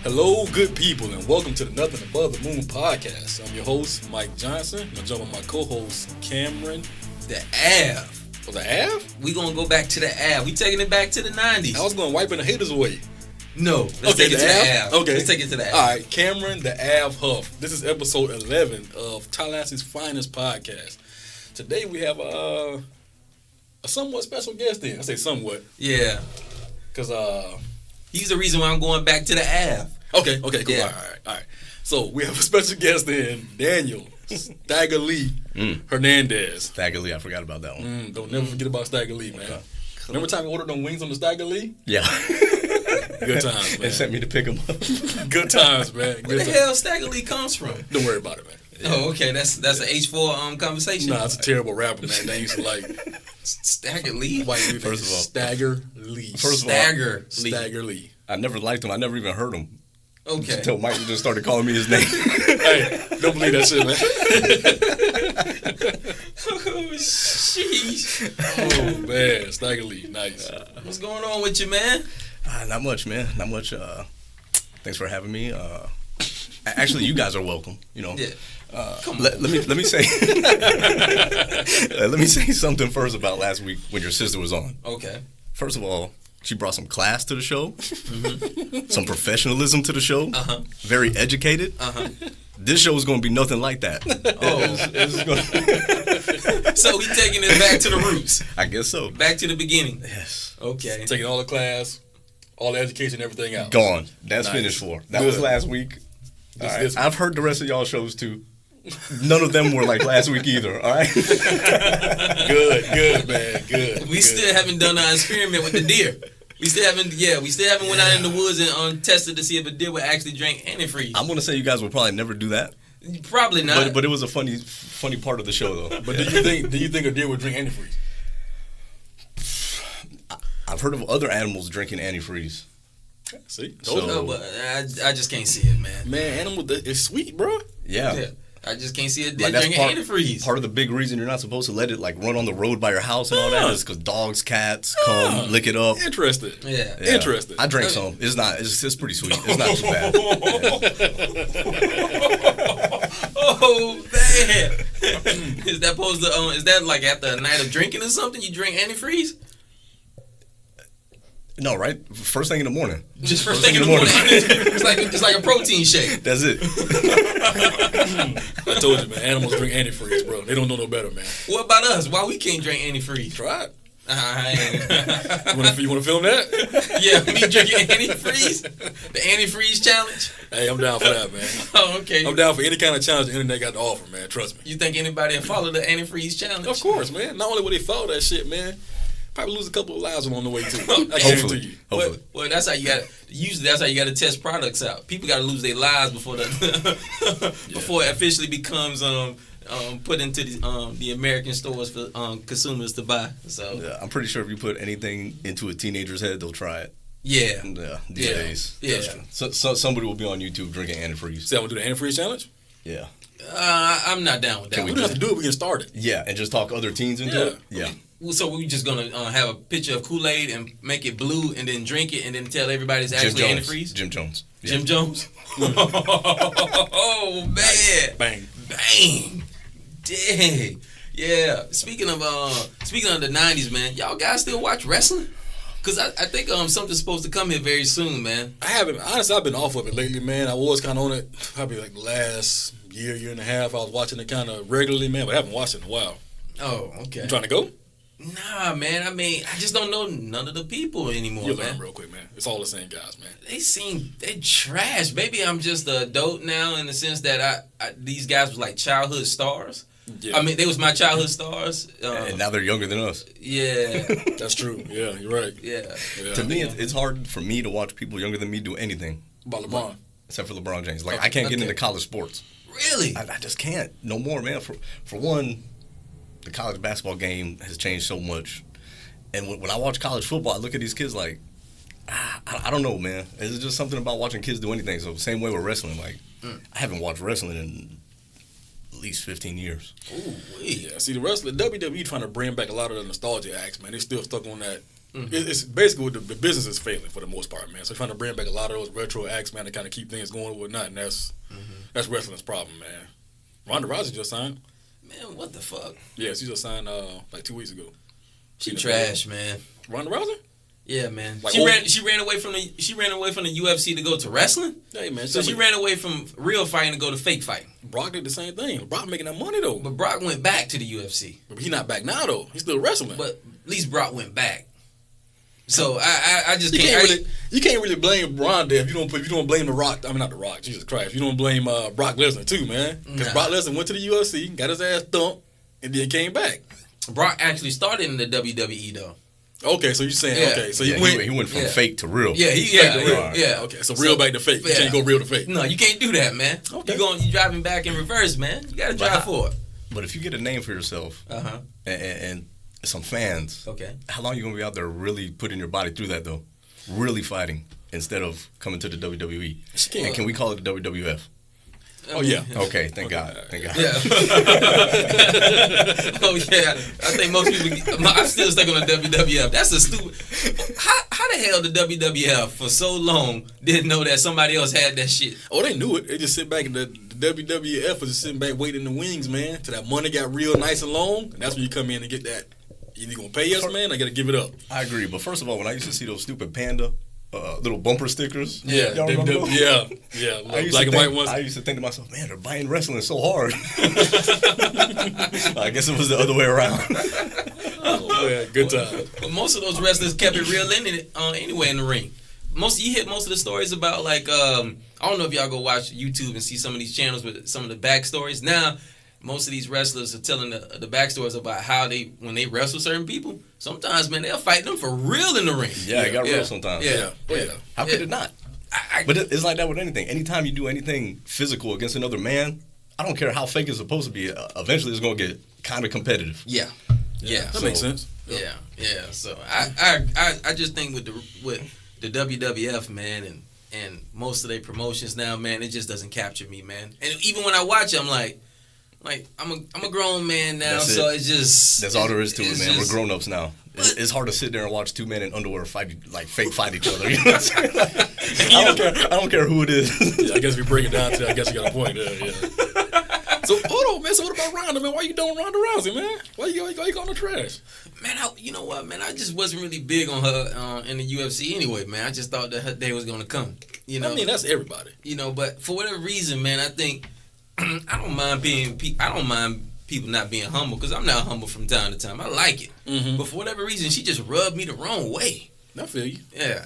Hello, good people, and welcome to the Nothing Above the Moon podcast. I'm your host, Mike Johnson. I'm joined with my co-host, Cameron. The Av. Was the Av? We gonna go back to the Av. We taking it back to the 90s. I was going to wiping the haters away. No, let's take it to the Av. Okay. Let's take it to the Av. All right, Cameron, the Av Huff. This is episode 11 of Tailanda's finest podcast. Today we have a somewhat special guest in. I say somewhat. Yeah. Because, he's the reason why I'm going back to the Av. Okay, cool. Yeah. All right. So we have a special guest in, Daniel Stagger Lee Hernandez. Stagger Lee, I forgot about that one. Don't never forget about Stagger Lee, man. Okay. Remember the time we ordered them wings on the Stagger Lee? Yeah. Good times, man. They sent me to pick them up. Good times, man. Where the hell Stagger Lee comes from? Don't worry about it, man. Oh, okay. That's an H4 conversation. Nah, it's a terrible rapper, man. They used to like Stagger Lee. white people. First of all, Stagger Lee. Stagger Lee. Stagger Lee. I never liked him. I never even heard him. Okay. Until Mike just started calling me his name. Hey, don't believe that shit, man. Oh, sheesh. Oh man, Stagger Lee, nice. What's going on with you, man? Not much, man. Not much. Thanks for having me. Actually, you guys are welcome. You know. Yeah. Let me say let me say something first about last week when your sister was on. Okay. First of all, she brought some class to the show, some professionalism to the show. Very educated. This show is going to be nothing like that. So we taking it back to the roots. I guess so. Back to the beginning. Yes. Okay. Taking all the class, all the education, everything out. Gone. That's Nice. finished for. That Good. was last week. This- All right. this- I've heard the rest of y'all shows too. None of them were like last week either. All right. Good, man. Good. We still haven't done our experiment with the deer. We still haven't went out in the woods and tested to see if a deer would actually drink antifreeze. I'm gonna say you guys will probably never do that. Probably not. But it was a funny part of the show though. But do you think a deer would drink antifreeze? I've heard of other animals drinking antifreeze. See, So- No, but I just can't see it, man. man, animal is sweet, bro. Yeah. I just can't see a deer Like that's drinking antifreeze. part of the big reason you're not supposed to let it like run on the road by your house and all that is because dogs, cats come lick it up. Interested. Yeah. Yeah. Interested. I drank some. It's pretty sweet. It's not too bad. Oh man. Is that supposed to is that like after a night of drinking or something? You drink antifreeze? No, right? First thing in the morning. Just first thing in the morning. it's like a protein shake. That's it. I told you, man. Animals drink antifreeze, bro. They don't know no better, man. What about us? Why we can't drink antifreeze? Try it. Alright. You want to film that? Yeah, me drinking antifreeze? The antifreeze challenge? Hey, I'm down for that, man. Oh, okay. I'm down for any kind of challenge the internet got to offer, man. Trust me. You think anybody will follow the antifreeze challenge? Of course, man. Not only will they follow that shit, man, probably lose a couple of lives along the way too. I guarantee you. Hopefully. Well, that's how you got. Usually, that's how you got to test products out. People got to lose their lives before before it officially becomes put into the American stores for consumers to buy. So Yeah, I'm pretty sure if you put anything into a teenager's head, they'll try it. yeah, These days. Yeah. That's true. So somebody will be on YouTube drinking antifreeze. See, I'm gonna do the antifreeze challenge. Yeah. I'm not down with that. We don't have to do it. We can start it. Yeah, and just talk other teens into it. Yeah. So we just gonna have a picture of Kool-Aid and make it blue and then drink it and then tell everybody it's actually antifreeze? Jim Jones. Yeah. Jim Jones? Oh, man. Bang. Bang. Dang. Yeah. Speaking of the 90s, man, y'all guys still watch wrestling? Because I think something's supposed to come here very soon, man. I haven't. Honestly, I've been off of it lately, man. I was kind of on it probably like the last year and a half. I was watching it kind of regularly, man, but I haven't watched it in a while. Oh, okay. You trying to go? Nah, man. I mean, I just don't know none of the people anymore, You'll man. learn real quick, man. It's all the same guys, man. They trash. Maybe I'm just an adult now in the sense that these guys was like childhood stars. Yeah. I mean, they was my childhood stars. And now they're younger than us. Yeah. That's true. Yeah, you're right. Yeah. To me, it's hard for me to watch people younger than me do anything. About LeBron. Except for LeBron James. Like, I can't get into college sports. Really? I just can't. No more, man. For one, the college basketball game has changed so much. And when I watch college football, I look at these kids like, I don't know, man. It's just something about watching kids do anything. So same way with wrestling. Like, I haven't watched wrestling in at least 15 years. Ooh, Yeah, see, the WWE trying to bring back a lot of the nostalgia acts, man. They still stuck on that It's basically what the business is failing for the most part, man. So trying to bring back a lot of those retro acts, man, to kind of keep things going and whatnot, and that's wrestling's problem, man. Ronda Rousey just signed. Man, what the fuck? Yeah, she just signed like 2 weeks ago. She trash, man. Ronda Rousey? Yeah, man. Like she ran away from the UFC to go to wrestling. Hey, man. So she ran away from real fighting to go to fake fighting. Brock did the same thing. Brock making that money though. But Brock went back to the UFC. But he's not back now though. He's still wrestling. But at least Brock went back. So I just can't. You can't really blame Ronda if you don't blame the Rock. I mean not the Rock. Jesus Christ. You don't blame Brock Lesnar too, man. Because Brock Lesnar went to the UFC, got his ass thumped, and then came back. Brock actually started in the WWE though. Okay, so you're saying okay, so he went from fake to real. Yeah. Okay, so real back to fake. You can't go real to fake. No, you can't do that, man. Okay. You driving back in reverse, man. You gotta drive forward. But if you get a name for yourself, and some fans, okay, how long are you gonna be out there really putting your body through that though? Really fighting instead of coming to the WWE. And can we call it the WWF? Oh yeah. Okay. Thank God. Thank God. Yeah. Oh yeah. I think most people. I'm still stuck on the WWF. That's a stupid. How the hell the WWF for so long didn't know that somebody else had that shit? Oh, they knew it. They just sit back and the WWF was just sitting back waiting in the wings, man, till that money got real nice and long. And that's when you come in and get that. Either you gonna pay us, man, or I gotta give it up. I agree, but first of all, when I used to see those stupid panda little bumper stickers, yeah, black and white ones. I used to think to myself, man, they're buying wrestling so hard. I guess it was the other way around. Oh man, good time. But most of those wrestlers kept it real anyway in the ring. You hit most of the stories about like I don't know if y'all go watch YouTube and see some of these channels with some of the backstories. Now, most of these wrestlers are telling the backstories about how when they wrestle certain people. Sometimes, man, they'll fight them for real in the ring. Yeah, it got real sometimes. Yeah. How could it not? But it's like that with anything. Anytime you do anything physical against another man, I don't care how fake it's supposed to be. Eventually, it's going to get kind of competitive. Yeah. That makes sense. Yeah. So I just think with the WWF, man, and most of their promotions now, man, it just doesn't capture me, man. And even when I watch it, I'm like I'm a grown man now, so it's just that's all there is to it, man. We're grown ups now. It's hard to sit there and watch two men in underwear fake fight each other. You know what I'm saying? I don't care who it is. Yeah, I guess if we break it down to, I guess you got a point there. Yeah. So hold on, man. So what about Ronda, man? Why you doing Ronda Rousey, man? Why you calling her trash? Man, you know what, man? I just wasn't really big on her in the UFC anyway, man. I just thought that her day was gonna come. You know, I mean that's everybody. You know, but for whatever reason, man, I think. I don't mind people not being humble because I'm not humble from time to time. I like it, but for whatever reason, she just rubbed me the wrong way. I feel you. Yeah,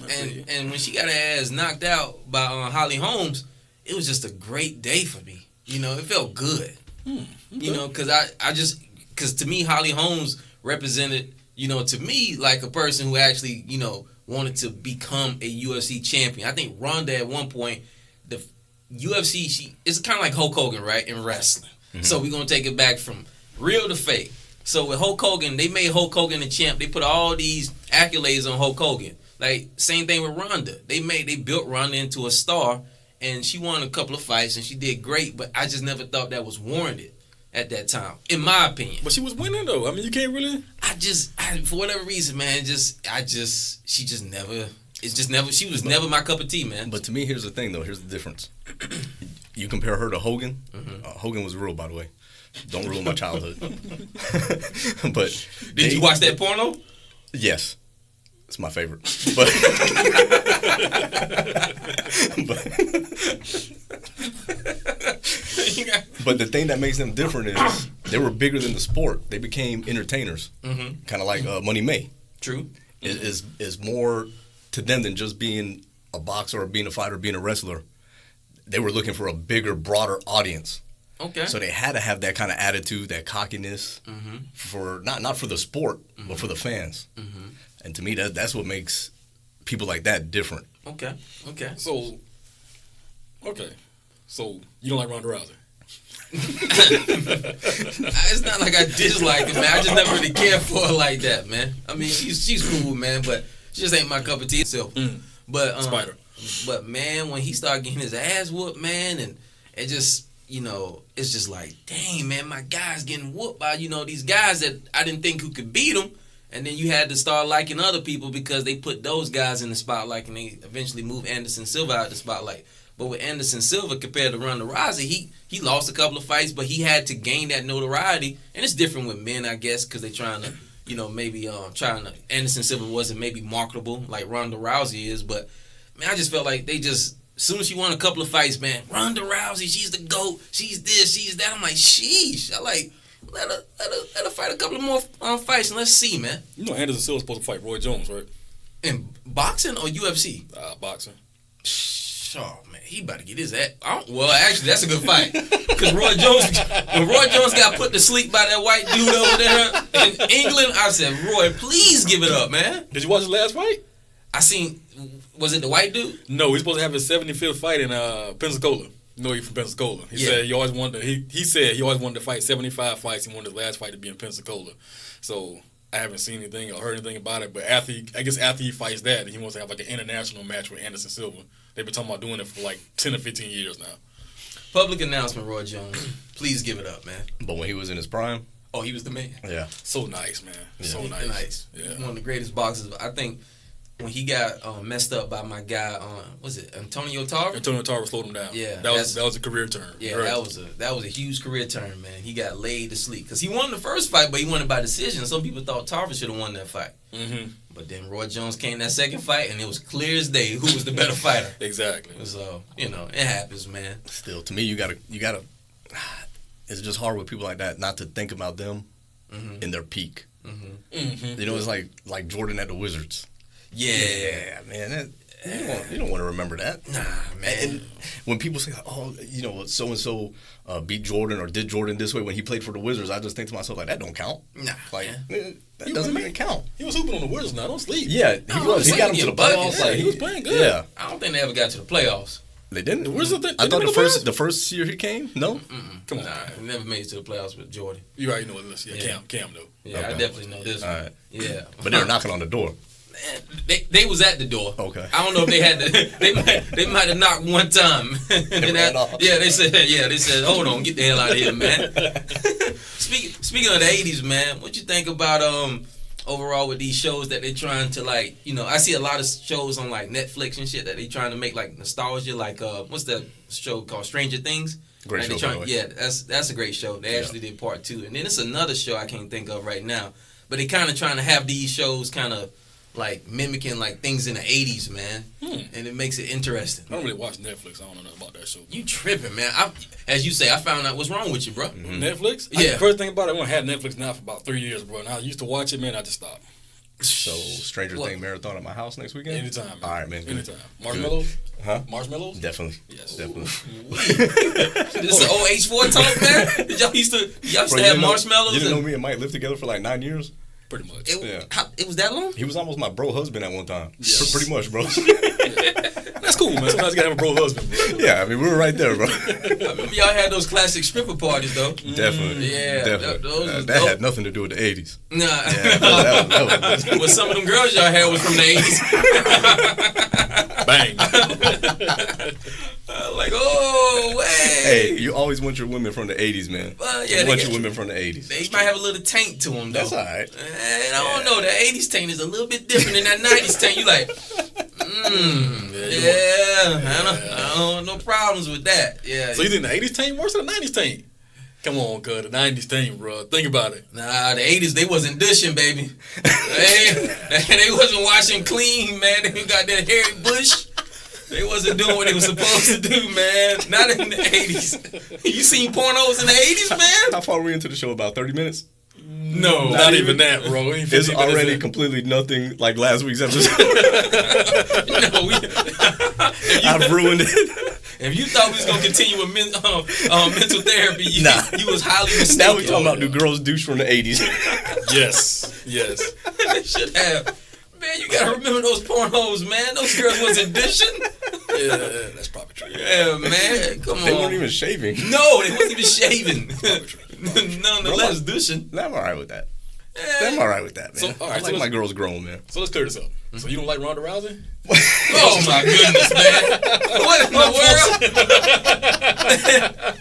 and when she got her ass knocked out by Holly Holmes, it was just a great day for me. You know, it felt good. Okay. You know, because because to me, Holly Holmes represented, you know, to me like a person who actually, you know, wanted to become a UFC champion. I think Ronda at one point. UFC, it's kind of like Hulk Hogan, right, in wrestling. Mm-hmm. So we're going to take it back from real to fake. So with Hulk Hogan, they made Hulk Hogan the champ. They put all these accolades on Hulk Hogan. Like, same thing with Ronda. They built Ronda into a star, and she won a couple of fights, and she did great, but I just never thought that was warranted at that time, in my opinion. But she was winning, though. I mean, you can't really... for whatever reason, man, she was never my cup of tea, man. But to me, here's the thing, though. Here's the difference. You compare her to Hogan. Hogan was real, by the way. Don't ruin my childhood. But did you watch that porno? Yes. It's my favorite. But the thing that makes them different is they were bigger than the sport. They became entertainers. Kind of like Money May. True. Is more to them than just being a boxer or being a fighter or being a wrestler. They were looking for a bigger, broader audience. Okay. So they had to have that kind of attitude, that cockiness, for not for the sport, but for the fans. And to me, that's what makes people like that different. Okay. So you don't like Ronda Rousey? It's not like I dislike her, man. I just never really cared for her like that, man. I mean, she's cool, man, but she just ain't my cup of tea. So, but Spider. But man, when he started getting his ass whooped, man, and it just, you know, it's just like, dang, man, my guy's getting whooped by, you know, these guys that I didn't think who could beat him. And then you had to start liking other people because they put those guys in the spotlight, and they eventually moved Anderson Silva out of the spotlight. But with Anderson Silva compared to Ronda Rousey, he lost a couple of fights, but he had to gain that notoriety. And it's different with men, I guess, because they're trying to, maybe Anderson Silva wasn't maybe marketable like Ronda Rousey is. But, man, I just felt like they just, as soon as she won a couple of fights, man, Ronda Rousey, she's the GOAT, she's this, she's that. I'm like, sheesh. Let her fight a couple of more fights and let's see, man. Anderson Silva's supposed to fight Roy Jones, right? In boxing or UFC? Boxing. Oh man, he about to get his ass. Well, actually, that's a good fight because when Roy Jones got put to sleep by that white dude over there in England, I said, Roy, please give it up, man. Did you watch his last fight? I seen. Was it the white dude? No, he's supposed to have his 75th fight in Pensacola. He's from Pensacola. He said he always wanted. He said he always wanted to fight 75 fights. He wanted his last fight to be in Pensacola. So I haven't seen anything or heard anything about it. But after he fights that, he wants to have like an international match with Anderson Silva. They've been talking about doing it for like 10 or 15 years now. Public announcement, Roy Jones. Please give it up, man. But when he was in his prime, he was the man. Yeah, so nice, man. Yeah. So nice. Yeah. One of the greatest boxers. I think when he got messed up by my guy, was it Antonio Tarver? Antonio Tarver slowed him down. Yeah, that was a career turn. Yeah, that was a huge career turn, man. He got laid to sleep because he won the first fight, but he won it by decision. Some people thought Tarver should have won that fight. Mm-hmm. But then Roy Jones came that second fight, and it was clear as day who was the better fighter. Exactly. So it happens, man. Still, to me, you gotta. It's just hard with people like that not to think about them in their peak. Mm-hmm. Mm-hmm. It's like Jordan at the Wizards. Yeah, man. You don't want to remember that. Nah, man. And when people say, so and so beat Jordan or did Jordan this way when he played for the Wizards, I just think to myself, like, that don't count. Nah, that doesn't even count. He was hooping on the Wizards now. Don't sleep. Yeah, he was. He got him to the playoffs. Yeah, he was playing good. Yeah. I don't think they ever got to the playoffs. They didn't. The Wizards. I thought the first year he came. No. Come on. Nah, he never made it to the playoffs with Jordan. You already know this. Yeah, Cam though. Yeah, Okay. I definitely know this one. All right. Yeah, But they were knocking on the door. They was at the door. Okay. I don't know if they had to. They might have knocked one time. They ran off. Yeah, they said, hold on, get the hell out of here, man. Speaking of the '80s, man, what you think about overall with these shows that they're trying to I see a lot of shows on like Netflix and shit that they trying to make like nostalgia, like what's that show called Stranger Things? Great show, by the way. Yeah, that's a great show. They actually did part 2, and then it's another show I can't think of right now. But they kind of trying to have these shows kind of like mimicking like things in the '80s, man, and it makes it interesting. I don't really watch Netflix. I don't know nothing about that show. You tripping, man? As you say, I found out what's wrong with you, bro. Mm-hmm. Netflix? Yeah. The first thing about it, I had Netflix now for about 3 years, bro. And I used to watch it, man. I just stopped. So Stranger Things marathon at my house next weekend. Anytime, man. All right, man. Anytime. Marshmallows? Huh? Marshmallows? Definitely. Yes. Definitely. This is OH4 talk, man. Did y'all used to have marshmallows? You didn't know me and Mike lived together for like 9 years? Pretty much. It was that long? He was almost my bro husband at one time. Yes. Pretty much, bro. That's cool, man. Sometimes you gotta have a bro husband, bro. Yeah, I mean, we were right there, bro. I remember y'all had those classic stripper parties, though. Definitely. Yeah. Definitely. That had nothing to do with the 80s. Nah. Yeah, that was Well, some of them girls y'all had was from the 80s. Bang. Like, oh, wait. Hey, you always want your women from the 80s, man. Well, yeah, you want your women from the 80s. They might have a little taint to them, though. That's all right. And I don't know. The 80s taint is a little bit different than that 90s taint. You like, I don't no problems with that. Yeah. So you think the 80s taint worse than the 90s taint? Come on, cuz. The 90s taint, bro. Think about it. Nah, the 80s, they wasn't dishing, baby. They wasn't washing clean, man. They got that hairy bush. They wasn't doing what they was supposed to do, man. Not in the 80s. You seen pornos in the 80s, man? How far are we into the show? About 30 minutes? No, not even that, bro. It's already completely nothing like last week's episode. I've ruined it. If you thought we was gonna continue with mental therapy, you was highly mistaken. Now we talking about do girls douche from the 80s? Yes. They should have. Man, you gotta remember those pornos, man. Those girls wasn't dishing. Yeah, that's probably true. Yeah, man. Come on. They weren't even shaving. No, they wasn't even shaving. Probably true. Nonetheless, dishing. I'm all right with that. I'm all right with that, man. So, all right, I like my girls grown, man. So let's clear this up. So you don't like Ronda Rousey? Oh my goodness, man! What in the world?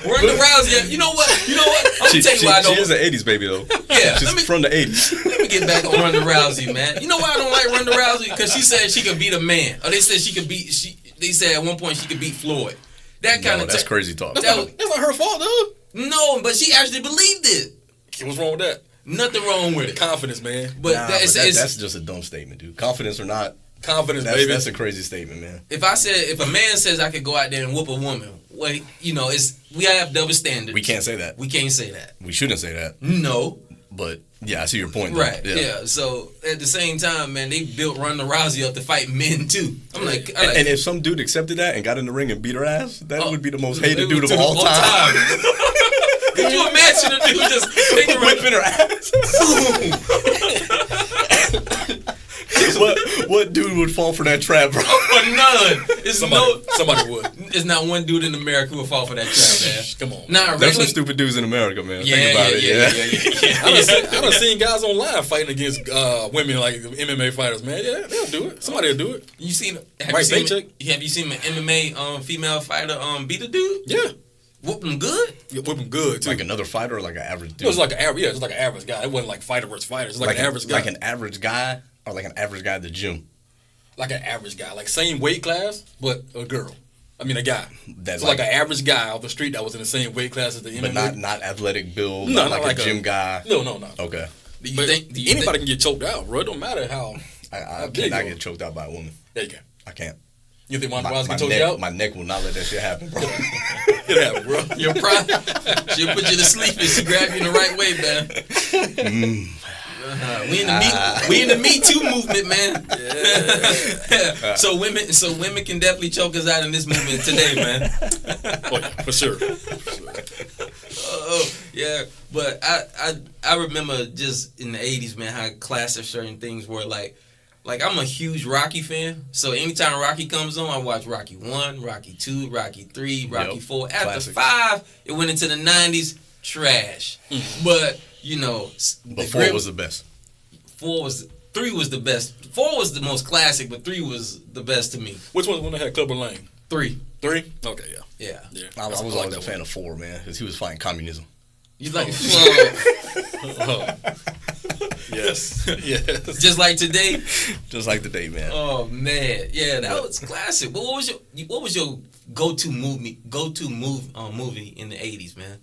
Ronda Rousey, you know what? I'm gonna tell you why I don't. She is an 80s baby, though. Yeah. She's from the 80s. Let me get back on Ronda Rousey, man. You know why I don't like Ronda Rousey? Because she said she could beat a man. Or they said she could beat. They said at one point she could beat Floyd. That kind of. That's crazy talk. That's not her fault, though. No, but she actually believed it. What's wrong with that? Nothing wrong with it. Confidence, man. But, that's just a dumb statement, dude. Confidence or not. Confidence, baby. That's a crazy statement, man. If a man says I could go out there and whoop a woman, well, we have double standards. We can't say that. We can't say that. We shouldn't say that. No. But yeah, I see your point. Though. Right. Yeah. So at the same time, man, they built Ronda Rousey up to fight men too. And if some dude accepted that and got in the ring and beat her ass, that would be the most hated dude of all time. Could you imagine a dude just whipping her ass? What dude would fall for that trap, bro? None. Somebody would. There's not one dude in America who would fall for that trap, man. Come on. Nah, there's some stupid dudes in America, man. Yeah, Think about it. Yeah. I done seen guys online fighting against women like MMA fighters, man. Yeah, they'll do it. Somebody will do it. You seen? Have you seen an MMA female fighter beat a dude? Yeah. Whoop him good? Yeah, whoop him good, too. Like another fighter or like an average dude? It was like an average, just like an average guy. It wasn't like fighter versus fighter. It was like an average guy. Like an average guy or like an average guy at the gym? Like an average guy. Like same weight class, but a girl. I mean, a guy. That's like an average guy off the street that was in the same weight class as the MMA. But not athletic build, not like a gym guy. No. Okay. Do you think anybody can get choked out, bro? It don't matter how. I cannot get choked out by a woman. Yeah, you can. I can't. You think Ronda Rousey can choke you out? My neck will not let that shit happen, bro. It happened, bro. Your pride. She'll put you to sleep if she grab you in the right way, man. We in the Me Too movement, man. Yeah. So women can definitely choke us out in this movement today, man. Oh, yeah, for sure. Yeah. But I remember just in the 80s, man, how classic certain things were like I'm a huge Rocky fan, so anytime Rocky comes on, I watch Rocky 1, Rocky 2, Rocky 3, Rocky 4. After classics. 5, it went into the 90s, trash. But, But 4 was the best. 3 was the best. 4 was the most classic, but 3 was the best to me. Which one was the one that had Clubber Lang? 3. 3? Okay, yeah. I was always a fan of 4, man, because he was fighting communism. You like Yes. Just like today. Just like today, man. Oh man, yeah, that was classic. But what was your go-to movie in the 80s, man?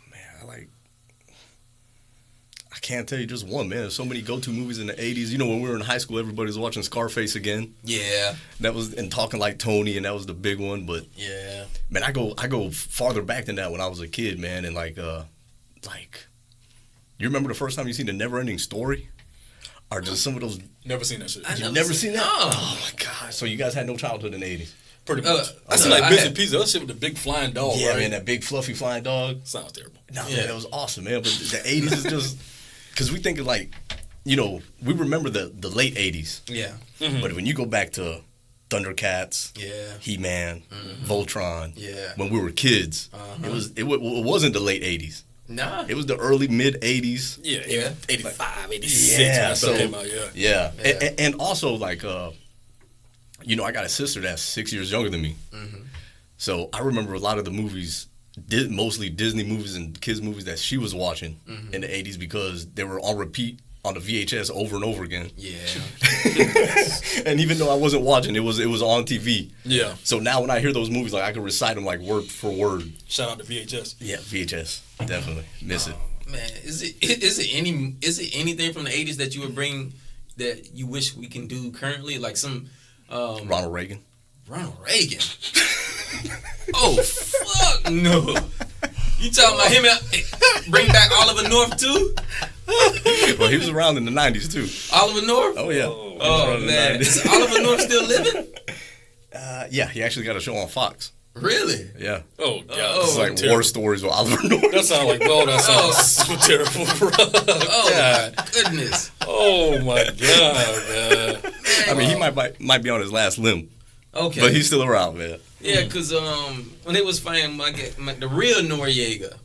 Man, I can't tell you just one, man. There's so many go-to movies in the 80s. When we were in high school, everybody was watching Scarface again. Yeah. That was, and Talking Like Tony, and that was the big one. But yeah, man, I go farther back than that when I was a kid, man. And you remember the first time you seen The Never Ending Story? Or just some of those? Never seen that shit. You never seen that? Oh my god! So you guys had no childhood in the 80s? Pretty much. I seen bits and pieces. That shit with the big flying dog. Yeah, right? Man, that big fluffy flying dog. Sounds terrible. No, man, that was awesome, man. But the 80s is just because we think of we remember the late 80s. Yeah. Mm-hmm. But when you go back to Thundercats, yeah, He-Man, Voltron, yeah, when we were kids, it wasn't the late 80s. Nah. It was the early mid 80s. Yeah. 85, 86. Yeah. So came out, yeah. And also I got a sister that's 6 years younger than me. Mm-hmm. So I remember a lot of the movies, mostly Disney movies and kids movies that she was watching in the 80s because they were on repeat on the VHS over and over again. Yeah. And even though I wasn't watching, it was on TV. Yeah. So now when I hear those movies, I can recite them word for word. Shout out to VHS. Yeah, VHS. Definitely. Miss it. Man, is it anything from the 80s that you would bring that you wish we can do currently? Like some Ronald Reagan. Ronald Reagan? Oh, fuck no. You talking about him bring back Oliver North too? Well, he was around in the 90s too. Oliver North? Oh, yeah. Oh man. Is Oliver North still living? Yeah, he actually got a show on Fox. Really? Yeah. Oh, God. It's like terrible. War stories with Oliver North. That sounds so terrible, bro. Oh, God. Goodness. Oh, my God, man. I mean, he might be on his last limb. Okay. But he's still around, man. Yeah, because when they was fighting the real Noriega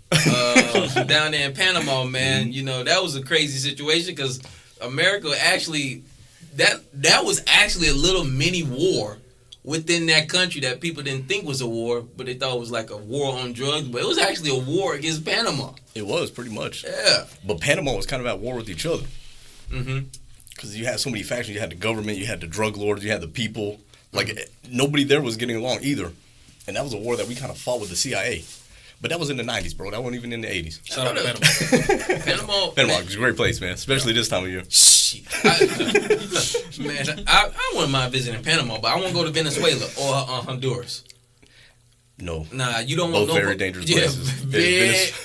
down there in Panama, man, that was a crazy situation because America actually, that was actually a little mini war within that country that people didn't think was a war, but they thought it was like a war on drugs. But it was actually a war against Panama. It was pretty much. Yeah. But Panama was kind of at war with each other. Mm-hmm. Because you had so many factions. You had the government, you had the drug lords, you had the people. Like, nobody there was getting along either. And that was a war that we kind of fought with the CIA. But that was in the 90s, bro. That wasn't even in the 80s. Shout out to Panama. Panama is a great place, man. Especially this time of year. Shit. I wouldn't mind visiting Panama, but I want to go to Venezuela or Honduras. No. Nah, you don't want both very dangerous places.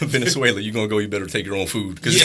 Venezuela, you gonna go, you better take your own food. Yeah. you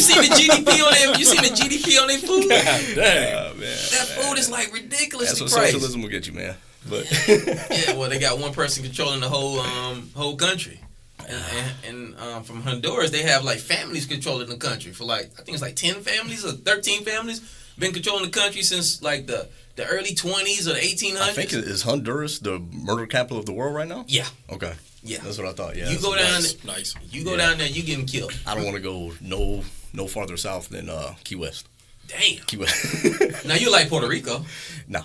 see the GDP on them? You see the GDP on their food? Damn. Man, that food is like ridiculously that's what priced. socialism will get you, man. But yeah, well, they got one person controlling the whole country. And from Honduras, they have like families controlling the country for like, I think it's like 10 families or 13 families been controlling the country since like the early 20s or the 1800s. I think, is Honduras the murder capital of the world right now? Yeah. Okay. Yeah. That's what I thought. Yeah. You go down nice. You go down there, you getting killed. I don't want to go no farther south than Key West. Damn. Key West. Now you like Puerto Rico.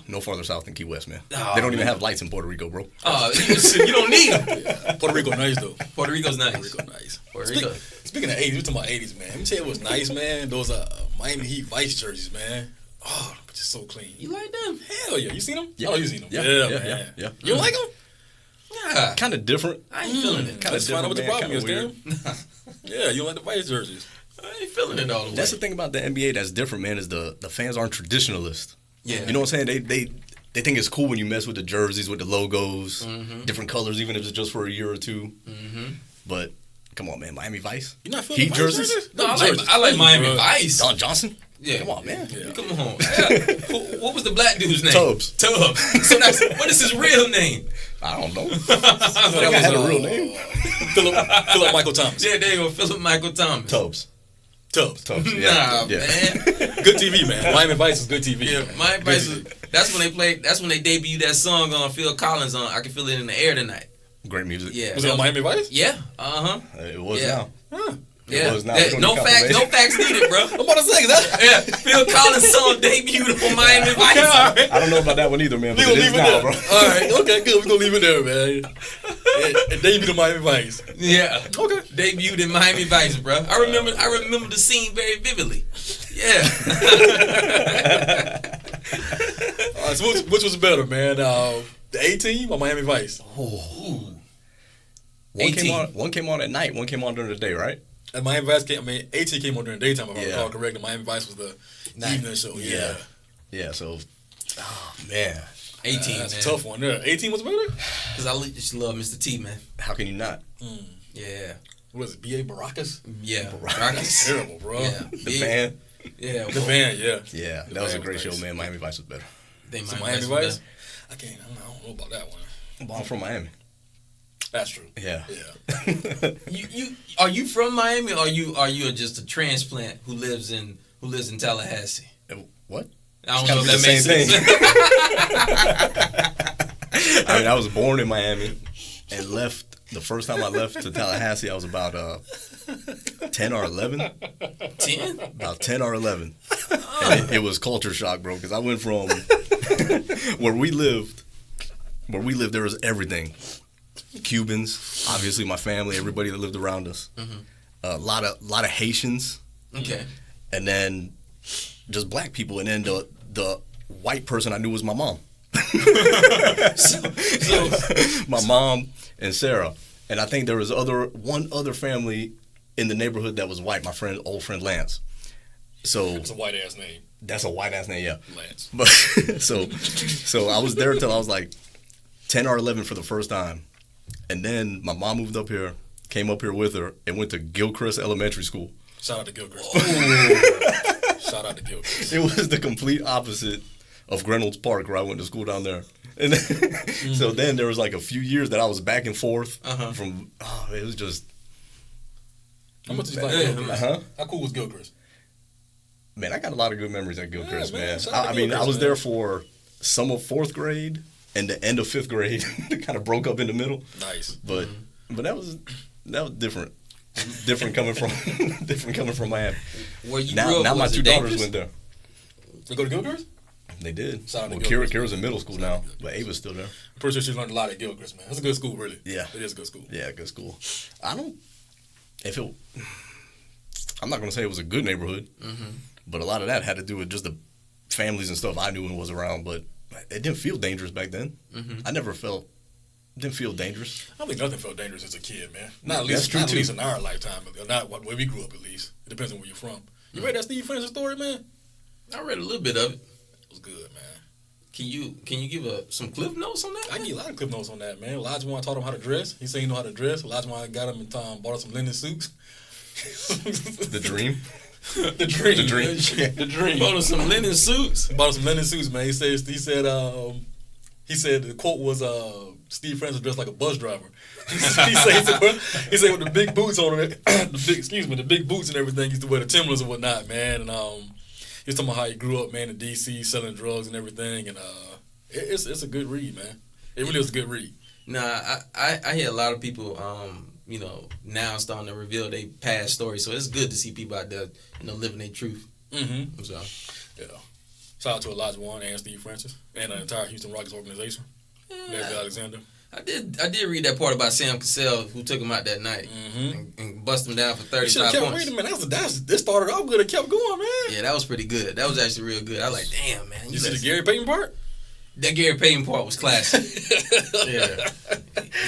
No farther south than Key West, man. Oh, they don't even have lights in Puerto Rico, bro. Oh, you don't need them. Yeah. Puerto Rico nice though. Puerto Rico's nice. Puerto Rico nice. Puerto Rico. Speaking of 80s, we're talking about 80s, man. Let me tell you what's nice, man. Those Miami Heat Vice jerseys, man. Oh, but just so clean. You like them? Hell yeah. You seen them? Yeah. Oh, you seen them? Yeah, man. yeah. You don't like them? Yeah. Kind of different. I ain't feeling it. Let's find out what the problem is, weird. damn. Yeah, you don't like the Vice jerseys. I ain't feeling it all the way. That's the thing about the NBA that's different, man, is the fans aren't traditionalists. Yeah. You know what I'm saying? They think it's cool when you mess with the jerseys, with the logos, different colors, even if it's just for a year or two. Mm-hmm. But come on, man, Miami Vice. You're not feeling Heat the Vice jerseys? No, I like Miami Vice. Don Johnson? Yeah. Come on, man. Yeah. Come on. Yeah. What was the black dude's name? Tubbs. So what is his real name? I don't know. That That had a real name. Philip Michael Thomas. Yeah, there you go. Philip Michael Thomas. Tubbs. Tubbs. Nah, Yeah. man. Good TV, man. Miami Vice is good TV. Yeah, Miami Vice. That's when they debuted that song on Phil Collins on I Can Feel It in the Air Tonight. Great music. Yeah. Was it on Miami Vice? Yeah. Uh-huh. It was Yeah. now. Huh. Yeah. It was now. No facts needed, bro. I'm about to say that. Yeah. Phil Collins' song debuted on Miami Vice. Okay, I don't know about that one either, man. We But gonna it is leave it now, there, bro. All right, okay, good. We gonna leave it there, man. And debut to Miami Vice. Yeah. Okay. Debuted in Miami Vice, bro. I remember the scene very vividly. Yeah. All right, so which was better, man? The A-Team or Miami Vice? Ooh. One came on at night. One came on during the day, right? And Miami Vice A-Team came on during the daytime, if I Yeah. recall correct. And Miami Vice was the evening show. Yeah. Yeah. So, man, 18, that's man. a tough one there. 18 was better? Because I just love Mr. T, man. how can you not? Yeah. What was it, B.A. Baracus? Yeah. That's Rockets. terrible, bro. Yeah. The band. Yeah. The band, yeah. Yeah, The that was a band great show, nice. man. Miami Vice was better. So Miami Vice? I don't know about that one. Well, I'm from Miami. That's true. Yeah. Yeah. You are you from Miami or are you just a transplant who lives in Tallahassee? What? I don't It's know if that kinda makes the sense. I mean, I was born in Miami and left. The first time I left to Tallahassee, I was about 10 or 11. 10? About 10 or 11. And it was culture shock, bro, because I went from where we lived, there was everything. Cubans, obviously my family, everybody that lived around us. A lot of Haitians. Okay. And then just black people. And then the white person I knew was my mom. So My mom and Sarah. And I think there was one other family in the neighborhood that was white, my old friend Lance. So It's a white-ass name. that's a white ass name, yeah. Lance. But so I was there until I was like 10 or 11 for the first time. And then my mom moved up here, came up here with her, and went to Gilchrist Elementary School. Shout out to Gilchrist. Shout out to Gilchrist. It was the complete opposite of Reynolds Park, where I went to school down there. And then, so then there was like a few years that I was back and forth from. Oh, it was just. How much did you like Gilchrist? How cool was Gilchrist? Man, I got a lot of good memories at Gilchrist, Yeah, man. man. Shout out to I mean, I Gilchrist, was man. there for some of 4th grade and the end of 5th grade. It kind of broke up in the middle. Nice. But that was different. Different coming from Miami. where you Now grew up, my was it 2 daughters dangerous? went there. You go to Gilchrist? They did. Shout out to Well, Kira's in middle school now, but Ava's still there. I'm pretty sure she learned a lot at Gilchrist, man. That's a good school, really. Yeah. It is a good school. Yeah, good school. I'm not going to say it was a good neighborhood, but a lot of that had to do with just the families and stuff I knew and was around, but it didn't feel dangerous back then. I never didn't feel dangerous. I don't think nothing felt dangerous as a kid, man. Not at least in our lifetime. Not where we grew up, at least. It depends on where you're from. You read that Steve Francis story, man? I read a little bit of it. It was good, man. Can you give some cliff notes on that? I give you a lot of clip notes on that, man. Elijah taught him how to dress. He said he know how to dress. Elijah got him and bought him some linen suits. The dream. The dream. Bought him some linen suits. Bought him some linen suits, man. He said the quote was Steve Francis dressed like a bus driver. he said with the big boots on him, the big boots and everything. He used to wear the Timberlands and whatnot, man. And he was talking about how he grew up, man, in D.C. selling drugs and everything. And it's a good read, man. It really is a good read. Nah, I hear a lot of people, now starting to reveal their past stories. So it's good to see people out there, living their truth. Mm-hmm. So, yeah. Shout out to Elijah Wan and Steve Francis and the entire Houston Rockets organization. Leslie Alexander. I did read that part about Sam Cassell, who took him out that night and busted him down for 35 points. Wait a minute, this started off good and kept going, man. Yeah, that was pretty good. That was actually real good. I was like, damn, man. You see the Gary Payton part? That Gary Payton part was classic. Yeah.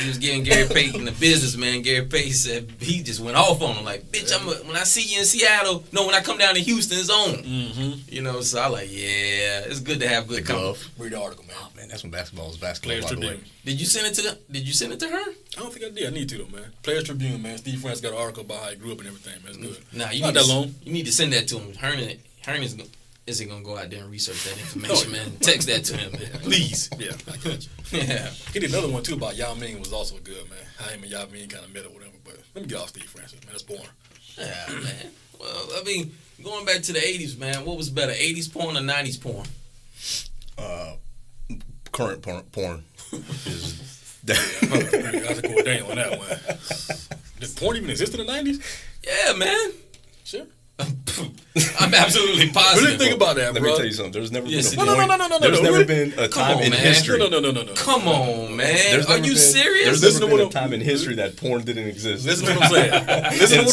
He was giving Gary Payton the business, man. Gary Payton said he just went off on him. Like, bitch, when I see you in Seattle, when I come down to Houston, it's on. Mm-hmm. So I like, yeah, it's good to have good company. Read the article, man. Oh, man, that's when basketball was basketball, by the way. Did you send it to her? I don't think I did. I need to, though, man. Players Tribune, man. Steve Francis got an article about how he grew up and everything, man. It's good. Nah, not that long. You need to send that to him. Hernan isn't going to go out there and research that information, man. Text that to him, man. Please. Yeah, I got you. Yeah. He did another one, too, about Yao Ming was also good, man. How him and Yao Ming kind of met or whatever. But let me get off Steve Francis, man. That's boring. Yeah, man. Well, I mean, going back to the 80s, man, what was better, 80s porn or 90s porn? Current porn is... I have to go with Daniel on that one. Did porn even exist in the 90s? Yeah, man. Sure. I'm absolutely positive. Really think about that, bro. Let me tell you something. There's never been a point. There's never been a time in history. No. Come on, man. Are you serious? There's never been a time in history that porn didn't exist. Listen to what I'm saying. Listen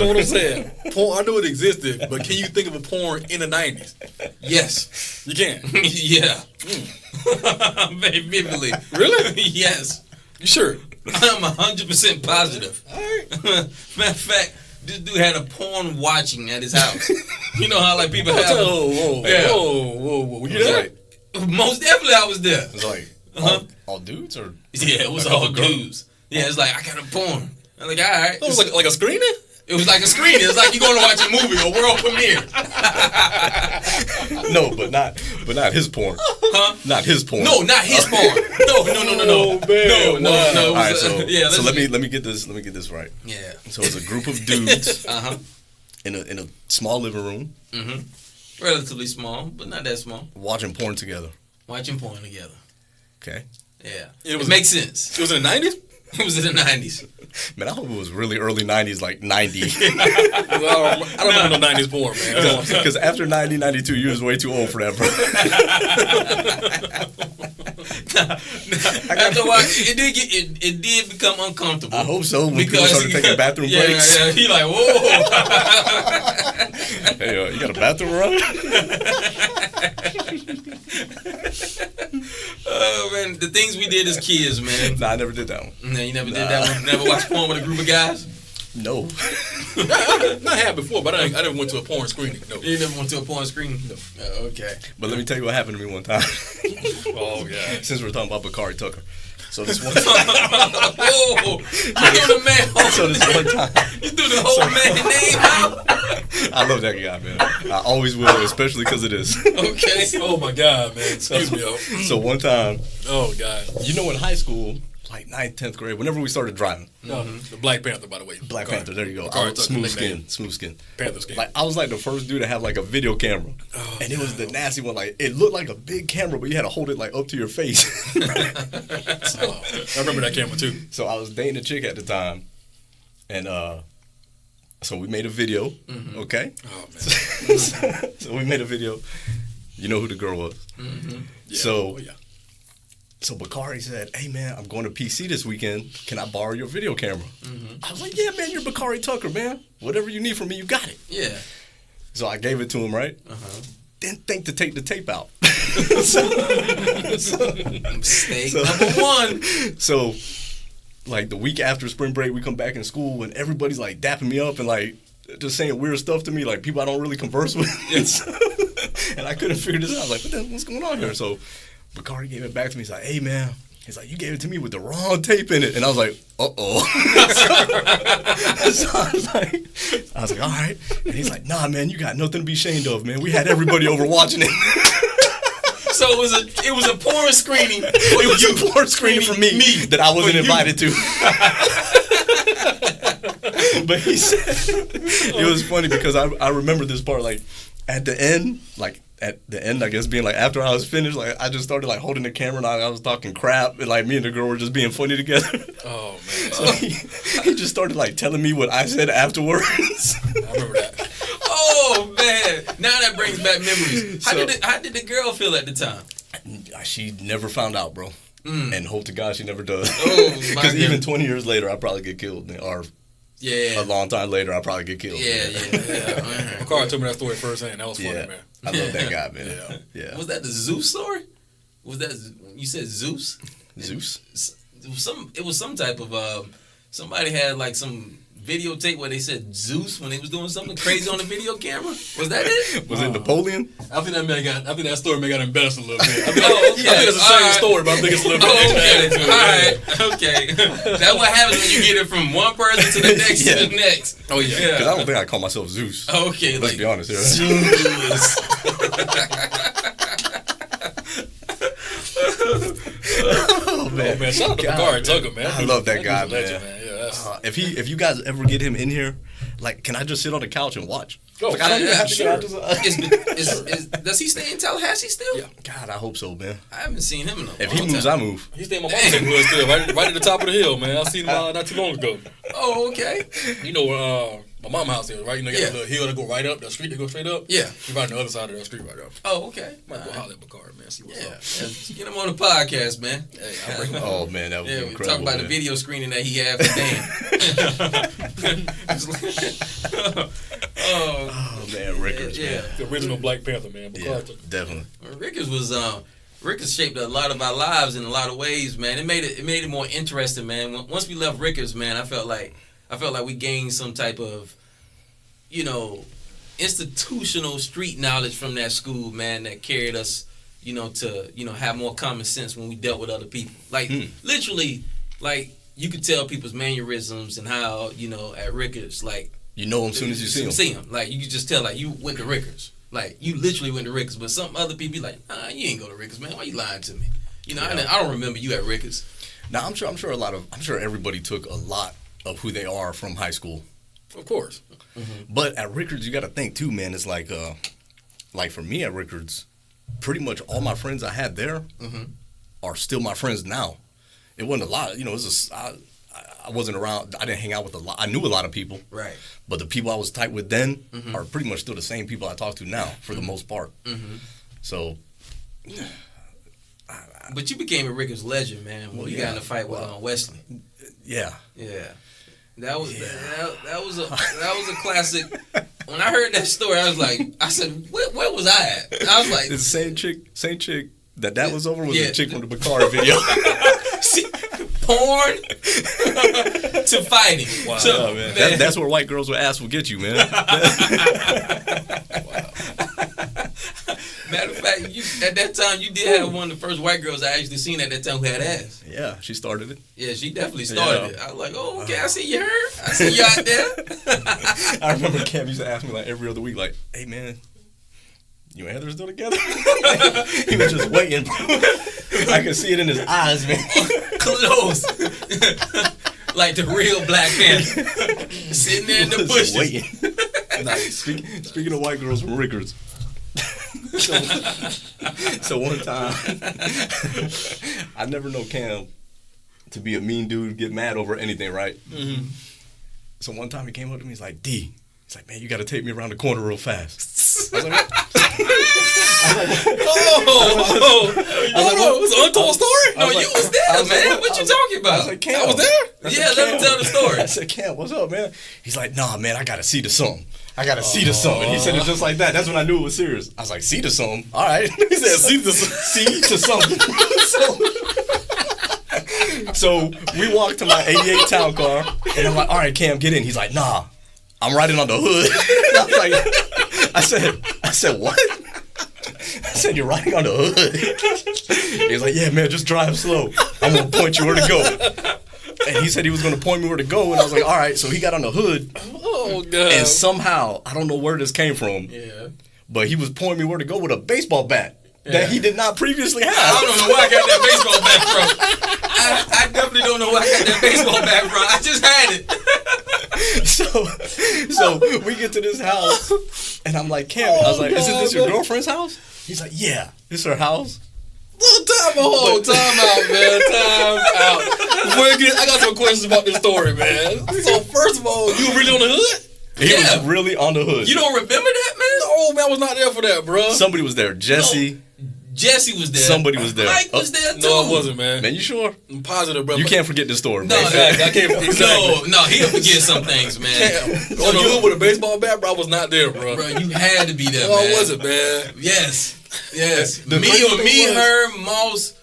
to what I'm saying. Porn, I know it existed, but can you think of a porn in the 90s? Yes. You can? Yeah. Very vividly. Really? Yes. You sure? I'm 100% positive. All right. Matter of fact, this dude had a porn watching at his house. You know how people have. Whoa. Were you there? Like, most definitely, I was there. It was like all dudes or yeah, it was all dudes. Yeah, it's like I got a porn. I'm like, all right. It was like a screening. It was like a screening. It's like you going to watch a movie, a world premiere. No, but not his porn. Huh? Not his porn. No, not his porn. No. Oh, man. No. All right, so let me get this right. Yeah. So it's a group of dudes. In a small living room. Relatively small, but not that small. Watching porn together. Okay. Yeah. It makes sense. It was in the 90s? It was in the 90s. Man, I hope it was really early 90s, like 90. I don't remember no 90s porn, man. Because after 90, 92, you're just way too old for that, bro. After a while, it did become uncomfortable. I hope so. When people started taking bathroom breaks. Yeah, he like, whoa. Hey, you got a bathroom run? Oh, man, the things we did as kids, man. Nah, I never did that one. No, you never did that one? Never watched porn with a group of guys? No. I had before, but I never went to a porn screening. No. You never went to a porn screening? No. Okay. But let me tell you what happened to me one time. Oh, God. Since we're talking about Bakari Tucker. So this one time. Whoa! So this one time. You threw the whole man name out? I love that guy, man. I always will, especially because of this. Okay. Oh, my God, man. Excuse me, yo. So one time. Oh, God. You know, in high school, like 9th, 10th grade, whenever we started driving. The Black Panther, by the way. Black Panther, there you go. Smooth skin. Panther skin. Like, I was like the first dude to have like a video camera. Oh, and it was the nasty one. Like, it looked like a big camera, but you had to hold it like up to your face. So, I remember that camera too. So I was dating a chick at the time. And so we made a video. Okay? Oh, man. So we made a video. You know who the girl was. Mm-hmm. Yeah. So, Oh, yeah. so Bakari said, hey, man, I'm going to PC this weekend. Can I borrow your video camera? Mm-hmm. I was like, yeah, man, you're Bakari Tucker, man. Whatever you need from me, you got it. Yeah. So I gave it to him, right? Uh-huh. Didn't think to take the tape out. Mistake number one. So, like, the week after spring break, we come back in school, and everybody's, like, dapping me up and, like, just saying weird stuff to me, like, people I don't really converse with. And I couldn't figure this out. I was like, what's going on here? So, Bakari gave it back to me. He's like, hey, man. He's like, you gave it to me with the wrong tape in it. And I was like, uh-oh. So I was like, all right. And he's like, nah, man, you got nothing to be ashamed of, man. We had everybody over watching it. So it was a porn screening. It was a porn screening for me that I wasn't invited to. But he said, it was funny because I remember this part, like, at the end, I guess, being like, after I was finished, like, I just started, like, holding the camera and I was talking crap, and, like, me and the girl were just being funny together. Oh, man. So he just started, like, telling me what I said afterwards. I remember that. Oh, man. Now that brings back memories. How did the girl feel at the time? She never found out, bro. And hope to God she never does. Oh, Because even 20 years later, I'd probably get killed. Or yeah. a long time later, I'd probably get killed. Yeah. Bakari told me that story firsthand. That was funny, man. I love that guy, man. Yeah. Was that the Zeus story? Was that, you said Zeus? Zeus? It was some type of, somebody had like some videotape where they said Zeus when they was doing something crazy on the video camera. Was that it? Was it Napoleon? I think that story may got embellished a little bit. I think okay. it's the same story, but I think it's a little bit extra added to it. Okay. That's what happens when you get it from one person to the next to the next. Oh, yeah. Because I don't think I call myself Zeus. Okay. Let's be honest here. Zeus. Oh, man. Shout out to Bakari Tucker, man. I love that guy, dude's a legend, man. Yeah, if you guys ever get him in here, like, can I just sit on the couch and watch? Oh, like, I don't even have to sure. get out Does he stay in Tallahassee still? Yeah. God, I hope so, man. I haven't seen him in a long If he time. moves, I move. He stayed in my mom's neighborhood still, right at the top of the hill, man. I seen him not too long ago. Oh, okay. You know where my mom's house is, right? You know, you got Yeah. a little hill that go right up, the street that go straight up. Yeah. He's right on the other side of that street right up. Oh, okay. Might go holler at Bakari, man. See what's Yeah. up. Get him on the podcast, man. Hey, I'll bring him on. Oh, man, that would be Yeah, we incredible. talk about the man. video screening that he had for Dan. Oh, man, Rickers, Yeah. man. The original Black Panther, man. Yeah, Bakari Tucker. definitely. Rickers shaped a lot of our lives in a lot of ways, man. It made it more interesting, man. Once we left Rickers, man, I felt like we gained some type of, institutional street knowledge from that school, man, that carried us, to, have more common sense when we dealt with other people. Like, literally, like, you could tell people's mannerisms and how, at Rickers, like, You know him as soon as you see him. Like, you could just tell, like, you went to Rickers. Like, you literally went to Rickers, but some other people be like, nah, you ain't go to Rickers, man. Why you lying to me? I don't remember you at Rickers. Now, I'm sure everybody took a lot of who they are from high school. Of course. But at Rickards, you got to think too, man. It's like for me at Rickards, pretty much all my friends I had there are still my friends now. It wasn't a lot, it was I wasn't around. I didn't hang out with a lot. I knew a lot of people, Right. but the people I was tight with then are pretty much still the same people I talk to now for the most part. So, But you became a Rickers legend, man, when you got in a fight with Wesley. yeah. Yeah. That was a classic. When I heard that story, I said, where was I at? I was like, The same chick that was over was Yeah. the chick from the Bakari video. see, porn to fighting. Wow. So, Oh, man. That's where white girls with ass will get you, man. Matter of fact, at that time, you did have one of the first white girls I actually seen at that time who had ass. Yeah, she started it. Yeah, she definitely started it. I was like, oh, okay, I see you her. I see you out there. I remember Cam used to ask me like every other week, like, "Hey man, you and Heather still together?" He was just waiting. I could see it in his eyes, man. Close. Like the real Black Panther. Sitting there in the bushes. Waiting. Nah, speaking of white girls from Rickards. So one time, I never know Cam to be a mean dude, get mad over anything, right? So one time he came up to me, he's like, "D," he's like, "Man, you got to take me around the corner real fast." I was like, "What?" It was an untold story? No, you was there, man. What you talking about? I was like, Cam. I was there? Yeah, let me tell the story. I said, Cam, what's up, man? He's like, nah, man, I got to see the something. I got to see the something. He said it just like that. That's when I knew it was serious. I was like, see the something? All right. He said, see to something. So we walked to my 88 town car, and I'm like, all right, Cam, get in. He's like, nah, I'm riding on the hood. I was like, I said, what? I said, you're riding on the hood. He was like, yeah, man, just drive slow. I'm going to point you where to go. And he said he was going to point me where to go, and I was like, all right. So he got on the hood. Oh, God. And somehow, I don't know where this came from, but he was pointing me where to go with a baseball bat that he did not previously have. I don't know where I got that baseball bat from. I definitely don't know where I got that baseball bat from. I just had it. So we get to this house, and I'm like, Cam, I was like, is this your girlfriend's house? He's like, yeah, this her house. Time out, man. Time out. Before you get, I got some questions about this story, man. So first of all, you were really on the hood? He was really on the hood. You don't remember that, man? No, man, I was not there for that, bro. Somebody was there. Jesse. No, Jesse was there. Somebody was there. Mike was there too. No, I wasn't, man. Man, you sure? I'm positive, bro. You can't forget this story, no, bro. I can't. Exactly. No, he'll forget some things, man. On the hood with a baseball bat, bro, I was not there, bro. Bro, you had to be there, No, man. I wasn't, man. Yes. Me, her, Mouse,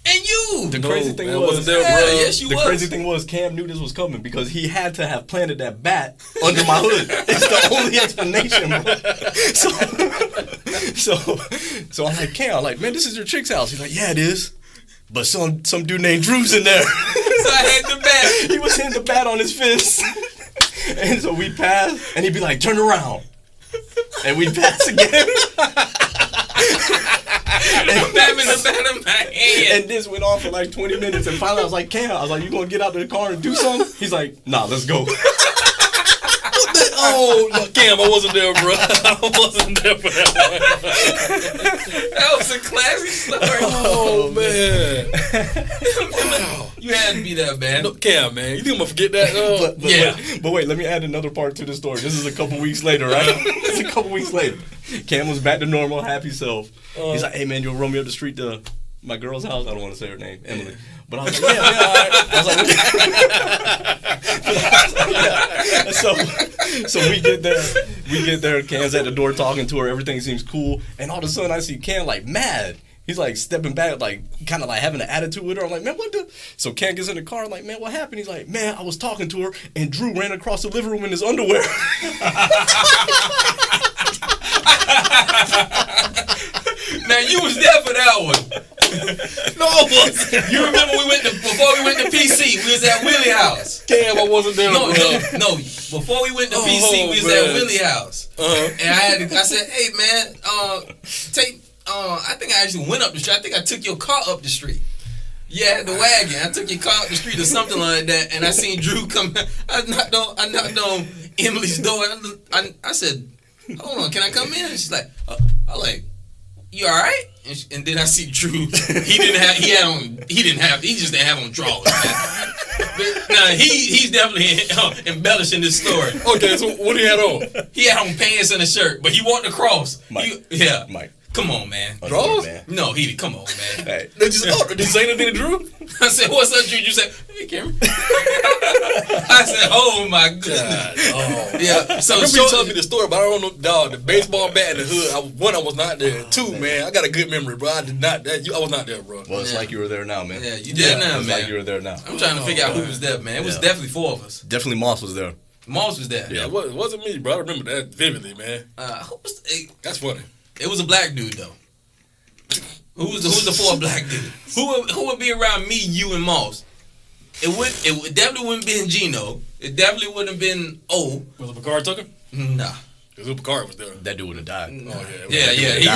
and you. The crazy thing man, was, wasn't there, bro. Yes, you the was. crazy thing was Cam knew this was coming because he had to have planted that bat under my hood. It's the only explanation, bro. So I'm like, Cam, I'm like, man, this is your chick's house. He's like, yeah, it is. But some dude named Drew's in there. So I had the bat. He was hitting the bat on his fist. And so we passed, and he'd be like, turn around. And we'd pass again. And the bat in my hand. And this went on for like 20 minutes. And finally I was like, Cam, I was like, you gonna get out of the car and do something? He's like, nah, let's go. Oh, no, Cam, I wasn't there, bro. I wasn't there for that one. That was a classic story. Oh, man. Wow. You had to be that man. No, Cam, man. You think I'm going to forget that? But wait, let me add another part to the story. This is a couple weeks later, right? It's a couple weeks later. Cam was back to normal, happy self. He's like, hey, man, you'll run me up the street to my girl's house. I don't want to say her name, Emily. Yeah. But I was like, yeah, all right. I was like, so we get there. Cam's at the door talking to her. Everything seems cool. And all of a sudden, I see Cam like mad. He's like stepping back, like kind of like having an attitude with her. I'm like, man, what the? So Cam gets in the car. I'm like, man, what happened? He's like, man, I was talking to her, and Drew ran across the living room in his underwear. Now you was there for that one. No, I wasn't. You remember before we went to PC, we was at Willie House. Cam, I wasn't there. No. Before we went to PC, we was at Willie House. And I said, hey man, I think I actually went up the street. I think I took your car up the street. Yeah, the wagon. I took your car up the street or something like that, and I seen Drew come. I knocked on Emily's door. And I said, hold on, can I come in? And she's like, I'm like, you all right? And then I see Drew. He just didn't have on drawers. Man. But now he's definitely embellishing this story. Okay, so what he had on? He had on pants and a shirt, but he walked across. Mike. Mike. Come on, man. Drawers? No, he didn't. Come on, man. Hey. Did you say anything to Drew? I said, what's up, Drew? You said, hey, Cameron. I said, oh, my goodness. God. Yeah. So I remember you telling me the story, but I don't know, dog, the baseball bat in the hood. I was not there. Two, man, I got a good memory, bro. I was not there, bro. Well, it's like you were there now, man. Yeah, you did now, it's man. like you were there now. I'm trying to figure out who was there, man. It was definitely four of us. Definitely Moss was there. Moss was there. Yeah, it wasn't me, bro. I remember that vividly, man. That's funny. It was a black dude, though. Who's the fourth black dude? Who would be around me, you, and Moss? It definitely wouldn't been Gino. It definitely wouldn't have been O. Was it Picard Tucker? Nah. Because Picard was there. That dude would have died. Nah. Oh, Yeah. He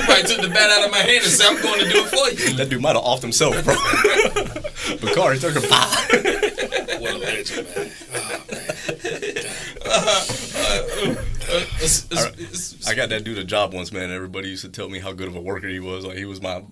probably took the bat out of my hand and said, I'm going to do it for you. That dude might have offed himself, bro. Picard took a What a legend, man. Oh, man. I got that dude a job once, man. Everybody used to tell me how good of a worker he was. Like he was my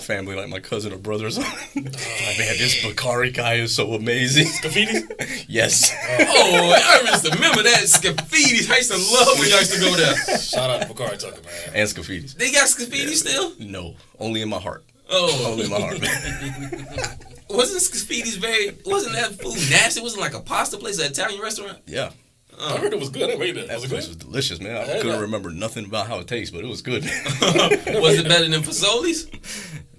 family, like my cousin or brother or something. Like, man, this Bakari guy is so amazing. Scafidi? Yes. Oh, I just remember that Scafidi. I used to love when y'all used to go there. Shout out to Bakari Tucker, man. And Scafidi. They got Scafidi still? No, only in my heart. Oh, Only in my heart, man. wasn't that food nasty? Wasn't like a pasta place, an Italian restaurant? Yeah. I heard it was good. I made that. That Was it place good? was delicious, man. I couldn't remember nothing about how it tastes, but it was good. Was it better than Fazoli's?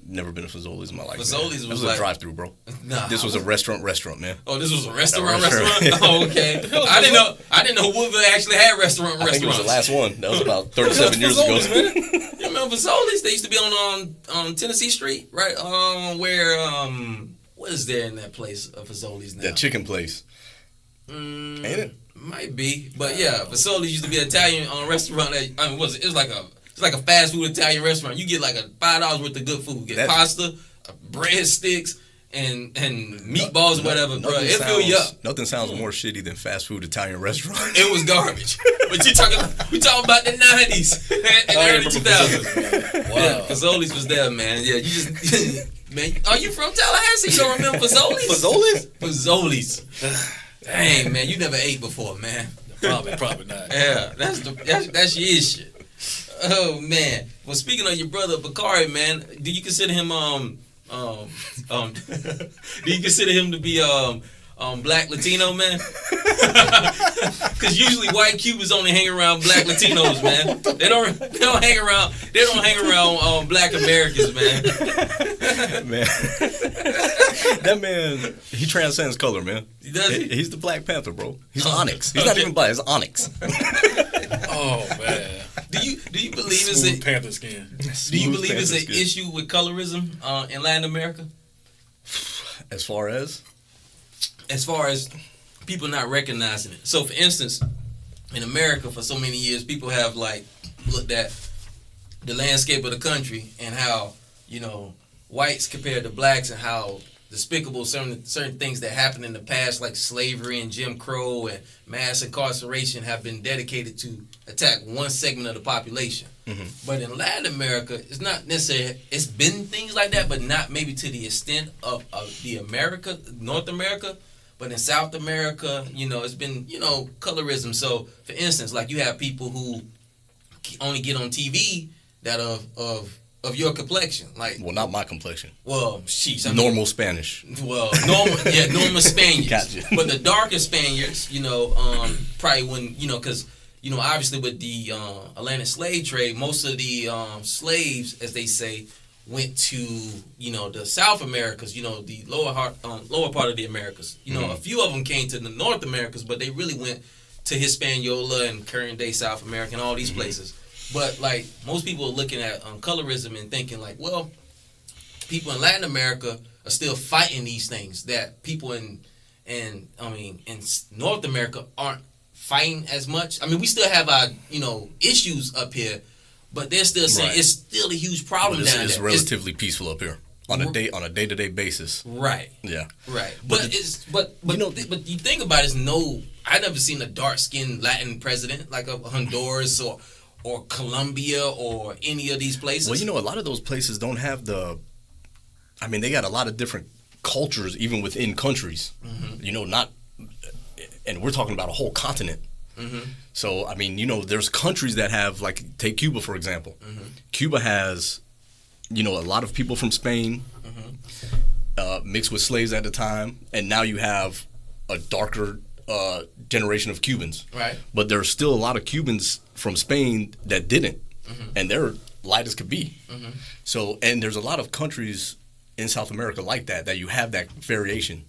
Never been to Fazoli's in my life. Fazoli's man. was That was like a drive-through, bro. Nah, This was a restaurant, man. Oh, this was a restaurant. restaurant. Oh, okay. I didn't know Woodville actually had restaurants. I think it was the last one. That was about 37 years ago. You remember Fazoli's? They used to be on Tennessee Street, right? What is there in that place of Fazoli's now? That chicken place. Ain't it? Might be, but yeah, Fazoli's used to be an Italian restaurant. It was like a fast food Italian restaurant. You get like $5 worth of good food. You get pasta, breadsticks, and meatballs or whatever, bro. It fill you up. Nothing sounds more shitty than fast food Italian restaurant. It was garbage. But we talking about the 90s and early 2000s. Wow. Yeah, Fazoli's was there, man. Yeah, you just man. Are you from Tallahassee? You don't remember Fazoli's? Fazoli's. Dang, man, you never ate before, man. Probably not. Yeah, that's your shit. Oh man. Well, speaking of your brother Bakari, man, do you consider him do you consider him to be black Latino, man? Because usually white Cubans only hang around black Latinos, man. They don't hang around black Americans, man. Man, that man, he transcends color, man. He does. He's the Black Panther, bro. He's Onyx. He's not even black. He's Onyx. Oh man. Do you believe Smooth Panther skin? Do you believe it's an issue with colorism in Latin America? As far as people not recognizing it. So, for instance, in America, for so many years, people have like looked at the landscape of the country and how, you know, whites compared to blacks and how despicable certain things that happened in the past, like slavery and Jim Crow and mass incarceration, have been dedicated to attack one segment of the population. Mm-hmm. But in Latin America, it's not necessarily, it's been things like that, but not maybe to the extent of the North America. But in South America, you know, it's been, you know, colorism. So, for instance, like you have people who only get on TV that of your complexion, like, well, not my complexion. Well, sheesh, normal Spanish. Well, normal Spaniards. Gotcha. But the darker Spaniards, you know, probably wouldn't, you know, because, you know, obviously with the Atlantic slave trade, most of the slaves, as they say, went to, you know, the South Americas, you know, the lower part of the Americas. You know, mm-hmm. A few of them came to the North Americas, but they really went to Hispaniola and current day South America and all these mm-hmm. places. But, like, most people are looking at colorism and thinking, like, well, people in Latin America are still fighting these things that people in North America aren't fighting as much. I mean, we still have our, you know, issues up here, but they're still saying it's still a huge problem down there. It's relatively peaceful up here on a day-to-day basis. Right. Yeah. Right. But you know, but you think about it, I never seen a dark-skinned Latin president like a Honduras or Colombia or any of these places. Well, you know, a lot of those places don't have they got a lot of different cultures even within countries. Mm-hmm. You know, and we're talking about a whole continent. Mm-hmm. So, I mean, you know, there's countries that have, like, take Cuba, for example. Mm-hmm. Cuba has, you know, a lot of people from Spain mm-hmm. Mixed with slaves at the time, and now you have a darker generation of Cubans. Right. But there's still a lot of Cubans from Spain that didn't, mm-hmm. and they're light as could be. Mm-hmm. So, and there's a lot of countries in South America like that you have that variation.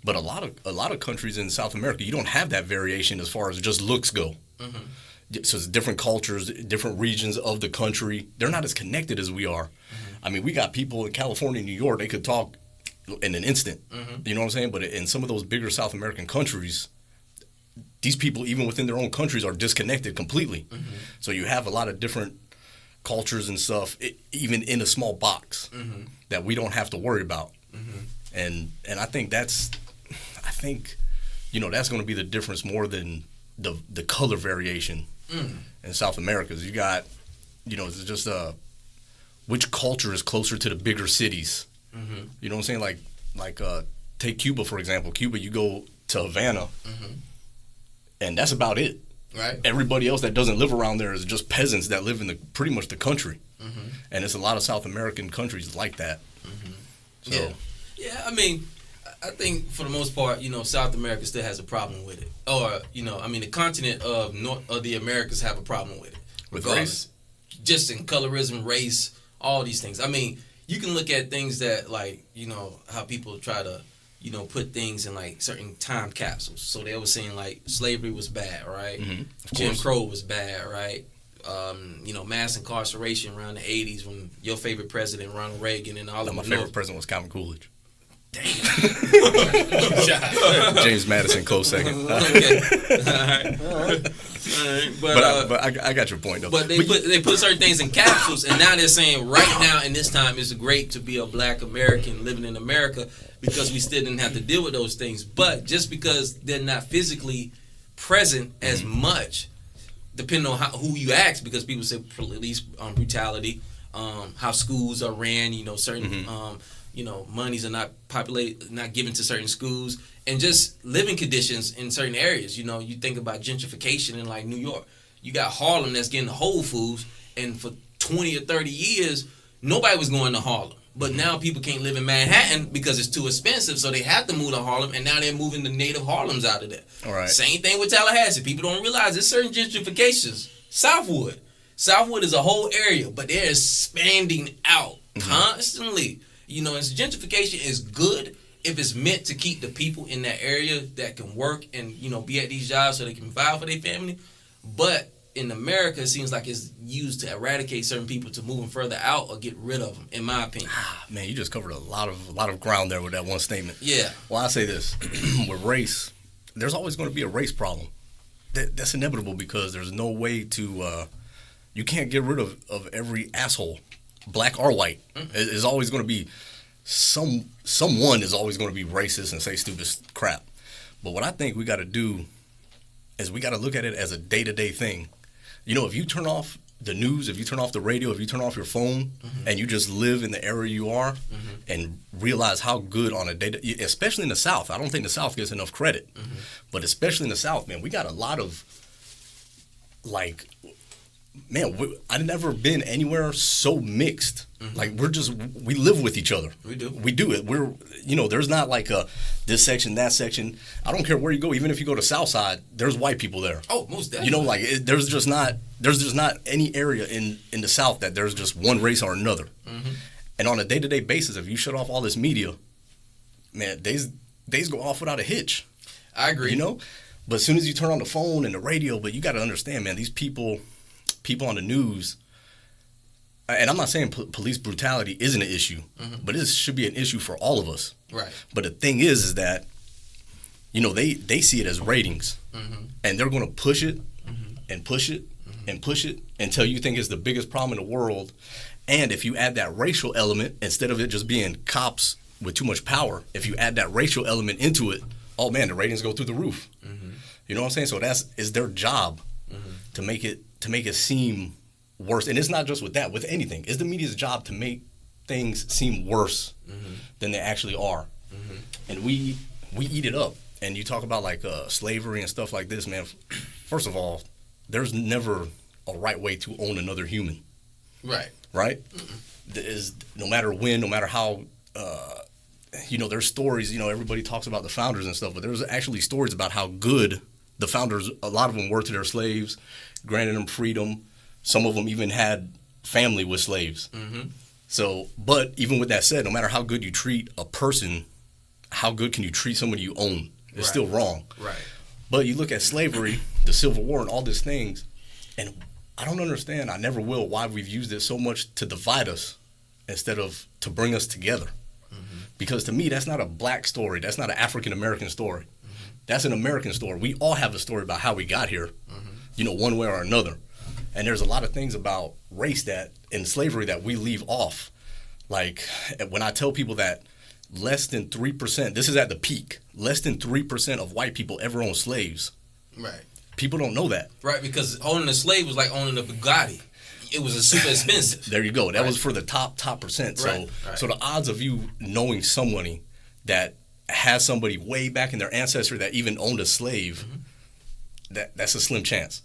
But a lot of countries in South America, you don't have that variation as far as just looks go. Mm-hmm. So it's different cultures, different regions of the country. They're not as connected as we are. Mm-hmm. I mean, we got people in California, New York, they could talk in an instant. Mm-hmm. You know what I'm saying? But in some of those bigger South American countries, these people, even within their own countries, are disconnected completely. Mm-hmm. So you have a lot of different cultures and stuff, even in a small box, mm-hmm. that we don't have to worry about. Mm-hmm. And I think you know, that's going to be the difference more than the color variation. in South America. You got, it's just which culture is closer to the bigger cities. Mm-hmm. You know what I'm saying? Like take Cuba, for example. Cuba, you go to Havana, and that's about it. Right. Everybody else that doesn't live around there is just peasants that live in pretty much the country. Mm-hmm. And it's a lot of South American countries like that. Mm-hmm. So. Yeah, I mean, I think for the most part, South America still has a problem with it. Or, the continent of the Americas have a problem with it. With race? Just in colorism, race, all these things. I mean, you can look at things that, like, how people try to, put things in, like, certain time capsules. So they were saying, like, slavery was bad, right? Mm-hmm. Jim Crow was bad, right? Mass incarceration around the 80s when your favorite president, Ronald Reagan, and all of them. My favorite president was Calvin Coolidge. Damn. James Madison, close second. Okay. All right. But I got your point, though. But they put certain things in capsules, and now they're saying right now in this time it's great to be a black American living in America because we still didn't have to deal with those things. But just because they're not physically present as much, depending on who you ask, because people say police brutality, how schools are ran, certain monies are not given to certain schools, and just living conditions in certain areas. You think about gentrification in like New York. You got Harlem that's getting Whole Foods, and for 20 or 30 years, nobody was going to Harlem. But now people can't live in Manhattan because it's too expensive, so they have to move to Harlem, and now they're moving the native Harlems out of there. All right. Same thing with Tallahassee. People don't realize there's certain gentrifications. Southwood is a whole area, but they're expanding out constantly. And gentrification is good if it's meant to keep the people in that area that can work and, be at these jobs so they can provide for their family. But in America, it seems like it's used to eradicate certain people to move them further out or get rid of them, in my opinion. Man, you just covered a lot of ground there with that one statement. Yeah. Well, I say this. With race, there's always going to be a race problem. That's inevitable because there's no way to you can't get rid of every asshole, black or white. There's always going to be someone is always going to be racist and say stupid crap. But what I think we got to do is we got to look at it as a day-to-day thing. If you turn off the news, if you turn off the radio, if you turn off your phone, and you just live in the area you are and realize how good on a day, especially in the South. I don't think the South gets enough credit, but especially in the South, man, we got a lot of, like, man, I've never been anywhere so mixed. Like, we live with each other. We do it. There's not like this section, that section. I don't care where you go. Even if you go to South Side, there's white people there. Oh, most definitely. There's just not any area in the South that there's just one race or another. And on a day-to-day basis, if you shut off all this media, man, days go off without a hitch. I agree. But as soon as you turn on the phone and the radio, but you got to understand, man, these people on the news, and I'm not saying police brutality isn't an issue, but it should be an issue for all of us. Right. But the thing is that, they see it as ratings, and they're going to push it and push it and push it until you think it's the biggest problem in the world. And if you add that racial element, instead of it just being cops with too much power, if you add that racial element into it, oh man, the ratings go through the roof. You know what I'm saying? So it's their job to make it seem worse. And it's not just with that, with anything. It's the media's job to make things seem worse than they actually are. And we eat it up. And you talk about like slavery and stuff like this, man. First of all, there's never a right way to own another human. Right? No matter when, no matter how, there's stories, everybody talks about the founders and stuff, but there's actually stories about how good the founders, a lot of them were to their slaves, granted them freedom. Some of them even had family with slaves. So, but even with that said, no matter how good you treat a person, how good can you treat somebody you own? It's still wrong. But you look at slavery, the Civil War, and all these things, and I don't understand, I never will, why we've used it so much to divide us instead of to bring us together. Because to me, that's not a black story. That's not an African-American story. That's an American story. We all have a story about how we got here, one way or another. And there's a lot of things about race that in slavery that we leave off. Like when I tell people that less than 3%, this is at the peak, less than 3% of white people ever owned slaves. People don't know that. Right, because owning a slave was like owning a Bugatti. It was a super expensive. There you go. That was for the top percent. So, Right. so the odds of you knowing somebody that has somebody way back in their ancestry that even owned a slave, that's a slim chance.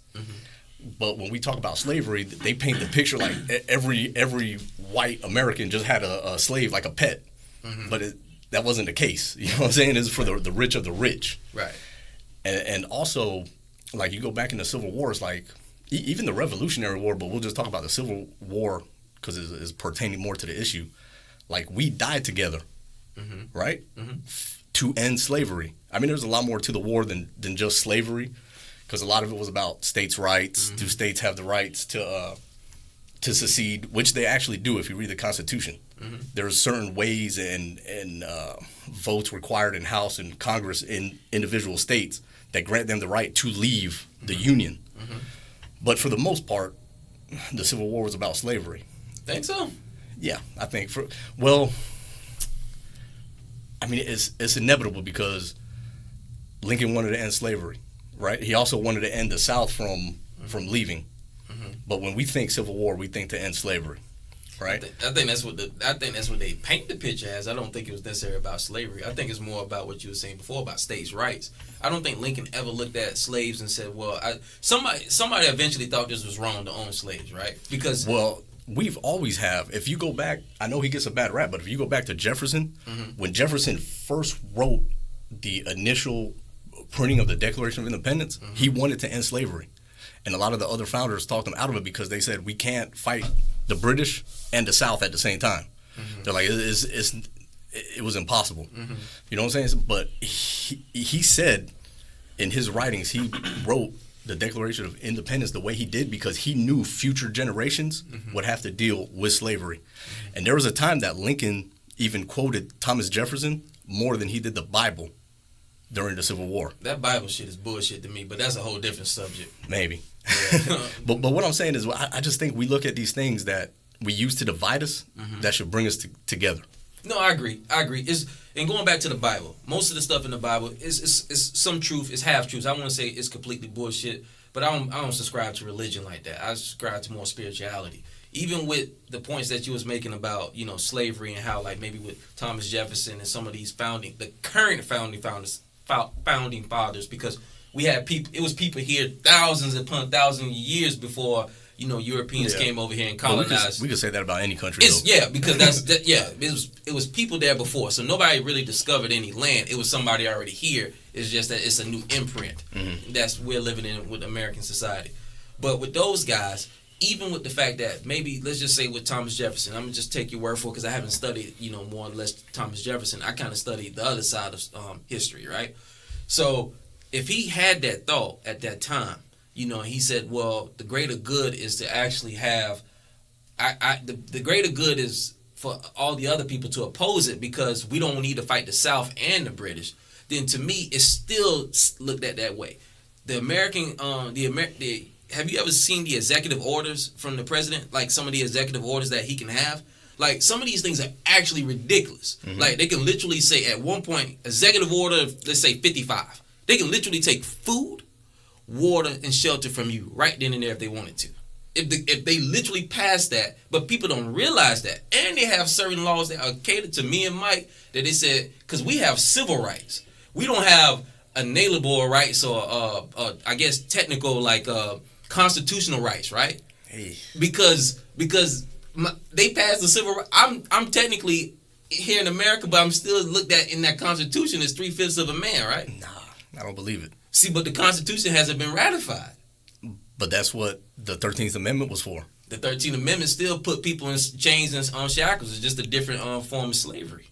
But when we talk about slavery, they paint the picture like every white American just had a slave like a pet. But that wasn't the case. You know what I'm saying? It's for the rich of the rich. Right. And also, like, you go back in the Civil War, it's like, even the Revolutionary War, but we'll just talk about the Civil War because it's pertaining more to the issue. Like, we died together, right? To end slavery. I mean, there's a lot more to the war than just slavery, because a lot of it was about states' rights. Do states have the rights to secede, which they actually do if you read the Constitution. There's certain ways and votes required in House and Congress in individual states that grant them the right to leave the Union. But for the most part, the Civil War was about slavery. Think so? Yeah, I think it's inevitable because Lincoln wanted to end slavery, right? He also wanted to end the South from leaving. But when we think Civil War, we think to end slavery, right? I think that's what they paint the picture as. I don't think it was necessarily about slavery. I think it's more about what you were saying before about states' rights. I don't think Lincoln ever looked at slaves and said, "Well, somebody eventually thought this was wrong to own slaves," right? Because we've always have. If you go back, I know he gets a bad rap, but if you go back to Jefferson, when Jefferson first wrote the initial printing of the Declaration of Independence, he wanted to end slavery. And a lot of the other founders talked them out of it because they said, we can't fight the British and the South at the same time. They're like, it was impossible. You know what I'm saying? But he said in his writings, he wrote the Declaration of Independence the way he did because he knew future generations would have to deal with slavery. And there was a time that Lincoln even quoted Thomas Jefferson more than he did the Bible during the Civil War. That Bible shit is bullshit to me, but that's a whole different subject. Maybe. But what I'm saying is, I just think we look at these things that we use to divide us that should bring us together. No, I agree. And going back to the Bible, most of the stuff in the Bible is some truth, it's half truth. I want to say it's completely bullshit, but I don't subscribe to religion like that. I subscribe to more spirituality. Even with the points that you was making about, slavery and how, like, maybe with Thomas Jefferson and some of these the current founding fathers, because we had people. It was people here thousands upon thousands of years before Europeans came over here and colonized. We could say that about any country. Because it was people there before, so nobody really discovered any land. It was somebody already here. It's just that it's a new imprint. That's we're living in with American society. But with those guys, even with the fact that maybe let's just say with Thomas Jefferson, I'm gonna just take your word for it because I haven't studied more or less Thomas Jefferson. I kind of studied the other side of history, right? So if he had that thought at that time, he said, well, the greater good is to actually have, the greater good is for all the other people to oppose it because we don't need to fight the South and the British. Then to me, it's still looked at that way. The American, have you ever seen the executive orders from the president? Like some of the executive orders that he can have? Like some of these things are actually ridiculous. Like they can literally say at one point, executive order, let's say 55. They can literally take food, water, and shelter from you right then and there if they wanted to. If they literally pass that, but people don't realize that. And they have certain laws that are catered to me and Mike that they said, because we have civil rights. We don't have inalienable rights or I guess technical like constitutional rights, right? Hey. Because they passed the civil rights. I'm technically here in America, but I'm still looked at in that Constitution as 3/5 of a man, right? Nah, I don't believe it. See, but the Constitution hasn't been ratified. But that's what the 13th Amendment was for. The 13th Amendment still put people in chains and on shackles. It's just a different form of slavery.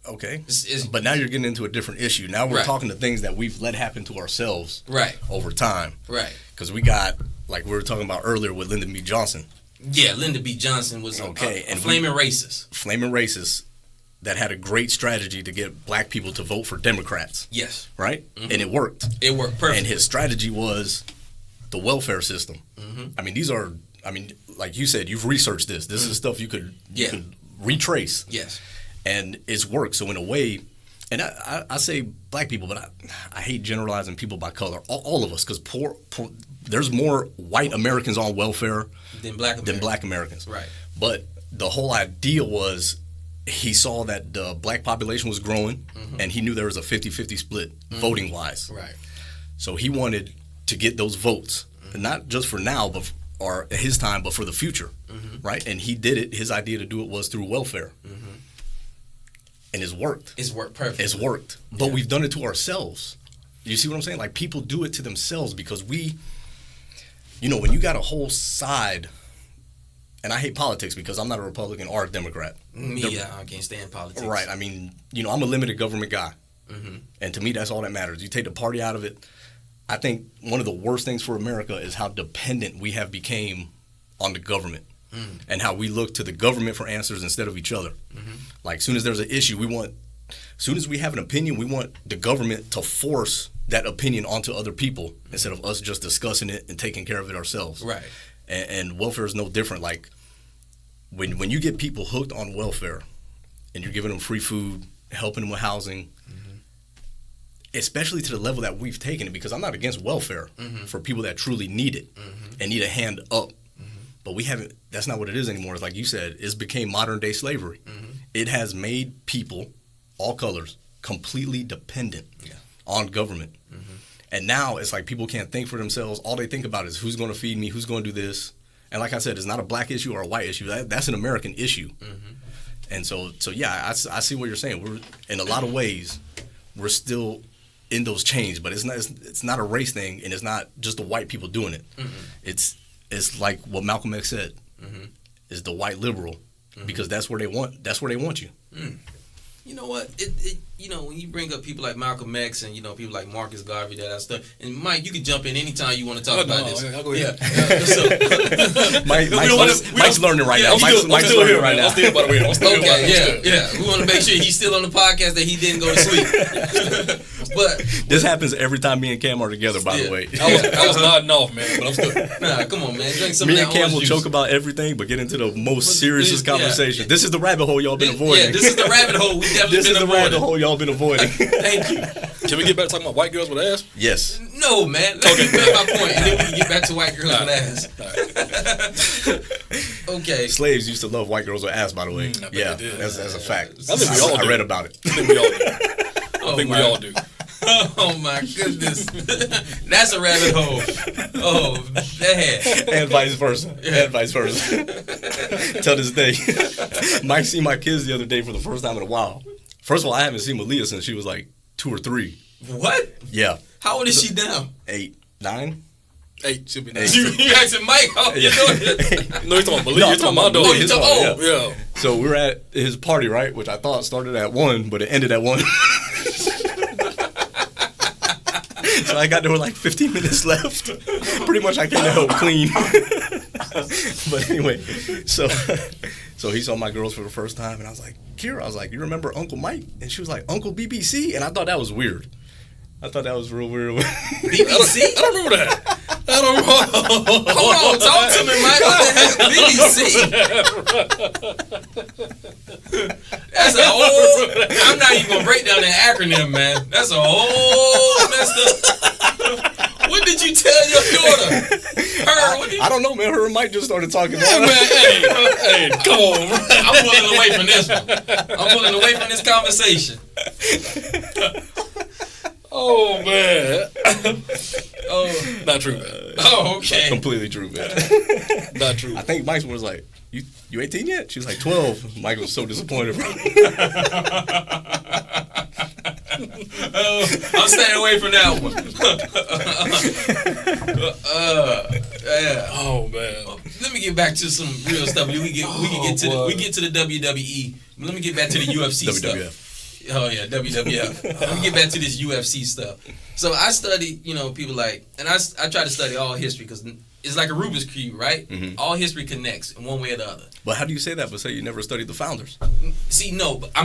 Okay. But now you're getting into a different issue. Now we're talking to things that we've let happen to ourselves over time. Right. Because we got, like we were talking about earlier with Lyndon B. Johnson. Yeah, Lyndon B. Johnson was a flaming racist. Flaming racist that had a great strategy to get black people to vote for Democrats. Yes. Right? And it worked. It worked perfectly. And his strategy was the welfare system. I mean, like you said, you've researched this. This is stuff you could retrace. Yes. And it's worked. So in a way, And I say black people, but I hate generalizing people by color. All of us, because there's more white Americans on welfare than black Americans. Right. But the whole idea was he saw that the black population was growing, and he knew there was a 50-50 split voting-wise. Right. So he wanted to get those votes, not just for now, or his time, but for the future, right? And he did it. His idea to do it was through welfare. And it's worked. It's worked perfectly. It's worked. But we've done it to ourselves. You see what I'm saying? Like, people do it to themselves because when you got a whole side, and I hate politics because I'm not a Republican or a Democrat. I can't stand politics. Right. I mean, I'm a limited government guy. And to me, that's all that matters. You take the party out of it. I think one of the worst things for America is how dependent we have became on the government. And how we look to the government for answers instead of each other. Like, as soon as there's an issue, as soon as we have an opinion, we want the government to force that opinion onto other people instead of us just discussing it and taking care of it ourselves. Right. And welfare is no different. Like, when you get people hooked on welfare and you're giving them free food, helping them with housing, especially to the level that we've taken it, because I'm not against welfare for people that truly need it and need a hand up. But we haven't. That's not what it is anymore. It's like you said. It's became modern day slavery. It has made people, all colors, completely dependent on government. And now it's like people can't think for themselves. All they think about is who's going to feed me, who's going to do this. And like I said, it's not a black issue or a white issue. That's an American issue. And so yeah, I see what you're saying. We're in a lot of ways, we're still in those chains, but it's not a race thing, and it's not just the white people doing it. It's like what Malcolm X said, is the white liberal, because that's where they want you. You know what? When you bring up people like Malcolm X and people like Marcus Garvey, that stuff. And Mike, you can jump in anytime you want to talk about this. I'll go ahead. Mike's learning right now. Mike's still here right now. I'm still, by the way. I'm still Okay, yeah. We want to make sure he's still on the podcast, that he didn't go to sleep. But this happens every time me and Cam are together. By the way, I was nodding off, man, but I'm still. Nah, come on, man. Drink some me of and that Cam will orange joke juice. about everything, but get into the most serious conversation. Yeah. This is the rabbit hole y'all been avoiding. Yeah, this is the rabbit hole we definitely This been is the avoiding. rabbit hole y'all been avoiding. Thank you. Can we get back to talking about white girls with ass? Yes. No, man. Let me make my point, and then we can get back to white girls with ass. Okay. Slaves used to love white girls with ass, by the way. I bet Yeah, they did. that's a fact. I think we all do. I read about it. I think we all do. I think we all do. Oh my goodness. That's a rabbit hole. Oh, that. And vice versa. And vice versa. Till this day. Mike seen my kids the other day for the first time in a while. First of all, I haven't seen Malia since she was like 2 or 3. What? Yeah. How old is she now? 8, 9. 8 should be Eight. 9. You asking Mike how you doing? No, you're talking about Malia. You're talking about my Malia, dog. his dog, Yeah. So we were at his party, right? Which I thought started at 1, but it ended at 1. So I got there with like 15 minutes left. Pretty much I came to help clean. But anyway, so he saw my girls for the first time, and I was like, Kira, I was like, you remember Uncle Mike? And she was like, Uncle BBC? And I thought that was weird. I thought that was real weird. BBC? I don't remember that. I don't remember. Hold on, talk to me, Mike. What the heck? BBC? That's a whole... I'm not even going to break down that acronym, man. That's a whole messed up... What did you tell your daughter? I don't know, man. Her and Mike just started talking. Yeah, man, hey, come on, man. I'm pulling away from this one. I'm pulling away from this conversation. Oh, man. Oh, Not true, man. oh, okay. Completely true, man. Not true. I think Mike was like, you 18 yet? She was like 12. Mike was so disappointed. I'm staying away from that one. Yeah. Oh, man. Let me get back to some real stuff. We get to the WWE. Let me get back to the UFC WWF. stuff. Oh yeah, WWF. Let me get back to this UFC stuff. So I study, people like, and I try to study all history because it's like a Rubik's Cube, right? Mm-hmm. All history connects in one way or the other. But how do you say that? But say you never studied the founders. See, no, but I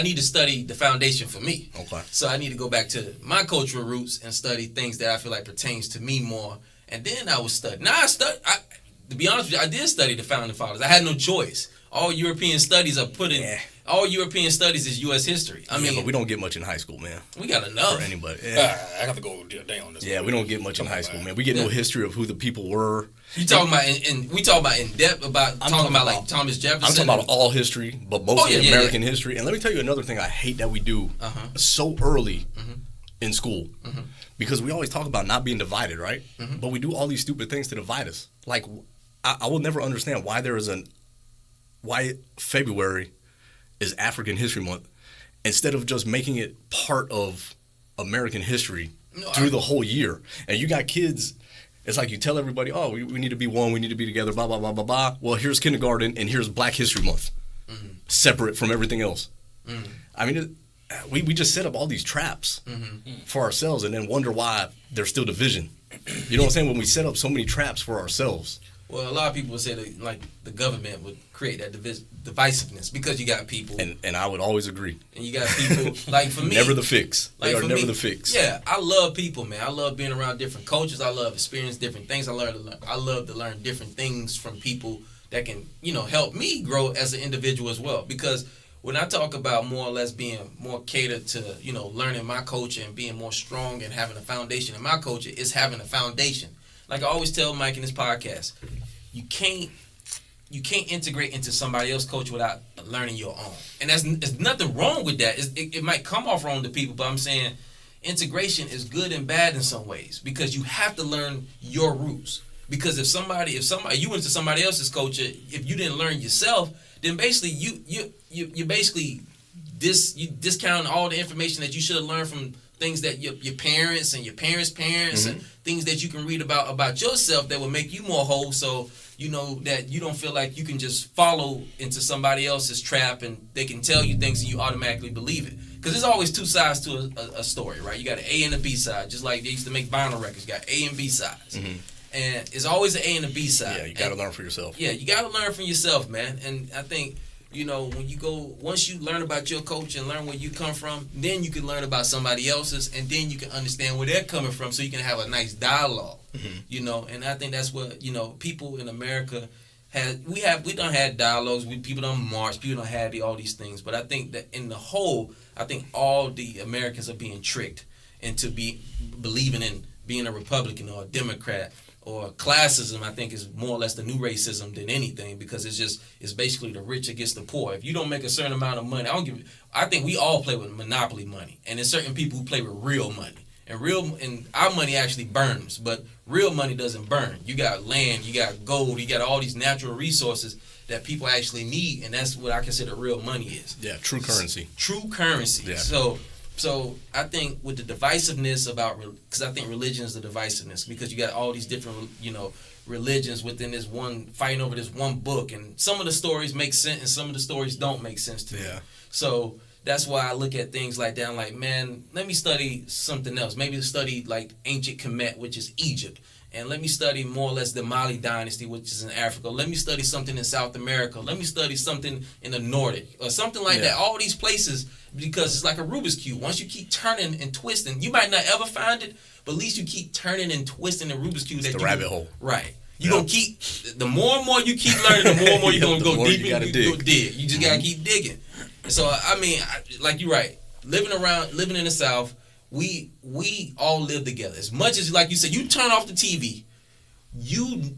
need to study the foundation for me. Okay. So I need to go back to my cultural roots and study things that I feel like pertains to me more. And then I was studying. To be honest with you, I did study the founding fathers. I had no choice. All European studies are put in all European studies is U.S. history. I mean, but we don't get much in high school, man. We got enough for anybody. I have to go down this. Yeah, we don't get much in high school, man. We get no history of who the people were. You talking about we talk about in depth about talking about like Thomas Jefferson. I'm talking about all history, but mostly American history. And let me tell you another thing I hate that we do so early in school, because we always talk about not being divided, right? But we do all these stupid things to divide us. Like I will never understand why why February is African History Month instead of just making it part of American history through the whole year. And you got kids. It's like you tell everybody, oh, we need to be one, we need to be together, blah, blah, blah, blah, blah. Well, here's kindergarten and here's Black History Month, separate from everything else. I mean, we just set up all these traps for ourselves and then wonder why there's still division. You know what I'm saying? When we set up so many traps for ourselves. Well, a lot of people would say that, like, the government would create that divisiveness because you got people. And I would always agree. And you got people, like for me. Never the fix. Like they are never the fix. Yeah, I love people, man. I love being around different cultures. I love experiencing different things. I love to learn different things from people that can, help me grow as an individual as well. Because when I talk about more or less being more catered to, learning my culture and being more strong and having a foundation in my culture, it's having a foundation. Like I always tell Mike in this podcast, you can't integrate into somebody else's culture without learning your own. And there's nothing wrong with that. It might come off wrong to people, but I'm saying integration is good and bad in some ways because you have to learn your roots. Because if somebody you went to somebody else's culture, if you didn't learn yourself, then basically you basically discount all the information that you should have learned from things that your parents and your parents' parents and things that you can read about yourself that will make you more whole, so you know that you don't feel like you can just follow into somebody else's trap and they can tell you things and you automatically believe it. Because there's always two sides to a story, right? You got an A and a B side, just like they used to make vinyl records. You got A and B sides. And it's always an A and a B side. Yeah, you got to learn for yourself. Yeah, you got to learn for yourself, man. And I think, when you once you learn about your culture and learn where you come from, then you can learn about somebody else's, and then you can understand where they're coming from, so you can have a nice dialogue. And I think that's what people in America we done had dialogues. People done march. People done had all these things. But I think that in the whole, I think all the Americans are being tricked into believing in being a Republican or a Democrat. Or classism, I think, is more or less the new racism than anything, because it's basically the rich against the poor. If you don't make a certain amount of money, I think we all play with monopoly money, and there's certain people who play with real money, and our money actually burns, but real money doesn't burn. You got land, you got gold, you got all these natural resources that people actually need, and that's what I consider real money is. Yeah, true currency. True currency. Yeah. So I think with the divisiveness because I think religion is the divisiveness, because you got all these different, religions within this one, fighting over this one book, and some of the stories make sense and some of the stories don't make sense to me. So that's why I look at things like that. I'm like, man, let me study something else. Maybe study like ancient Kemet, which is Egypt. And let me study more or less the Mali dynasty, which is in Africa. Let me study something in South America. Let me study something in the Nordic or something like that. All these places, because it's like a Rubik's Cube. Once you keep turning and twisting, you might not ever find it, but at least you keep turning and twisting the Rubik's Cube. It's the rabbit hole. Right. You're going to keep, the more and more you keep learning, the more and more you're going to go deep. You go dig. You just got to keep digging. So, I mean, like you're right. Living in the South, we all live together. As much as, like you said, you turn off the TV,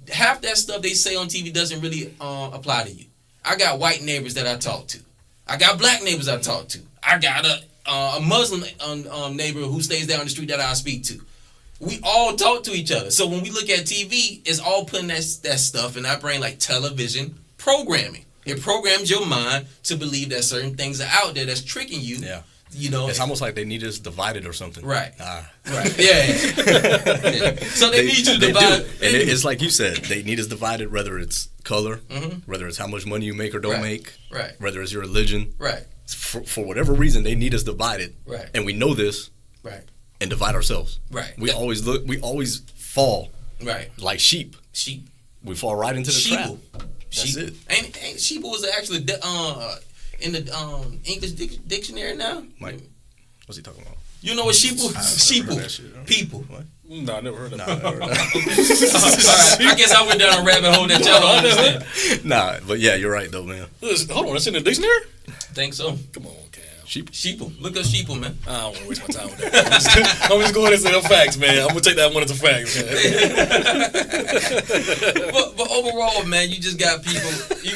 half that stuff they say on TV doesn't really apply to you. I got white neighbors that I talk to. I got black neighbors I talk to. I got a Muslim neighbor who stays down the street that I speak to. We all talk to each other. So when we look at TV, it's all putting that stuff in our brain, like television programming. It programs your mind to believe that certain things are out there that's tricking you. Yeah. It's almost like they need us divided or something. Right. Right. Yeah. So they need you to divide. And it's like you said, they need us divided, whether it's color, whether it's how much money you make or don't make, whether it's your religion. Right. For whatever reason, they need us divided. Right. And we know this. Right. And divide ourselves. Right. We always fall. Right. Like sheep. We fall right into the trap. That's it. Ain't sheep was actually in the English dictionary now? Mike, what's he talking about? You know what sheeple? Sheeple. People. What? No, I never heard of that. All right. I guess I went down a rabbit hole that y'all don't understand. Nah, but yeah, you're right though, man. Hold on, that's in the dictionary? Think so. Come on, Cam. Sheeple. Look up sheeple, man. I don't want to waste my time with that. I'm just going to say them facts, man. I'm gonna take that one as a fact, man. but overall, man, you just got people. You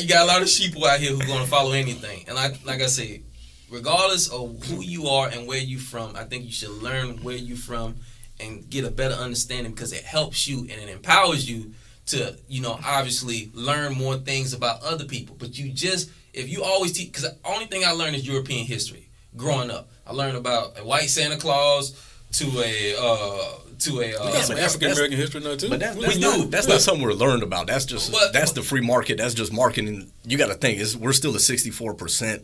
got a lot of sheeple out here who gonna follow anything. And like I said, regardless of who you are and where you from, I think you should learn where you from and get a better understanding because it helps you and it empowers you to, obviously learn more things about other people. But if you always teach, because the only thing I learned is European history growing up. I learned about a white Santa Claus to a we got some African American history now too. But that's not something we're learned about. That's just that's the free market. That's just marketing. You got to think we're still a 64%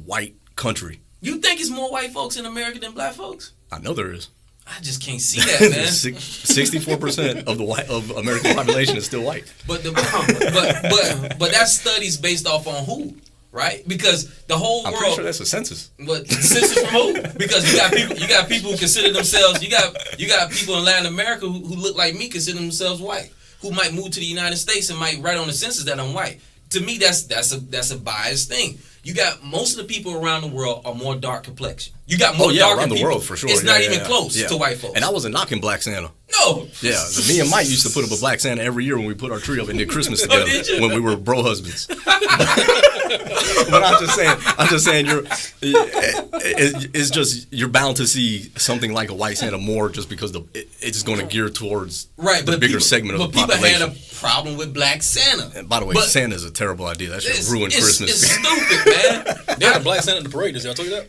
white country. You think it's more white folks in America than black folks? I know there is. I just can't see that, man. 64% of the American population is still white. But that's studies based off on who, right? Because the whole world. I'm pretty sure that's a census. But census from who? Because you got people who consider themselves. You got people in Latin America who look like me, consider themselves white, who might move to the United States and might write on the census that I'm white. To me, that's a biased thing. You got most of the people around the world are more dark complexion. You got more darker around the people. world for sure. It's not even close to white folks. And I wasn't knocking Black Santa. No. Yeah, me and Mike used to put up a Black Santa every year when we put our tree up and did Christmas together when we were bro husbands. But I'm just saying, it's just you're bound to see something like a white Santa more just because it's going to gear towards the bigger segment of the population. But people had a problem with Black Santa. And by the way, Santa is a terrible idea. That should ruin Christmas. It's stupid, man. They had a Black Santa in the parade. Did I tell you that?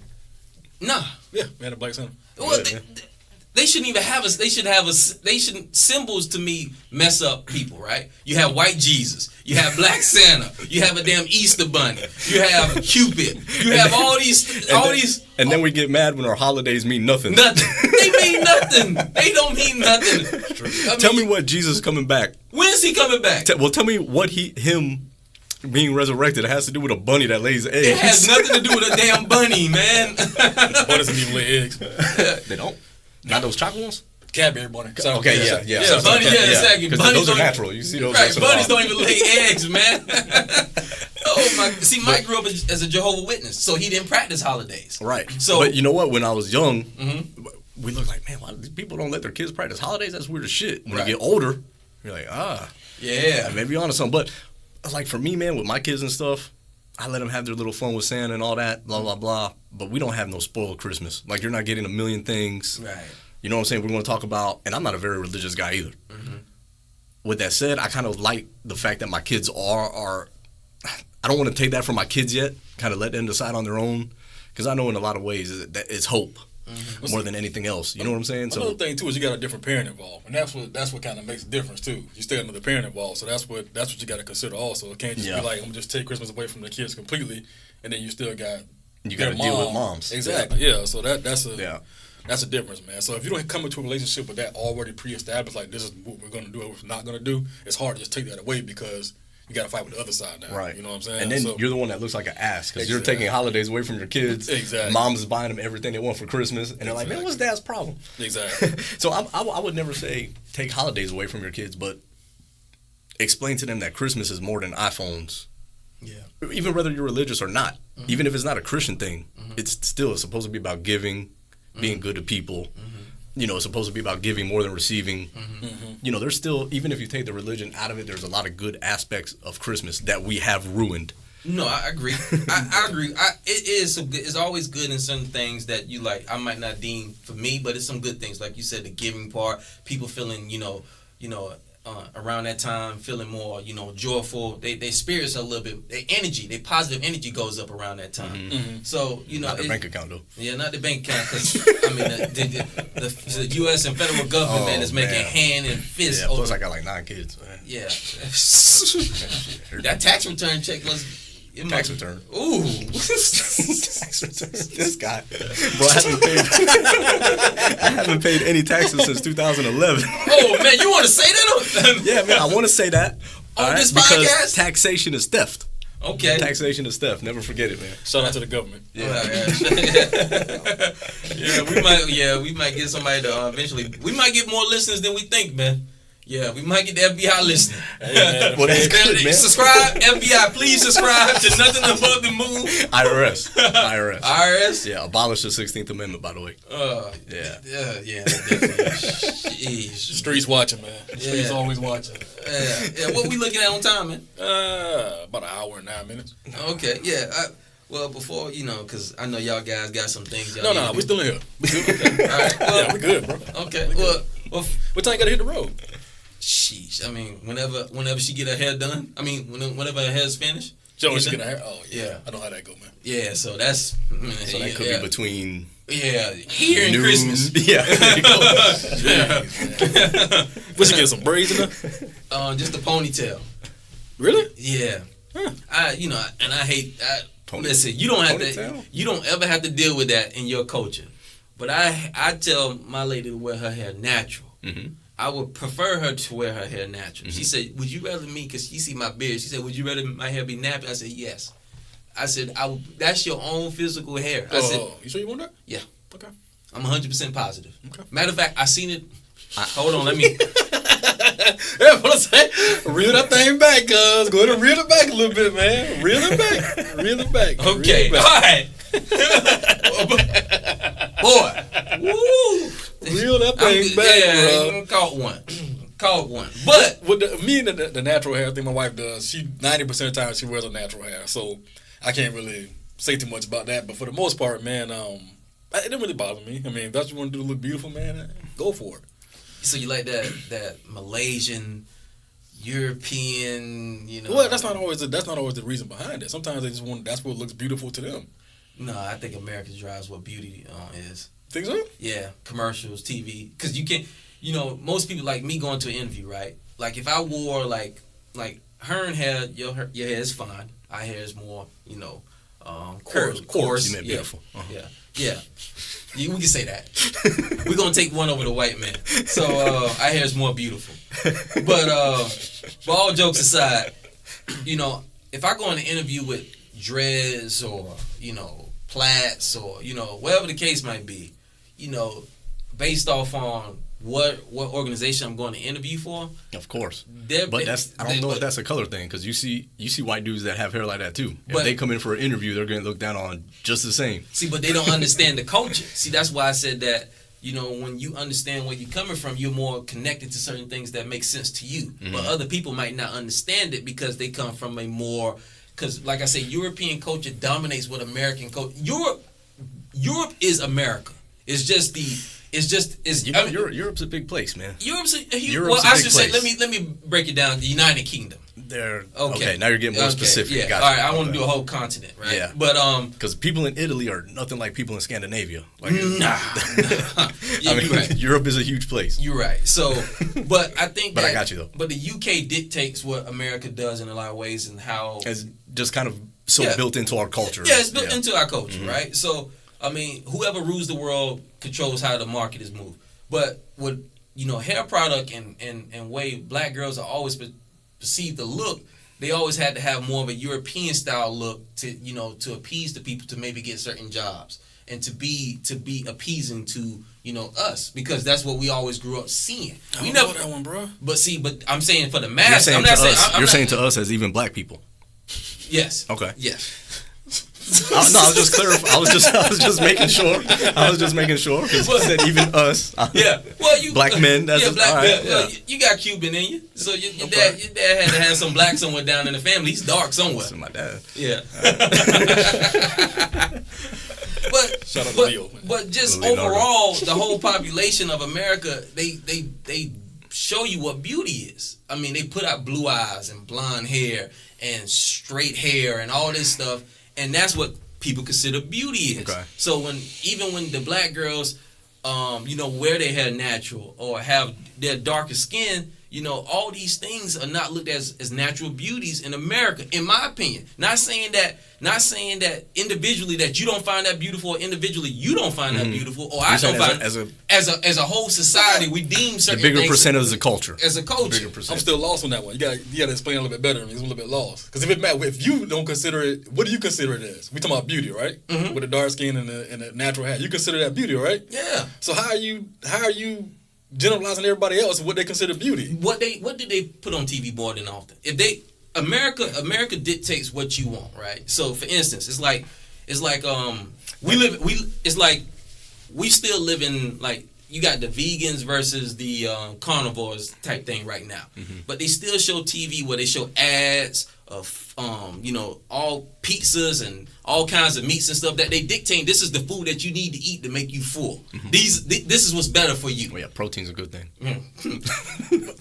Nah. Yeah, they had a Black Santa. Well, they shouldn't even have us. They shouldn't symbols to me mess up people, right? You have white Jesus, you have Black Santa, you have a damn Easter bunny, you have Cupid, you have all these. And then we get mad when our holidays mean nothing. Nothing. They mean nothing. They don't mean nothing. Tell me what Jesus coming back. When's he coming back? Tell me what him being resurrected has to do with a bunny that lays eggs. It has nothing to do with a damn bunny, man. Bunnies doesn't even lay eggs. They don't. Not those chocolate ones? Cadbury bunny. Okay, yeah. Bunny, exactly. Because those are natural. You see those. Right, bunnies don't even lay eggs, man. Oh my! See, Mike grew up as a Jehovah's Witness, so he didn't practice holidays. Right. So, but you know what? When I was young, we looked like, man, why people don't let their kids practice holidays? That's weird as shit. When you get older, you're like, yeah, maybe onto something. But like for me, man, with my kids and stuff, I let them have their little fun with Santa and all that, blah blah blah. But we don't have no spoiled Christmas. Like you're not getting a million things. Right. You know what I'm saying? We're going to talk about, and I'm not a very religious guy either. With that said, I kind of like the fact that my kids are. I don't want to take that from my kids yet. Kind of let them decide on their own, because I know in a lot of ways that it's hope more than anything else. You know what I'm saying? Another thing too is you got a different parent involved, and that's what kind of makes a difference too. You still have another parent involved, so that's what you got to consider also. It can't just be like I'm gonna just take Christmas away from the kids completely, and then you still got to deal with moms. Exactly. Yeah. So that's a difference, man. So if you don't come into a relationship with that already pre-established, like this is what we're gonna do, or what we're not gonna do, it's hard to just take that away because you got to fight with the other side now. Right. You know what I'm saying? And then you're the one that looks like an ass because you're taking holidays away from your kids. Exactly. Mom's is buying them everything they want for Christmas, and they're like, man, what's Dad's problem? Exactly. So I would never say take holidays away from your kids, but explain to them that Christmas is more than iPhones. Yeah. Even whether you're religious or not, even if it's not a Christian thing, it's still supposed to be about giving, being good to people. You know, it's supposed to be about giving more than receiving. You know, there's still, even if you take the religion out of it, there's a lot of good aspects of Christmas that we have ruined. No, I agree. I agree. It's always good in certain things that you like. I might not deem for me, but it's some good things. Like you said, the giving part, people feeling, around that time, feeling more, joyful. Their spirits are a little bit, their positive energy goes up around that time. So, not the bank account though. Yeah, not the bank account, because I mean, the U.S. and federal government is making hand and fist. Yeah, plus I got like 9 kids. Man. Yeah, that tax return check was. Tax return. Ooh. Tax return. This guy. Bro, I haven't paid any taxes since 2011. Oh, man, you want to say that? Yeah, man, I want to say that. On this because podcast? taxation is theft. Okay. Taxation is theft. Never forget it, man. Shout out to the government. Yeah, we might get somebody to eventually. We might get more listeners than we think, man. Yeah, we might get the FBI listening. Hey, man, Well, that's good, man. Subscribe, FBI. Please subscribe to Nothing Above the Moon. IRS. Yeah, abolish the 16th Amendment, by the way. Yeah, definitely. Streets watching, man. Streets always watching. Yeah. What we looking at on time, man? About an hour and 9 minutes. Okay, yeah. Well, before, because I know y'all guys got some things y'all No, we still in here. We good. Okay. All right. Well, Yeah, we good, bro. Okay. Well, What time you gotta hit the road? sheesh. I mean, whenever she get her hair done. I mean, whenever her hair's finished. She's gonna hair. Oh Yeah. I know how that go, man. Yeah. So that's. So that could be between. Yeah, here and noon. Christmas. Yeah. There you go. What you get, some braids in there? Just a ponytail. Really? Yeah. Huh. I hate. Listen, you don't have Ponytail? to. You don't ever have to deal with that in your culture. But I tell my lady to wear her hair natural. Mm-hmm. I would prefer her to wear her hair natural. Mm-hmm. She said, "Would you rather me?" Because she see my beard. She said, "Would you rather my hair be nappy?" I said, "Yes." I said, "That's your own physical hair." I said, you sure you want that? "Yeah." Okay. I'm 100% positive. Okay. Matter of fact, I seen it. Hold on, let me. Yeah, what I say? Reel that thing back, cuz. Go ahead and reel it back a little bit, man. Reel it back. Reel it back. Okay. Reel it All back. right. Boy. Woo. Reel that thing back, bro. Caught one. But with me and the natural hair thing my wife does, she 90% of the time she wears a natural hair, so I can't really say too much about that. But for the most part, man, it didn't really bother me. I mean, if that's what you want to do to look beautiful, man, go for it. so you like that Malaysian, European, Well, that's not always the reason behind it. Sometimes they just want that's what looks beautiful to them. No, I think America drives what beauty is. Think so? Yeah, commercials, TV, because you can't. Most people like me going to an interview, right? Like if I wore like her hair, your hair is fine. Our hair is more, coarse. You meant beautiful. Yeah. We can say that. We're gonna take one over the white man. So our hair is more beautiful. But all jokes aside, if I go in an interview with dreads or plaits or whatever the case might be, based off on what organization I'm going to interview for. Of course. But I don't know if that's a color thing, because you see white dudes that have hair like that too. If they come in for an interview, they're going to look down on just the same. See, but they don't understand the culture. See, that's why I said that, when you understand where you're coming from, you're more connected to certain things that make sense to you. Mm-hmm. But other people might not understand it because they come from because like I say, European culture dominates what American culture. Europe is America. Europe's a big place, man. Europe's a huge. Europe's Well, a I big should place. say. Let me break it down. The United Kingdom. Okay. Now you're getting more specific. Yeah. Gotcha. All right. I want to do a whole continent, right? Yeah. But because people in Italy are nothing like people in Scandinavia. Like, nah. I mean, right. Europe is a huge place. You're right. So, but I think. But I got you though. But the UK dictates what America does in a lot of ways and how it's just kind of built into our culture. Yeah, it's built into our culture, right? So, I mean, whoever rules the world controls how the market is moved. But with hair product and way black girls are always perceived to look, they always had to have more of a European style look to appease the people to maybe get certain jobs and to be appeasing to us, because that's what we always grew up seeing. I don't know that one, bro. But I'm saying for the mass. You're saying to us as even black people. Yes. Okay. Yes. I was just clarifying. I was just making sure. Because you said even us. Yeah. Well, black men. That's black. all right, well, you got Cuban in you, so your dad had to have some black somewhere down in the family. He's dark somewhere. That's my dad. Yeah. Shout out to Leo. But just overall, the whole population of America, they show you what beauty is. I mean, they put out blue eyes and blonde hair and straight hair and all this stuff. And that's what people consider beauty is. Okay. So even when the black girls, wear their hair natural or have their darker skin, all these things are not looked at as natural beauties in America, in my opinion. Not saying that individually that you don't find that beautiful, or individually you don't find that beautiful, or I don't find as a whole society we deem certain the bigger things percent of the culture. As a culture. I'm still lost on that one. You got to explain a little bit better. I mean, it's a little bit lost. Because if you don't consider it, what do you consider it as? We talking about beauty, right? Mm-hmm. With the dark skin and the natural hair, you consider that beauty, right? Yeah. So how are you generalizing everybody else what they consider beauty? What do they put on TV more than often? If America dictates what you want, right? So for instance, it's like we still live in, like, you got the vegans versus the carnivores type thing right now. Mm-hmm. But they still show TV where they show ads of all pizzas and all kinds of meats and stuff that they dictate. This is the food that you need to eat to make you full. Mm-hmm. This is what's better for you. Well, yeah, protein's a good thing.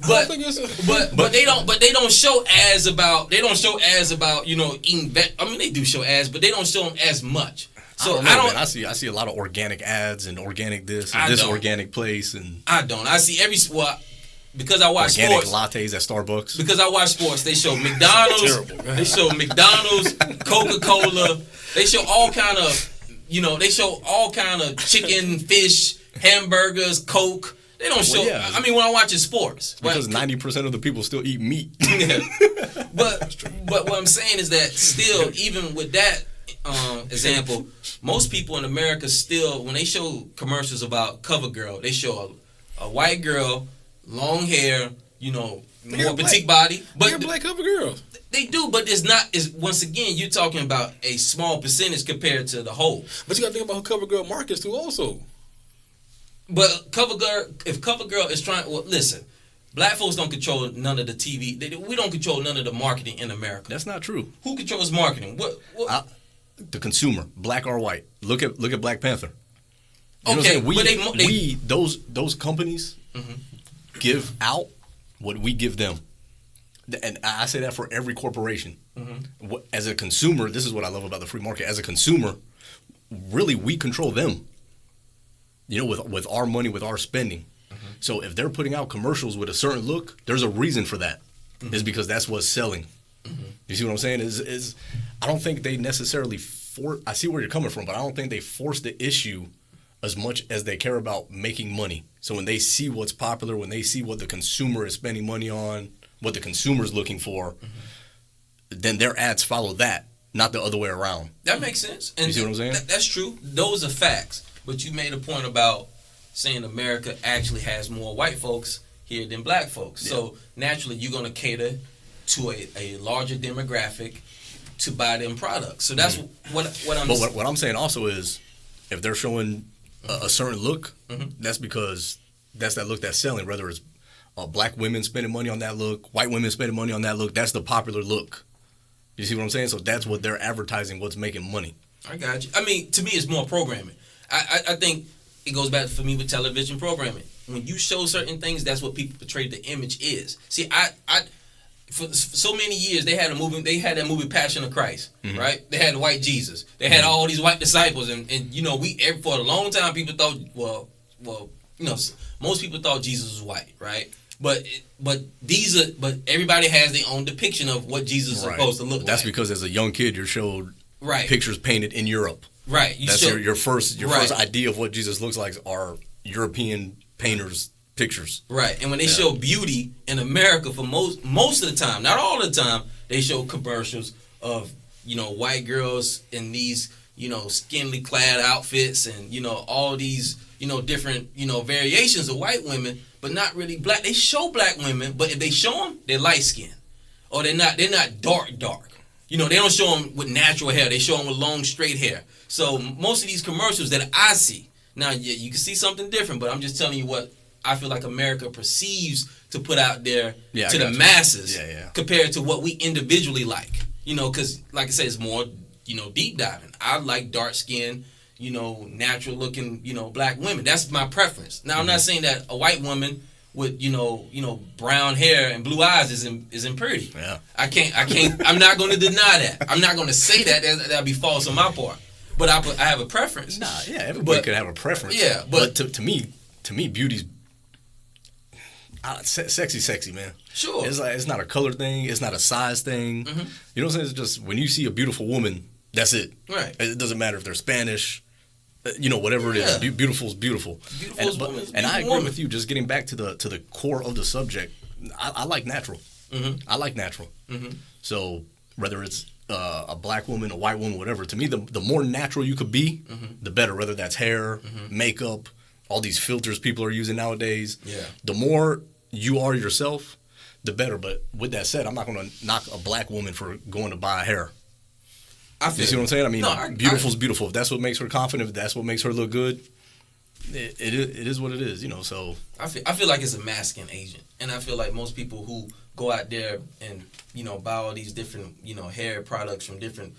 but they don't show ads about eating they do show ads, but they don't show them as much. So I see a lot of organic ads and organic this and this organic place, and I see because I watch organic sports. Lattes at Starbucks. Because I watch sports, they show McDonald's. They show McDonald's, Coca-Cola. They show all kind of chicken, fish, hamburgers, Coke. They don't show. Yeah. I mean, when I'm watching sports, because 90% of the people still eat meat. But what I'm saying is that still, even with that example, most people in America still, when they show commercials about CoverGirl, they show a white girl. Long hair, more petite body. But they're black cover girls. They do, but it's not. Once again, you're talking about a small percentage compared to the whole. But you got to think about who CoverGirl markets to also. But if CoverGirl is trying, listen, black folks don't control none of the TV. We don't control none of the marketing in America. That's not true. Who controls marketing? What? The consumer, black or white. Look at Black Panther. You okay, those companies. Mm-hmm. Give out what we give them, and I say that for every corporation. Mm-hmm. As a consumer, this is what I love about the free market. As a consumer, really, we control them. With our money, with our spending. Mm-hmm. So if they're putting out commercials with a certain look, there's a reason for that. Mm-hmm. It's because that's what's selling. Mm-hmm. You see what I'm saying? Is I don't think they necessarily I see where you're coming from, but I don't think they force the issue as much as they care about making money. So when they see what's popular, when they see what the consumer is spending money on, what the consumer is looking for, then their ads follow that, not the other way around. That makes sense. And you see what I'm saying? That's true. Those are facts. But you made a point about saying America actually has more white folks here than black folks. Yeah. So naturally, you're going to cater to a larger demographic to buy them products. So that's what I'm saying. But what I'm saying also is, if they're showing a certain look, that's because that's that look that's selling. Whether it's black women spending money on that look, white women spending money on that look, that's the popular look. You see what I'm saying? So that's what they're advertising, what's making money. I got you. I mean, to me, it's more programming. I think it goes back for me with television programming. When you show certain things, that's what people portray the image is. See, for so many years they had a movie. They had that movie Passion of Christ, right? They had the white Jesus. They had all these white disciples, and for a long time people thought, most people thought Jesus was white, right? But everybody has their own depiction of what Jesus is supposed to look like. That's because as a young kid you're showed pictures painted in Europe. Right. That's your first idea of what Jesus looks like are European painters' pictures. Right. And when they show beauty in America, for most of the time, not all the time, they show commercials of, white girls in these, skinny clad outfits and, all these, different, variations of white women, but not really black. They show black women, but if they show them, they're light skinned. Or they're not dark. They don't show them with natural hair. They show them with long, straight hair. So most of these commercials that I see, now you can see something different, but I'm just telling you what I feel like America perceives to put out there to the masses compared to what we individually like. Because like I said, it's more, deep diving. I like dark skinned, natural looking, black women. That's my preference. Now I'm not saying that a white woman with brown hair and blue eyes isn't pretty. Yeah. I can't. I'm not going to deny that. I'm not going to say that. That'd be false on my part. But I have a preference. Nah, yeah, everybody could have a preference. Yeah, but to me, beauty's. Sexy, man. Sure. It's not a color thing. It's not a size thing. Mm-hmm. You know what I'm saying? It's just when you see a beautiful woman, that's it. Right. It doesn't matter if they're Spanish, whatever it is. Beautiful is beautiful. And I agree with you. Just getting back to the core of the subject, I like natural. Mm-hmm. I like natural. Mm-hmm. So whether it's a black woman, a white woman, whatever, to me, the more natural you could be, the better. Whether that's hair, makeup, all these filters people are using nowadays. Yeah. The more you are yourself, the better. But with that said, I'm not going to knock a black woman for going to buy hair. You see what I'm saying? I mean, beautiful's beautiful. If that's what makes her confident, if that's what makes her look good, it is what it is, So I feel like it's a masking agent, and I feel like most people who go out there and buy all these different hair products from different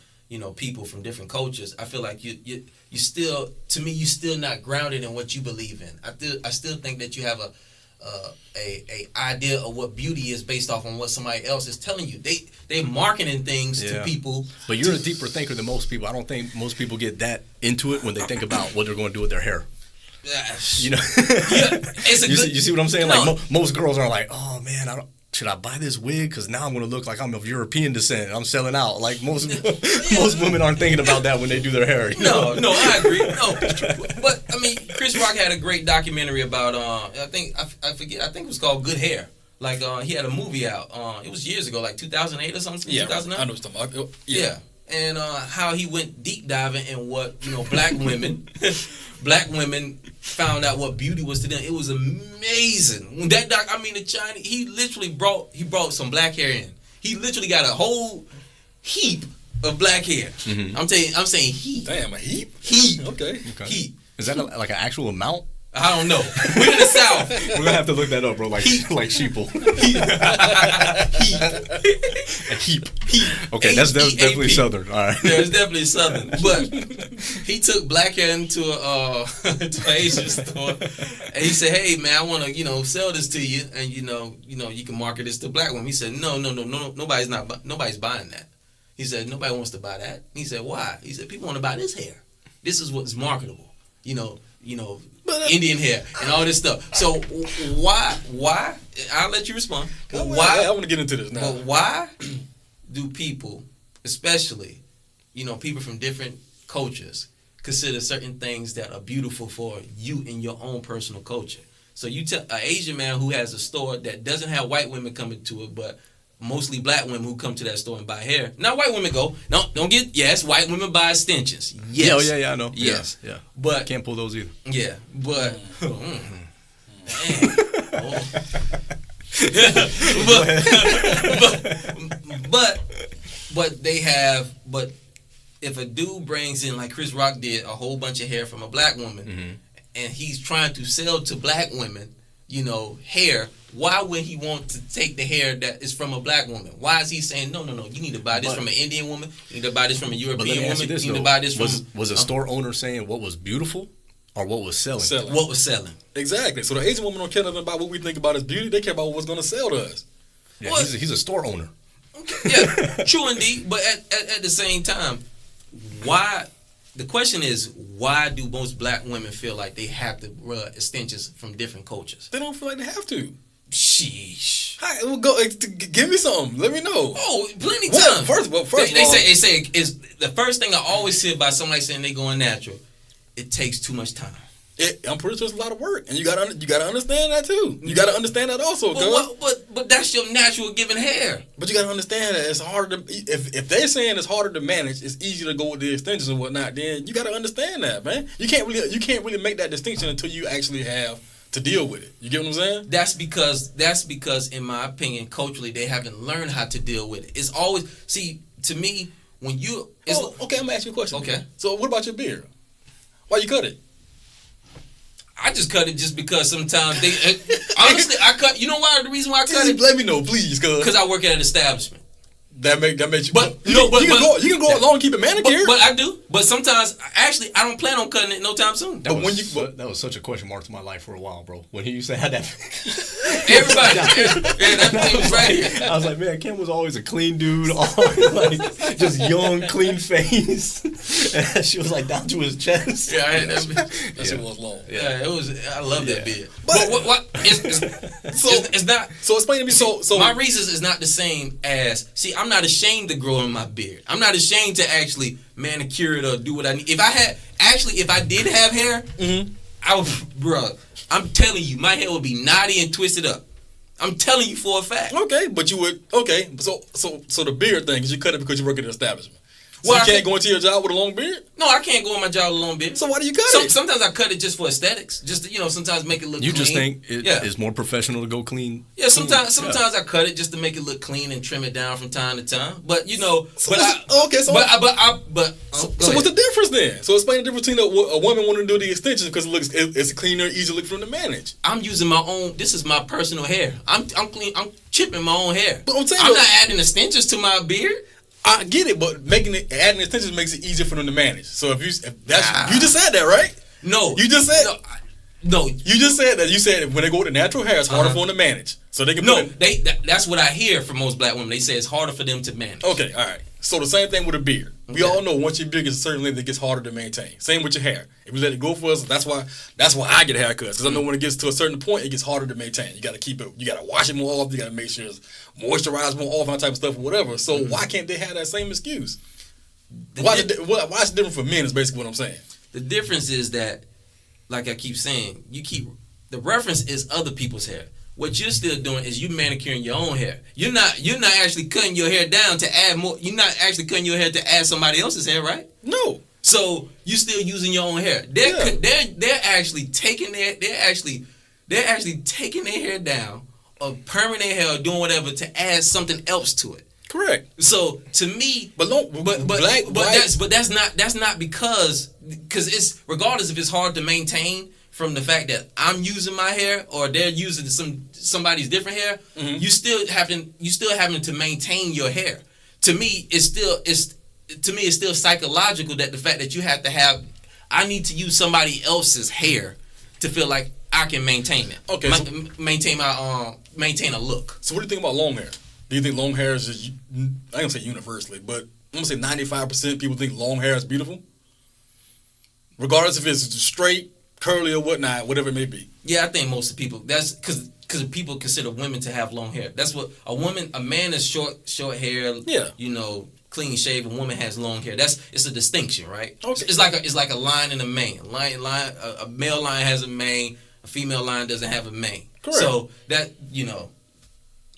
people from different cultures. I feel like you still, to me, you still not grounded in what you believe in. I still think that you have a idea of what beauty is based off on what somebody else is telling you. They marketing things to people. But you're a deeper thinker than most people. I don't think most people get that into it when they think about what they're going to do with their hair. You see what I'm saying? No. Like most girls are like, oh man, should I buy this wig? Because now I'm going to look like I'm of European descent. I'm selling out. Like most women aren't thinking about that when they do their hair. No, I agree. No, but I mean, Chris Rock had a great documentary about. I think it was called Good Hair. Like he had a movie out. It was years ago, like 2008 or something. Yeah, 2009. I know what you're talking about. Yeah. And how he went deep diving in what black women found out what beauty was to them. It was amazing. When that the Chinese, he literally brought some black hair in. He literally got a whole heap of black hair. Mm-hmm. I'm saying heap. Damn, a heap. Heap. Okay. Heap. Is that like an actual amount? I don't know. We're in the South. We're gonna have to look that up, bro. Like sheeple. A heap. Okay, that's definitely Southern. All right. Yeah, it's definitely Southern. But he took black hair into an Asian store, and he said, "Hey, man, I want to sell this to you, and you can market this to black women." He said, "No, nobody's buying that." He said, "Nobody wants to buy that." He said, "Why?" He said, "People want to buy this hair. This is what's marketable. Indian hair and all this stuff." So why? I'll let you respond. But why? I want to get into this now. But why do people, especially people from different cultures, consider certain things that are beautiful for you in your own personal culture? So you tell an Asian man who has a store that doesn't have white women coming to it, but mostly black women who come to that store and buy hair. Now white women go, no, don't get, yes, white women buy extensions. Yes. Yeah, I know. Yes. Yeah. But can't pull those either. Yeah, but but they have, but if a dude brings in, like Chris Rock did, a whole bunch of hair from a black woman, and he's trying to sell to black women, hair, why would he want to take the hair that is from a black woman? Why is he saying, no, you need to buy this from an Indian woman, you need to buy this from a European woman, you need to buy this from... Was a store owner saying what was beautiful or what was selling? What was selling. Exactly. So the Asian woman don't care nothing about what we think about as beauty. They care about what's going to sell to us. Yeah, he's a store owner. Okay. Yeah, true indeed. But at the same time, why... The question is, why do most black women feel like they have to run extensions from different cultures? They don't feel like they have to. Sheesh. Hi, well, go give me something. Let me know. Oh, plenty of time. First of all, they say is the first thing I always see about somebody saying they going natural. It takes too much time. I'm pretty sure it's a lot of work, and you gotta understand that too. You gotta understand that also, but that's your natural given hair. But you gotta understand that it's harder to if they're saying it's harder to manage, it's easier to go with the extensions and whatnot. Then you gotta understand that, man. You can't really make that distinction until you actually have to deal with it. You get what I'm saying? That's because in my opinion, culturally, they haven't learned how to deal with it. It's always to me when you. Okay, I'm gonna ask you a question. Okay. Then. So what about your beard? Why you cut it? I just cut it just because sometimes they honestly I cut. You know why? The reason why I cut it? Let me know, please, because I work at an establishment. That makes you. But you can go along and keep it manicured. But I do. But sometimes, actually, I don't plan on cutting it no time soon. That was such a question mark to my life for a while, bro. When he used to have that. Everybody, that thing was right here. I was like, man, Kim was always a clean dude, always like just young, clean face. And she was like down to his chest. Yeah, I had that. That shit was long. Yeah, it was. I love that beard. But what? It's not. So explain to me. So my reasons is not the same as. See, I'm not ashamed to grow in my beard. I'm not ashamed to actually manicure it or do what I need. If I did have hair, I would, bro. I'm telling you, my hair would be knotty and twisted up. I'm telling you for a fact. Okay, but you would. Okay, so the beard thing is you cut it because you work at an establishment. So Well, you can't go into your job with a long beard? No, I can't go on my job with a long beard. So why do you cut it? Sometimes I cut it just for aesthetics. Just to, sometimes make it look You clean. just think it's more professional to go clean? Yeah, sometimes I cut it just to make it look clean and trim it down from time to time. But so what's the difference then? So explain the difference between a woman wanting to do the extensions because it's cleaner, easier look from the manage. I'm using my own. This is my personal hair. I'm clean. I'm chipping my own hair. But I'm not adding extensions to my beard. I get it, but adding extensions makes it easier for them to manage. So you just said that, right? No, you just said no. You just said that. You said when they go with the natural hair, it's harder for them to manage. So they can that's what I hear from most black women. They say it's harder for them to manage. Okay, all right. So the same thing with a beard. We all know once your beard gets a certain length, it gets harder to maintain. Same with your hair. If you let it go for us, that's why I get haircuts because I know when it gets to a certain point, it gets harder to maintain. You got to keep it. You got to wash it more often. You got to make sure it's moisturized more often, that type of stuff, or whatever. So why can't they have that same excuse? Why is it different for men? Is basically what I'm saying. The difference is that, like I keep saying, the reference is other people's hair. What you're still doing is you manicuring your own hair. You're not actually cutting your hair down to add more. You're not actually cutting your hair to add somebody else's hair, right? No. So you still using your own hair. They're actually taking their hair down or perming their hair or doing whatever to add something else to it. Correct. So to me, that's not because it's regardless if it's hard to maintain. From the fact that I'm using my hair or they're using somebody's different hair, you still having to maintain your hair. To me, it's still psychological that the fact that you have to have. I need to use somebody else's hair to feel like I can maintain it. Okay, maintain a look. So what do you think about long hair? Do you think long hair is just, I ain't gonna say universally, but I'm gonna say 95% people think long hair is beautiful, regardless if it's straight, curly or whatnot, whatever it may be. Yeah, I think most of people. That's because people consider women to have long hair. That's what a man is short hair. Yeah. Clean shave. A woman has long hair. It's a distinction, right? Okay. It's like a line and a mane. A male line has a mane. A female line doesn't have a mane. Correct. So that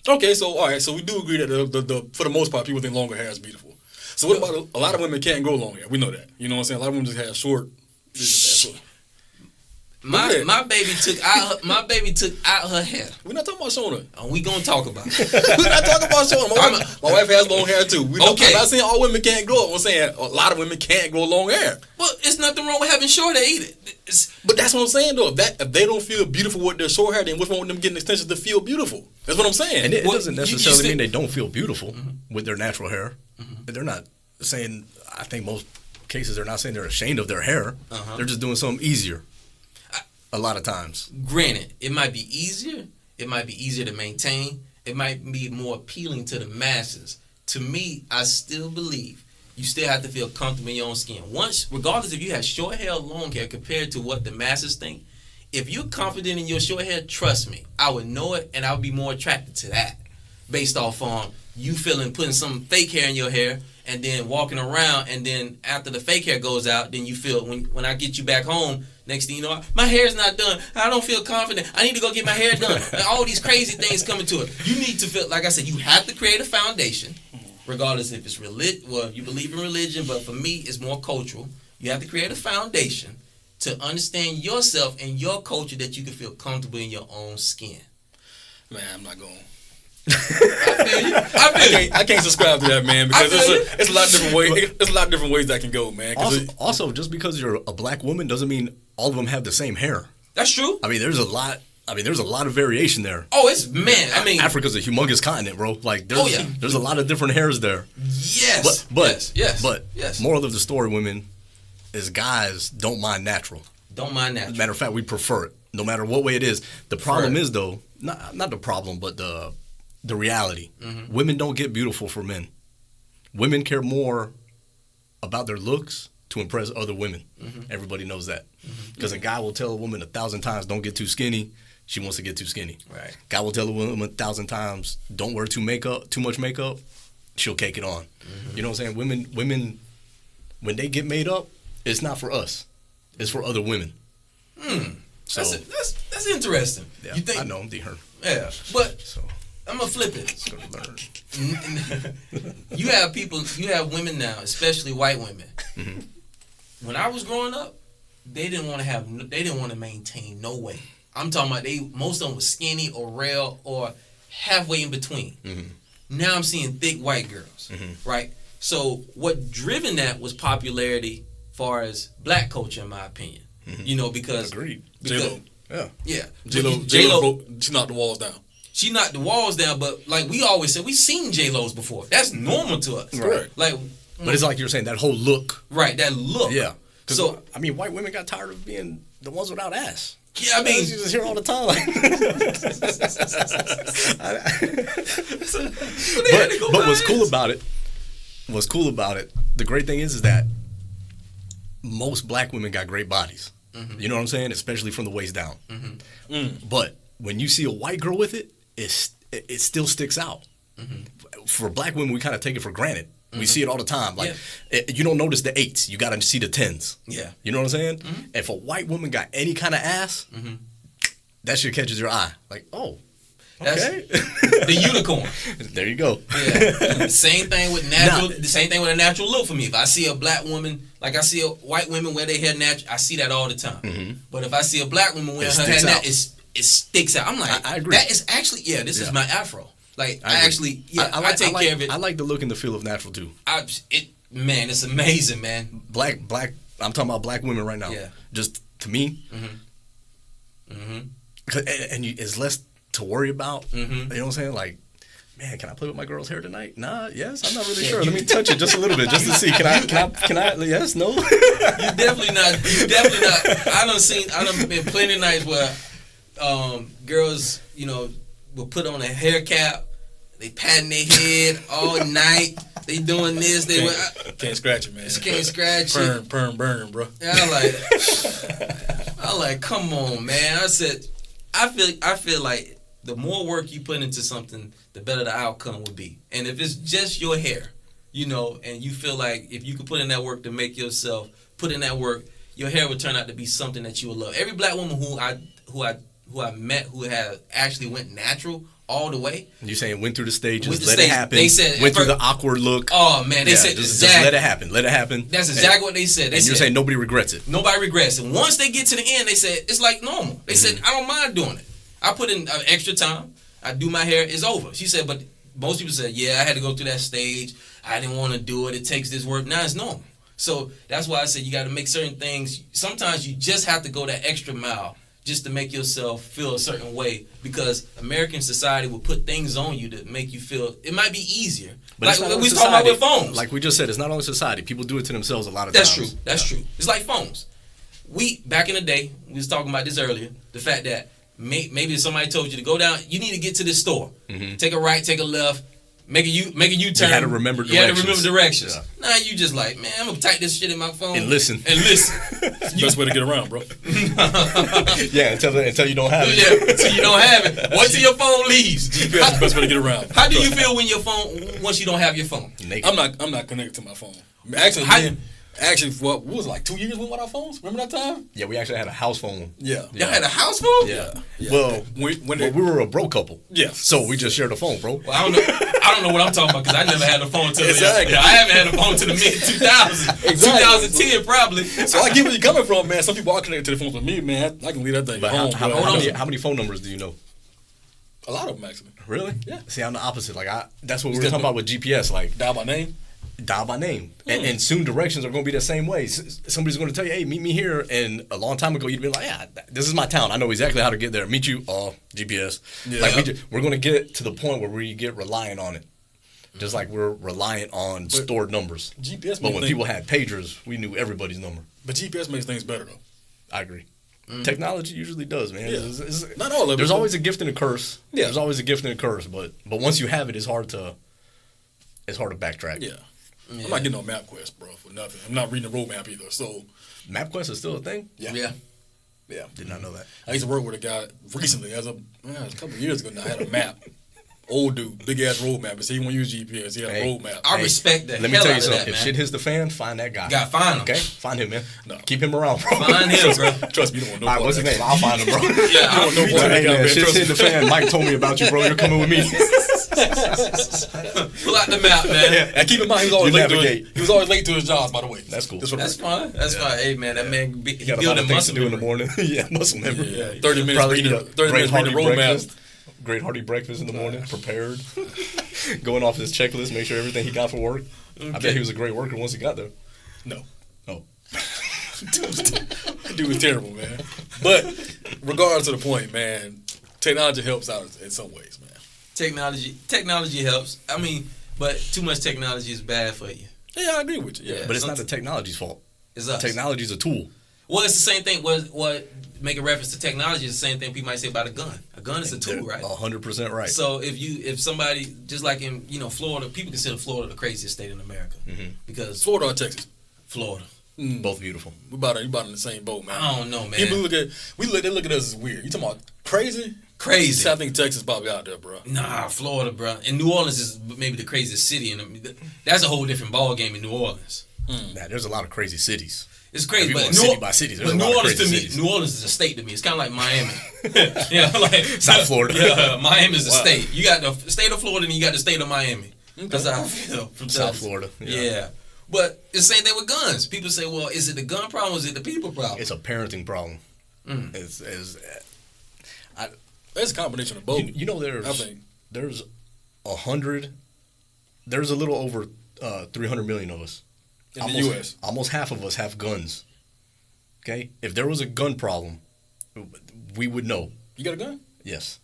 Okay, so all right, so we do agree that the for the most part people think longer hair is beautiful. So what about a lot of women can't grow long hair? We know that. You know what I'm saying? A lot of women just have short. My baby took out her hair. We're not talking about Shona. We gonna talk about it. We're not talking about Shona. My wife has long hair too. I'm not saying all women can't grow it. I'm saying a lot of women can't grow long hair. Well, it's nothing wrong with having short hair either. But that's what I'm saying though. If they don't feel beautiful with their short hair, then what's wrong with them getting extensions to feel beautiful? That's what I'm saying. And it doesn't necessarily mean they don't feel beautiful with their natural hair. They're not saying. I think most cases they're not saying they're ashamed of their hair. They're just doing something easier. A lot of times. Granted, it might be easier. It might be easier to maintain. It might be more appealing to the masses. To me, I still believe you still have to feel comfortable in your own skin. Regardless if you have short hair or long hair compared to what the masses think, if you're confident in your short hair, trust me, I would know it and I would be more attracted to that based off on you putting some fake hair in your hair and then walking around, and then after the fake hair goes out, then you feel when I get you back home, next thing you know, my hair's not done. I don't feel confident. I need to go get my hair done. And all these crazy things coming to it. You need to feel, like I said, you have to create a foundation, regardless if it's you believe in religion, but for me, it's more cultural. You have to create a foundation to understand yourself and your culture that you can feel comfortable in your own skin. Man, I'm not going. I can't subscribe to that, man, because it's a lot of different ways. There's a lot of different ways that can go, man. Also, just because you're a black woman doesn't mean all of them have the same hair. That's true. I mean, there's a lot of variation there. Oh, it's man. I mean, Africa's a humongous continent, bro. Like, there's a lot of different hairs there. Yes. But moral of the story, women, is guys don't mind natural. Don't mind natural. Matter of fact, we prefer it, no matter what way it is. The problem is though, not the problem, but the reality. Women don't get beautiful for men. Women care more about their looks to impress other women. Everybody knows that. Because a guy will tell a woman 1,000 times, don't get too skinny. She wants to get too skinny. Right. Guy will tell a woman 1,000 times, don't wear too much makeup. She'll cake it on. You know what I'm saying? Women, when they get made up, it's not for us. It's for other women. So that's interesting. Yeah, You think? I know I'm duhhhh. Yeah, but So I'm gonna flip it. it's gonna learn. You have women now, especially white women. When I was growing up, they didn't want to maintain no weight. I'm talking about most of them was skinny or rail or halfway in between. Now I'm seeing thick white girls, right? So what driven that was popularity, far as black culture, in my opinion. You know, because Agreed. J-Lo. Yeah. J-Lo, she knocked the walls down. She knocked the walls down, but like we always said, we've seen J-Lo's before. That's normal to us. Right. Like, But it's like you're saying, that whole look. right, that look. Yeah. So I mean, white women got tired of being the ones without ass. yeah, I mean, You just hear all the time. Like, but what's cool about it, the great thing is that most black women got great bodies. You know what I'm saying? Especially from the waist down. But when you see a white girl with it, it still sticks out. For black women, we kind of take it for granted. We see it all the time. Like, you don't notice the 8s. You got to see the 10s. Yeah. You know what I'm saying? If a white woman got any kind of ass, that shit catches your eye. Like, oh, okay. The unicorn. There you go. Yeah. Same thing with natural. The same thing with a natural look for me. If I see a black woman, like I see a white women wear their hair natural, I see that all the time. But if I see a black woman wear her hair natural, it sticks out. I'm like, I agree. That is actually, this is my afro. Like, I take care of it. I like the look and the feel of natural too. Man, it's amazing, man. Black. I'm talking about black women right now. Yeah. Just to me. And it's less to worry about. You know what I'm saying? Like, man, can I play with my girl's hair tonight? Nah, yes, I'm not really sure. Let me touch it just a little bit just to see. Can I? Yes, no. You definitely not. I done been plenty of nights where girls, will put on a hair cap. They patting their head all night. They doing this. Can't scratch it, man. Can't scratch it. Burn, bro. Yeah, I like, come on, man. I said, I feel like the more work you put into something, the better the outcome would be. And if it's just your hair, and you feel like if you could put in that work to make yourself put in that work, your hair would turn out to be something that you would love. Every black woman who I met who had actually went natural all the way. You saying went through the stages, let it happen. They said went through the awkward look. Oh man, they said just let it happen. Let it happen. That's exactly what they said. You're saying nobody regrets it. Nobody regrets it. Once they get to the end, they said it's like normal. They said I don't mind doing it. I put in extra time. I do my hair. It's over. She said, but most people said, yeah, I had to go through that stage. I didn't want to do it. It takes this work. Now it's normal. So that's why I said you got to make certain things. Sometimes you just have to go that extra mile just to make yourself feel a certain way, because American society will put things on you to make you feel it might be easier. But like we was talking about with phones. Like we just said, it's not only society. People do it to themselves a lot of times. That's true. It's like phones. Back in the day, we was talking about this earlier, the fact that maybe somebody told you to go down, you need to get to this store. Take a right, take a left, make a U-turn. You had to remember directions. You had to remember directions. Yeah. Now you just like, man, I'm going to type this shit in my phone. And listen. Best way to get around, bro. Yeah, until you don't have it. Yeah, until you don't have it. Once your phone leaves. GPS is the best way to get around. How do you feel when your phone, once you don't have your phone? I'm not connected to my phone. Actually, what was it, like 2 years without our phones? Remember that time? Yeah, we actually had a house phone. Yeah. Y'all had a house phone? Yeah. Well, we were a bro couple. Yeah. So we just shared a phone, bro. Well, I don't know what I'm talking about, because I never had a phone till exactly. I haven't had a phone till the mid-2000s. Exactly. 2010 probably. So I get where you're coming from, man. Some people are connected to the phones, but me, man, I can leave that thing at home. How many phone numbers do you know? A lot of them, actually. Really? Yeah. See, I'm the opposite. Like that's what we were talking about with GPS. Like dial by name. And soon directions are going to be the same way. Somebody's going to tell you, hey, meet me here. And a long time ago, you'd be like, yeah, this is my town. I know exactly how to get there. Meet you. GPS. Yeah. Like we're going to get to the point where we get reliant on it. Just like we're reliant on stored numbers. GPS. But when people had pagers, we knew everybody's number. But GPS makes things better, though. I agree. Technology usually does, man. Yeah. Not all of it. There's always a gift and a curse. Yeah. There's always a gift and a curse. But once you have it, it's hard to backtrack. Yeah. I'm not getting on MapQuest, bro, for nothing. I'm not reading the roadmap either. So MapQuest is still a thing? Yeah. Did not know that. I used to work with a guy recently, a couple of years ago now, I had a map. Old dude, big ass road map. So he won't use GPS. He had a road map. I respect that. Let me tell you something. That, if shit hits the fan, find that guy. Gotta find him. Okay? Find him, man. No. Keep him around, bro. Find him, bro. Trust me, you don't want no All right, what's his name? I'll find him, bro. Yeah, I don't know. Hey, man, shit's hitting the fan. Mike told me about you, bro. You're coming with me. Pull out the map, man. And keep in mind, he was always late to his jobs, by the way. That's cool. That's fine. That's fine. Hey, man, that man He got a lot of things to do in the morning. Muscle memory. Yeah, 30 minutes reading the road map. Great hearty breakfast in the morning, prepared. Going off his checklist, make sure everything he got for work. Okay. I bet he was a great worker once he got there. No. Oh. Dude was terrible, man. But regardless of the point, man, technology helps out in some ways, man. Technology helps. I mean, but too much technology is bad for you. Yeah, I agree with you. Yeah. But it's not the technology's fault. It's us. Technology's a tool. Well, it's the same thing. What make a reference to technology is the same thing people might say about a gun. A gun is a tool, right? 100% right. So if somebody, just like in Florida, people consider Florida the craziest state in America because Florida or Texas? Florida. Both beautiful. We about in the same boat, man. I don't know, man. People they look at us as weird. You talking about crazy? Crazy. I think Texas probably out there, bro. Nah, Florida, bro. And New Orleans is maybe the craziest city, and that's a whole different ball game in New Orleans. Nah, there's a lot of crazy cities. It's crazy, but city by city, there's a lot of crazy cities. New Orleans is a state to me. It's kind of like Miami. Like South Florida. Yeah, Miami is a state. You got the state of Florida, and you got the state of Miami. That's how I feel from South Florida. Yeah. But it's the same thing with guns. People say, well, is it the gun problem or is it the people problem? It's a parenting problem. It's a combination of both. You know, there's a little over 300 million of us. In the U.S. Almost half of us have guns. Okay? If there was a gun problem, we would know. You got a gun? Yes.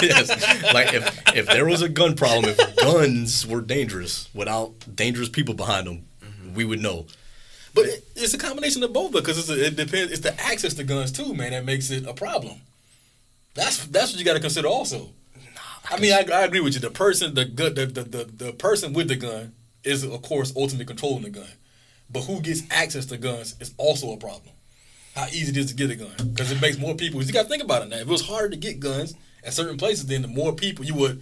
Yes. Like if there was a gun problem, if guns were dangerous without dangerous people behind them, we would know. But it's a combination of both because it depends. It's the access to guns too, man, that makes it a problem. That's what you got to consider also. I mean, I agree with you. The person with the gun is, of course, ultimately controlling the gun. But who gets access to guns is also a problem. How easy it is to get a gun. Because it makes more people... You got to think about it now. If it was harder to get guns at certain places, then the more people, you would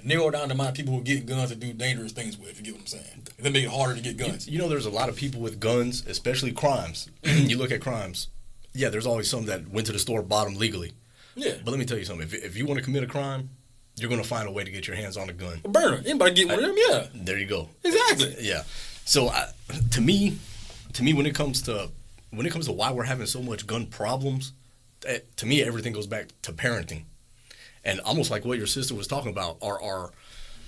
narrow down the amount of people who are getting guns to do dangerous things with, if you get what I'm saying. They make it harder to get guns. You know, there's a lot of people with guns, especially crimes. You look at crimes. Yeah, there's always some that went to the store, bought them legally. Yeah. But let me tell you something. If you want to commit a crime, you're going to find a way to get your hands on a gun. A burner. Anybody get one of them? Yeah. There you go. Exactly. Yeah. So to me, when it comes to why we're having so much gun problems, to me everything goes back to parenting, and almost like what your sister was talking about, are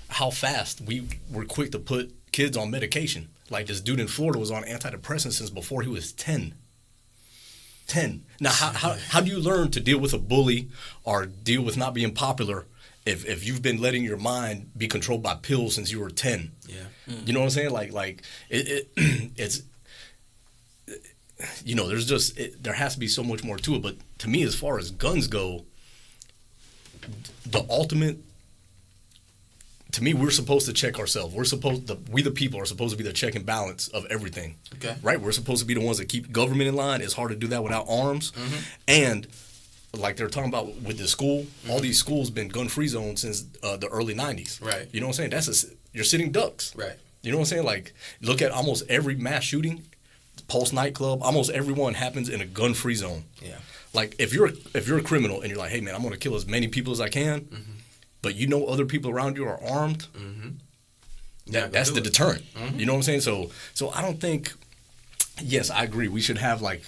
how fast we were quick to put kids on medication. Like this dude in Florida was on antidepressants since before he was 10. 10. Now, how do you learn to deal with a bully or deal with not being popular if you've been letting your mind be controlled by pills since you were 10? Yeah. You know what I'm saying? Like it's, you know, there has to be so much more to it. But to me, as far as guns go, the ultimate, to me, we're supposed to check ourselves. We the people are supposed to be the check and balance of everything. Okay. Right? We're supposed to be the ones that keep government in line. It's hard to do that without arms. Mm-hmm. And like they're talking about with the school, all these schools been gun-free zones since the early 90s. Right. You know what I'm saying? You're sitting ducks. Right. You know what I'm saying? Like, look at almost every mass shooting, Pulse nightclub, almost everyone happens in a gun-free zone. Yeah. Like, if you're a criminal and you're like, hey, man, I'm going to kill as many people as I can, but you know other people around you are armed, that's the deterrent. You know what I'm saying? So I don't think, yes, I agree. We should have, like,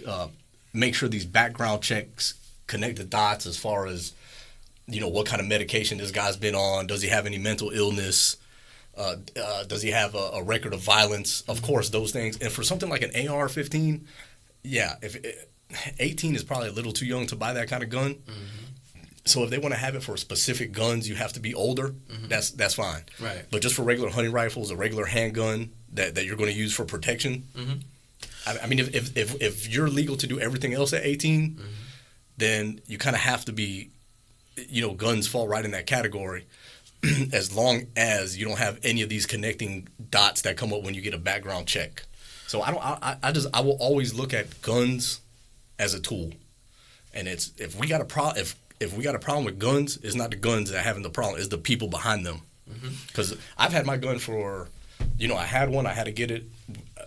make sure these background checks connect the dots as far as, you know, what kind of medication this guy's been on. Does he have any mental illness? Does he have a record of violence? Of course, those things. And for something like an AR-15, yeah, 18 is probably a little too young to buy that kind of gun. So if they want to have it for specific guns, you have to be older. That's fine. Right. But just for regular hunting rifles, a regular handgun that you're going to use for protection. I mean, if you're legal to do everything else at 18, then you kind of have to be, you know, guns fall right in that category. as long as you don't have any of these connecting dots that come up when you get a background check. So I will always look at guns as a tool, and it's if we got a problem with guns, it's not the guns that are having the problem, it's the people behind them. Because I've had my gun for, I had one, I had to get it.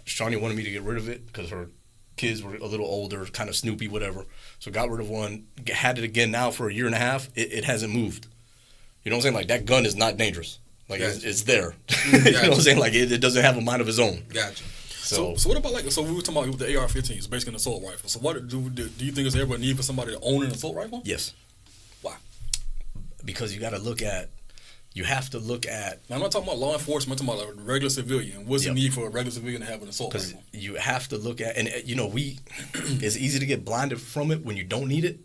Shawnee wanted me to get rid of it because her kids were a little older, kind of snoopy, whatever. So got rid of one, had it again now for a year and a half. It hasn't moved. You know what I'm saying? Like, that gun is not dangerous. Like, it's there. You know what I'm saying? Like, it doesn't have a mind of its own. Gotcha. So what about, like, so we were talking about with the AR-15, it's basically an assault rifle. So what do you think there's ever a need for somebody to own an assault rifle? Yes. Why? Because you have to look at. Now, I'm not talking about law enforcement. I'm talking about a regular civilian. What's the need for a regular civilian to have an assault rifle? Because you have to look at, and it's easy to get blinded from it when you don't need it,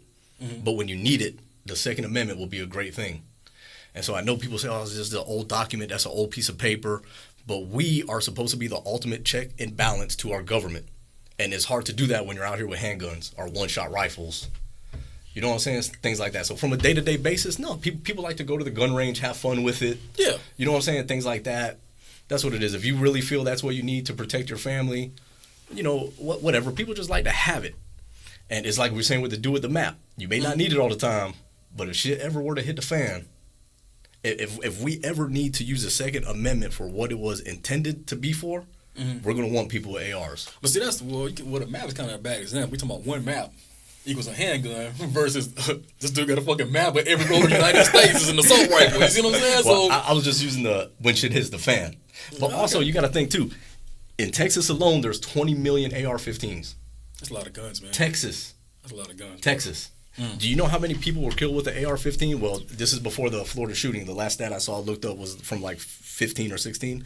but when you need it, the Second Amendment will be a great thing. And so I know people say, oh, it's just an old document, that's an old piece of paper, but we are supposed to be the ultimate check and balance to our government. And it's hard to do that when you're out here with handguns or one-shot rifles. You know what I'm saying? Things like that. So from a day-to-day basis, no, people like to go to the gun range, have fun with it. Yeah. You know what I'm saying? Things like that. That's what it is. If you really feel that's what you need to protect your family, whatever. People just like to have it. And it's like we were saying with the with the map. You may not need it all the time, but if shit ever were to hit the fan, if we ever need to use the Second Amendment for what it was intended to be for, we're going to want people with ARs. But see, a map is kind of a bad example. We're talking about one map equals a handgun versus this dude got a fucking map, but every road in the United States is an assault rifle. You see what I'm saying? Well, I was just using the when shit hits the fan. But also, you got to think, too, in Texas alone, there's 20 million AR-15s. That's a lot of guns, man. Texas. That's a lot of guns. Texas. Do you know how many people were killed with the AR-15? Well, this is before the Florida shooting. The last stat I saw looked up was from like 15 or 16.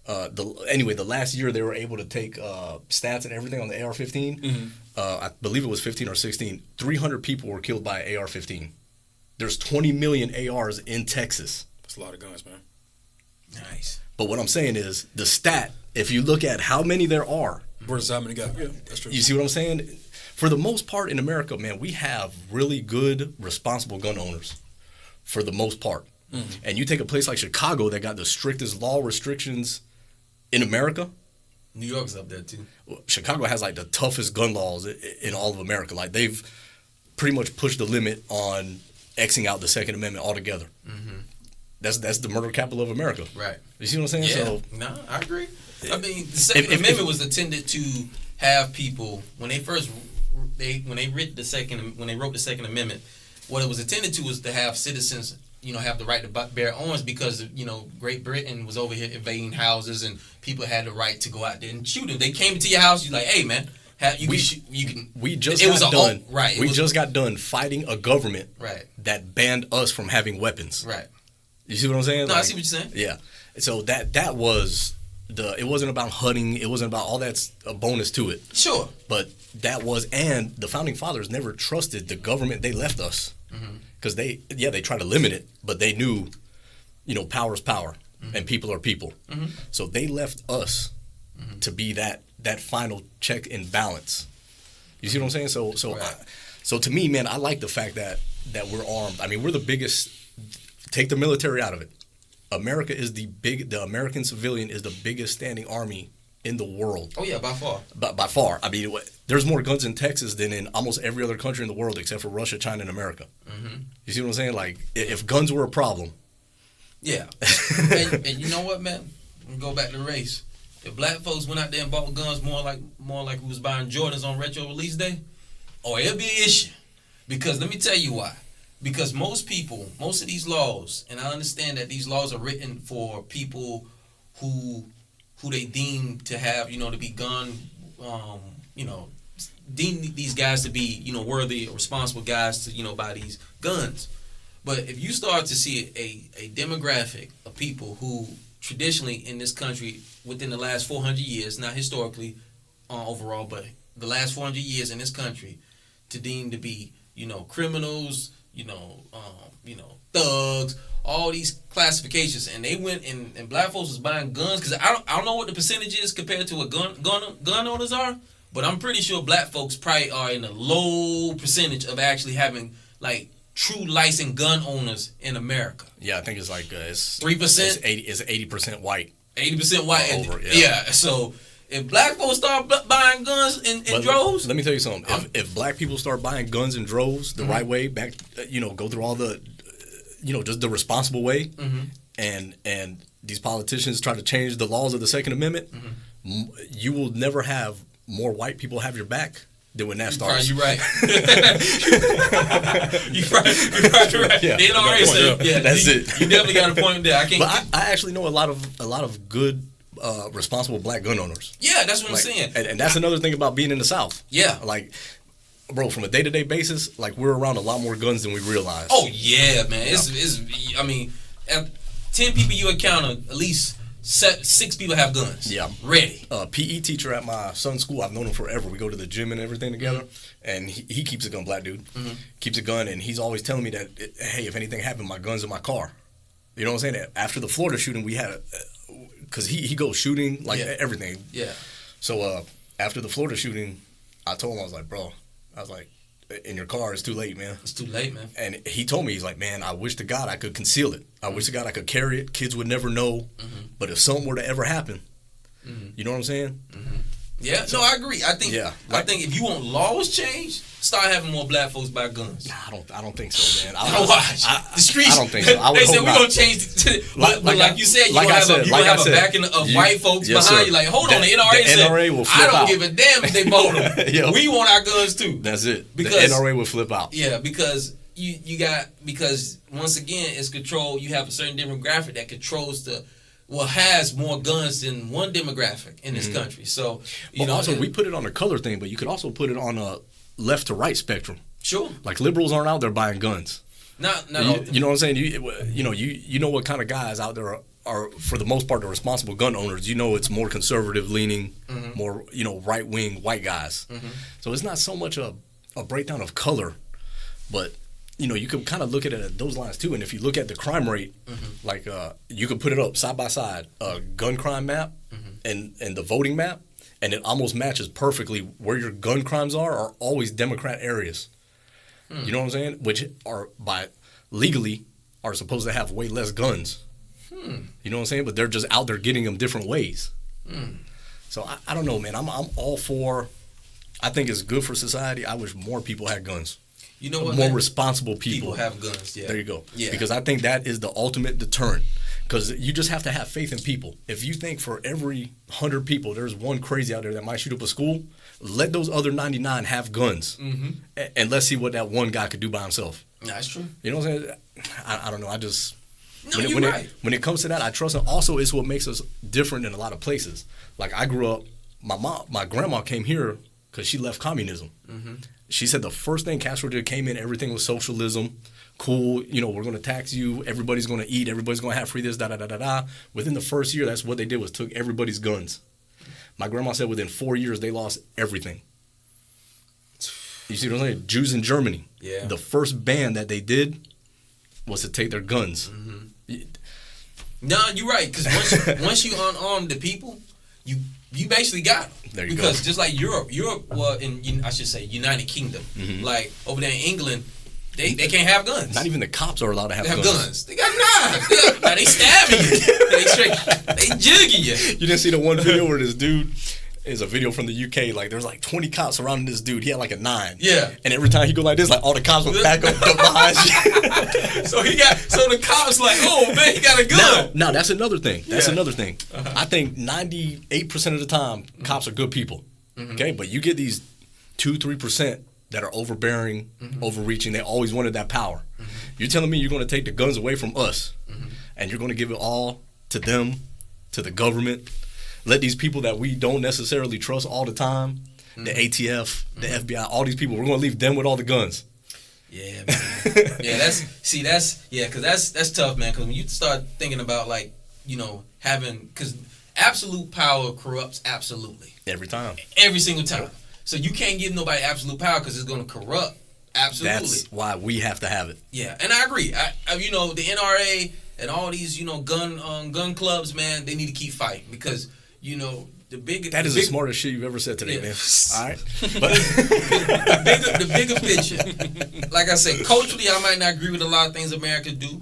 The last year they were able to take stats and everything on the AR-15. I believe it was 15 or 16. 300 people were killed by AR-15. There's 20 million ARs in Texas. That's a lot of guns, man. Nice. But what I'm saying is the stat, if you look at how many there are. Versus how many got. Yeah, that's true. You see what I'm saying? For the most part in America, man, we have really good, responsible gun owners. For the most part. And you take a place like Chicago that got the strictest law restrictions in America. New York's up there too. Chicago has like the toughest gun laws in all of America. Like, they've pretty much pushed the limit on Xing out the Second Amendment altogether. That's the murder capital of America. Right. You see what I'm saying? Yeah. So, no, I agree. I mean, the Second Amendment was intended to have people when they wrote the Second Amendment. What it was intended to was to have citizens, have the right to bear arms because Great Britain was over here invading houses and people had the right to go out there and shoot them. They came to your house. You're like, hey man, we just got done fighting a government that banned us from having weapons. Right. You see what I'm saying? No, I see what you're saying. Yeah. So that was it wasn't about hunting. It wasn't about all that's a bonus to it. Sure. But that was, and the founding fathers never trusted the government they left us. Because they tried to limit it, but they knew, power is power and people are people. So they left us to be that final check and balance. You see what I'm saying? So to me, man, I like the fact that we're armed. I mean, we're the biggest. Take the military out of it. The American civilian is the biggest standing army in the world. Oh yeah, by far. By far. I mean, there's more guns in Texas than in almost every other country in the world except for Russia, China, and America. You see what I'm saying? Like, if guns were a problem. Yeah. and you know what, man? We go back to race. If black folks went out there and bought guns more like we was buying Jordans on retro release day, it'll be an issue. Because let me tell you why. Because most of these laws, and I understand that these laws are written for people who they deem to have, to be gun, deem these guys to be, worthy or responsible guys to, buy these guns. But if you start to see a demographic of people who traditionally in this country within the last 400 years, not historically overall, but the last 400 years in this country, to deem to be, criminals, thugs, all these classifications, and they went and black folks was buying guns because I don't know what the percentage is compared to what gun owners are, but I'm pretty sure black folks probably are in a low percentage of actually having like true licensed gun owners in America. Yeah, I think it's like it's 3%. It's 80% white. 80% white. Over, yeah. So if black folks start buying guns in droves, let me tell you something. If black people start buying guns in droves the right way, back, go through all the, just the responsible way, and these politicians try to change the laws of the Second Amendment, you will never have more white people have your back than when that starts. You're right. You're right. Yeah, the NRA said, that's it. You definitely got a point there. But I actually know a lot of good, responsible black gun owners. Yeah, that's what I'm saying. And that's another thing about being in the South. Yeah. Like, bro, from a day-to-day basis, like, we're around a lot more guns than we realize. Oh, yeah, man. It's I mean, 10 people you encounter, at least 6 people have guns. Yeah. Ready. PE teacher at my son's school, I've known him forever. We go to the gym and everything together, and he keeps a gun, black dude. Keeps a gun, and he's always telling me that, hey, if anything happened, my gun's in my car. You know what I'm saying? After the Florida shooting, we had because he goes shooting, like, everything. Yeah. So after the Florida shooting, I told him, I was like, bro, in your car, it's too late, man. It's too late, man. And he told me, he's like, man, I wish to God I could conceal it. I wish to God I could carry it. Kids would never know. But if something were to ever happen, you know what I'm saying? Yeah, so, no, I agree. I think if you want laws changed, start having more black folks buy guns. Nah, I don't think so, man. The streets. I don't think so. They said we're gonna change it. But like you said, you're gonna have a backing of white folks behind you. Like, hold on, the NRA will flip out. I don't give a damn if they vote them. We want our guns too. That's it. Because the NRA will flip out. Yeah, because because once again it's control. You have a certain demographic that controls has more guns than one demographic in this country. So also we put it on a color thing, but you could also put it on a left to right spectrum. Sure. Like, liberals aren't out there buying guns. No. You know what I'm saying? You know what kind of guys out there are for the most part the responsible gun owners. It's more conservative leaning, more right wing white guys. So it's not so much a breakdown of color, but you can kind of look at it at those lines too. And if you look at the crime rate, like you could put it up side by side, gun crime map and the voting map, and it almost matches perfectly. Where your gun crimes are always Democrat areas. You know what I'm saying? Which are legally are supposed to have way less guns. You know what I'm saying? But they're just out there getting them different ways. So I don't know, man. I'm all for. I think it's good for society. I wish more people had guns. You know what? More responsible people have guns. Yeah. There you go. Yeah. Because I think that is the ultimate deterrent. Because you just have to have faith in people. If you think for every 100 people, there's one crazy out there that might shoot up a school, let those other 99 have guns. And let's see what that one guy could do by himself. That's true. You know what I'm saying? I don't know. I just... you're right. When it comes to that, I trust it. Also, it's what makes us different in a lot of places. Like, I grew up... My grandma came here because she left communism. She said the first thing Castro did, came in, everything was socialism. Cool, we're going to tax you. Everybody's going to eat. Everybody's going to have free this, da-da-da-da-da. Within the first year, that's what they did, was took everybody's guns. My grandma said within 4 years, they lost everything. You see what I'm saying? Jews in Germany. Yeah. The first ban that they did was to take their guns. No, you're right. Because once you unarm the people, you basically got them. There you because just like Europe, well, I should say United Kingdom, like over there in England, they can't have guns. Not even the cops are allowed to have guns. They got knives. They stabbing you. They jigging you. You didn't see the one video where this dude is a video from the UK. Like, there's like 20 cops surrounding this dude. He had like a 9. Yeah. And every time he go like this, like all the cops would back up behind you. So the cops like, oh man, he got a gun. No, that's another thing. That's another thing. I think 98% of the time, cops are good people. Okay, but you get these 2-3% that are overbearing, overreaching. They always wanted that power. You're telling me you're going to take the guns away from us, and you're going to give it all to them, to the government? Let these people that we don't necessarily trust all the time, the ATF, the FBI, all these people, we're going to leave them with all the guns. Yeah, man. Because that's tough, man. Because when you start thinking about, like, because absolute power corrupts absolutely. Every time. Every single time. So you can't give nobody absolute power because it's going to corrupt. Absolutely. That's why we have to have it. Yeah, and I agree. The NRA and all these, gun clubs, man, they need to keep fighting because, That is the smartest shit you've ever said today, man. All right. But the bigger picture. Like I said, culturally, I might not agree with a lot of things America do.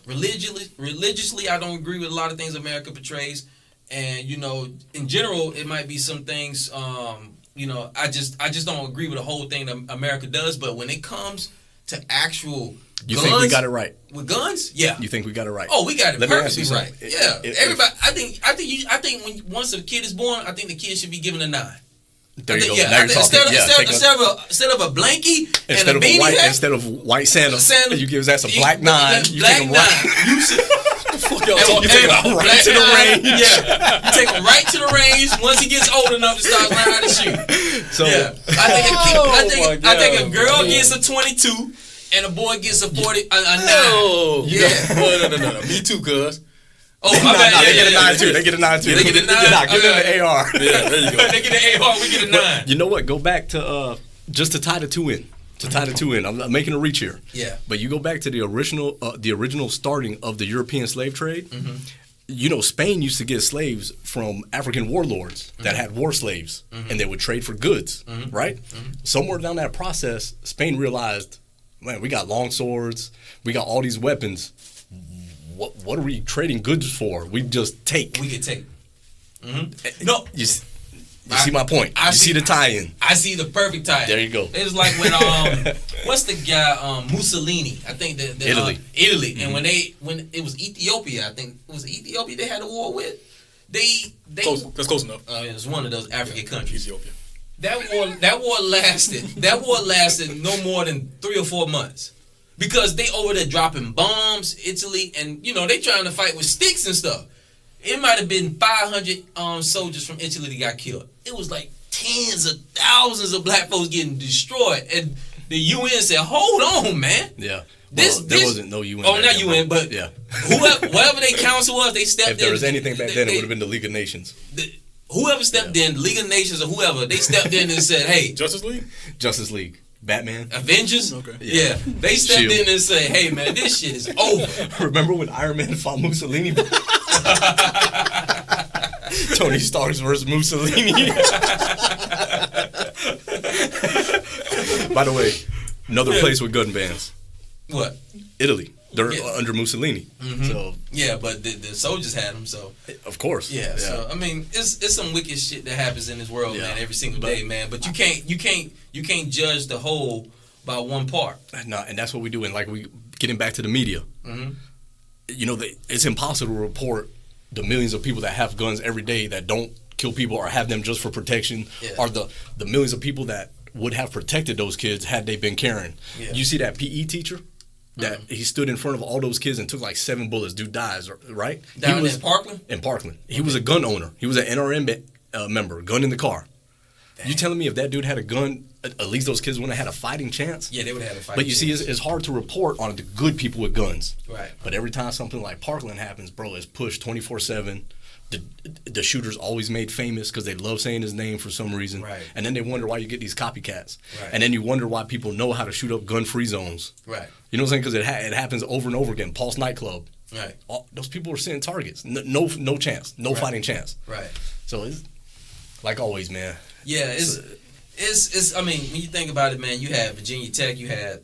Religiously, I don't agree with a lot of things America portrays. And, you know, in general, it might be some things, you know, I just don't agree with the whole thing that America does. But when it comes to actual you guns, think we got it right? With guns? Yeah. You think we got it right? Oh, we got it perfectly right. Yeah. Everybody, I think when once a kid is born, I think the kid should be given a 9. There you go. Yeah, now you're talking. Instead of a blankie and a beanie hat, instead of white Santa, you give his ass a black 9. You black take him 9. right. You take him right to the range. Yeah, you take him right to the range once he gets old enough to start learning how to shoot. So yeah, I think a girl gets a 22 and a boy gets a 40 a 9. Yeah. No. Me too, cuz. Oh, my bad. They get a 9 too. They get a 9 too. They get a 9. Give them the AR. Yeah, there you go. They get an AR. We get a 9. You know what? Go back to just to tie the two in. I'm making a reach here. Yeah. But you go back to the original starting of the European slave trade. Mm-hmm. You know, Spain used to get slaves from African warlords that had war slaves, and they would trade for goods, right? Mm-hmm. Somewhere down that process, Spain realized, man, we got long swords, we got all these weapons. What are we trading goods for? We just take. We can take. Mm-hmm. No. You see my point. You see the tie-in. I see the perfect tie-in. There you go. It was like when what's the guy Mussolini? I think that Italy. Mm-hmm. And when it was Ethiopia, I think it was Ethiopia they had a war with. They that's close enough. It was one of those African countries. Ethiopia. That war lasted no more than 3 or 4 months. Because they over there dropping bombs, Italy, and you know they trying to fight with sticks and stuff. It might have been 500 soldiers from Italy that got killed. It was like tens of thousands of black folks getting destroyed, and the UN said, "Hold on, man." Yeah. This wasn't no UN. Oh, not UN, but yeah. whatever their council was, they stepped in. If there was anything back then, it would have been the League of Nations. Whoever stepped in, League of Nations or whoever, they stepped in and said, "Hey, Justice League." Batman. Avengers? Okay. Yeah. They stepped Shield. in and say, hey, man, this shit is over. Remember when Iron Man fought Mussolini? Tony Stark's versus Mussolini. By the way, another place with gun bans. What? Italy. They're under Mussolini. Mm-hmm. So yeah, but the soldiers had them, so. Of course. Yeah, so, I mean, it's some wicked shit that happens in this world, man, every single day, man. But you can't judge the whole by one part. No, and that's what we do. And like we getting back to the media, you know, it's impossible to report the millions of people that have guns every day that don't kill people or have them just for protection, or the millions of people that would have protected those kids had they been carrying. Yeah. You see that PE teacher that he stood in front of all those kids and took like 7 bullets. Dude dies, right? Down in Parkland? In Parkland. He was a gun owner. He was an NRM member, gun in the car. Dang. You telling me if that dude had a gun, at least those kids wouldn't have had a fighting chance? Yeah, they would have had a fighting chance. But you see, it's hard to report on the good people with guns. Right. But every time something like Parkland happens, bro, it's pushed 24/7. The shooter's always made famous because they love saying his name for some reason. Right. And then they wonder why you get these copycats. Right. And then you wonder why people know how to shoot up gun-free zones. Right. You know what I'm saying? Because it happens over and over again. Pulse nightclub. Right. Those people are sitting targets. No chance. No fighting chance. Right. So it's like always, man. Yeah, it's. I mean, when you think about it, man, you had Virginia Tech, you had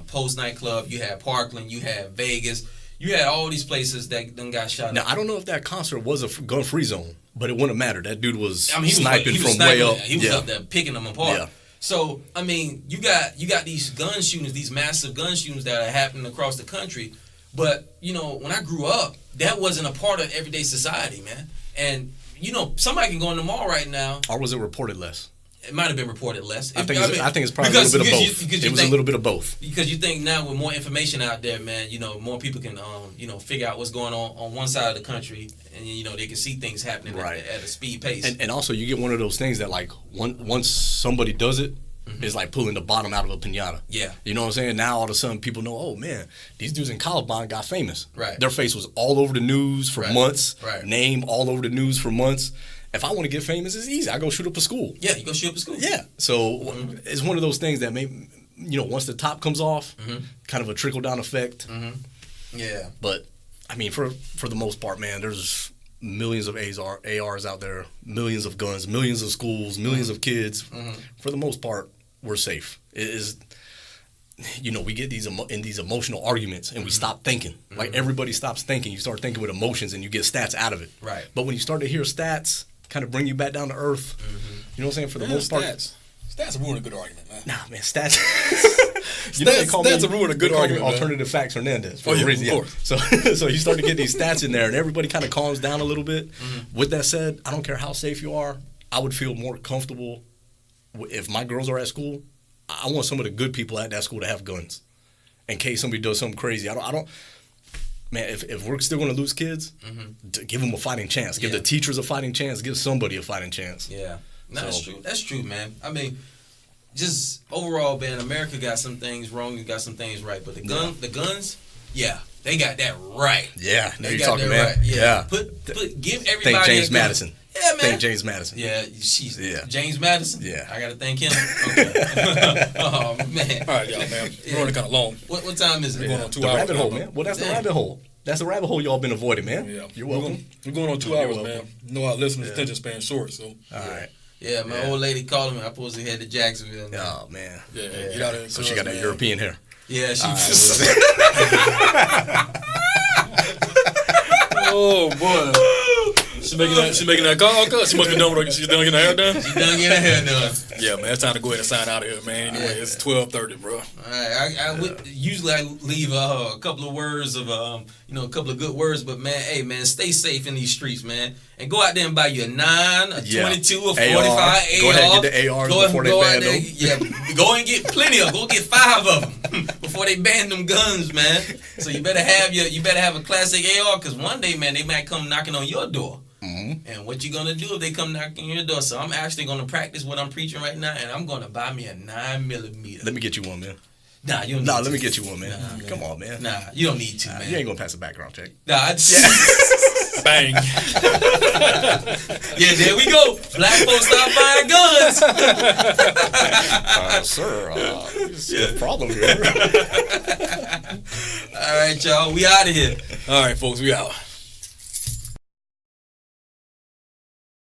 Pulse nightclub, you had Parkland, you had Vegas. You had all these places that done got shot. Now, I don't know if that concert was a gun-free zone, but it wouldn't have mattered. That dude was sniping he was from way up. He was up there picking them apart. Yeah. So, I mean, you got these gun shootings, these massive gun shootings that are happening across the country. But, you know, when I grew up, that wasn't a part of everyday society, man. And, you know, somebody can go in the mall right now. Or was it reported less? It might have been reported less. I think it's probably a little bit of both. It was a little bit of both. Because you think now with more information out there, man, you know, more people can, you know, figure out what's going on one side of the country, and you know they can see things happening at a speed pace. And also you get one of those things that like once somebody does it, it's like pulling the bottom out of a piñata. Yeah. You know what I'm saying? Now all of a sudden people know, oh man, these dudes in Columbine got famous. Right. Their face was all over the news for months. Right. Name all over the news for months. If I want to get famous, it's easy. I go shoot up a school. Yeah, you go shoot up a school. Yeah. So it's one of those things that you know, once the top comes off, kind of a trickle down effect. Yeah. But I mean, for the most part, man, there's millions of ARs out there, millions of guns, millions of schools, millions of kids. For the most part, we're safe. It is, we get these emotional arguments and we stop thinking. Like everybody stops thinking. You start thinking with emotions and you get stats out of it. Right. But when you start to hear stats, kind of bring you back down to earth. You know what I'm saying? For the most part, stats ruin a good argument, man. Nah, man, stats. Stats ruin a good argument. Alternative facts Hernandez. For a reason, of course. So you start to get these stats in there, and everybody kind of calms down a little bit. With that said, I don't care how safe you are. I would feel more comfortable if my girls are at school. I want some of the good people at that school to have guns, in case somebody does something crazy. I don't. Man, if we're still going to lose kids, give them a fighting chance. Give the teachers a fighting chance. Give somebody a fighting chance. Yeah. No, that's true. That's true, man. I mean, just overall, man, America got some things wrong and got some things right. But the guns, they got that right. Yeah, now they you're talking, man. Right. Yeah. Give everybody. Thank James Madison. Yeah, man. Thank James Madison. Yeah, James Madison. Yeah, I gotta thank him. Okay. Oh man. All right, y'all, man. We're running kind of long. What time is it? We're going on 2 the hours. Rabbit hole, man. Well, that's the rabbit hole. That's the rabbit hole y'all been avoiding, man. Yeah, you're welcome. We're going on 2 hours, man. You know our listeners' attention span short, so. All right. Yeah, my old lady called me. I supposed to head to Jacksonville. Man. Oh man. Yeah. Get out there. So she got that European hair. Yeah, she. Oh boy. She making that call. She must be done with her. She's done getting her hair done. She done getting her hair done. Yeah, man. It's time to go ahead and sign out of here, man. Anyway, it's 12:30, bro. All right. I would usually I leave a couple of words of a couple of good words, but man, hey man, stay safe in these streets, man, and go out there and buy you a 9, a 22, a 45 AR. Go ahead and get the ARs before they ban them. Yeah, go and get plenty of. Go get 5 of them before they ban them guns, man. So you better have a classic AR, because one day, man, they might come knocking on your door. And what you gonna do if they come knocking on your door? So I'm actually gonna practice what I'm preaching right now, and I'm gonna buy me a 9mm. Let me get you one, man. Nah, you don't need to. Let me get you one, man. Nah, Come on, man. Nah, you don't need to, man. You ain't gonna pass a background check. Nah, Bang. Yeah, there we go. Black folks stop buying guns. Sir, there's a problem here. All right, y'all. We out of here. All right, folks. We out.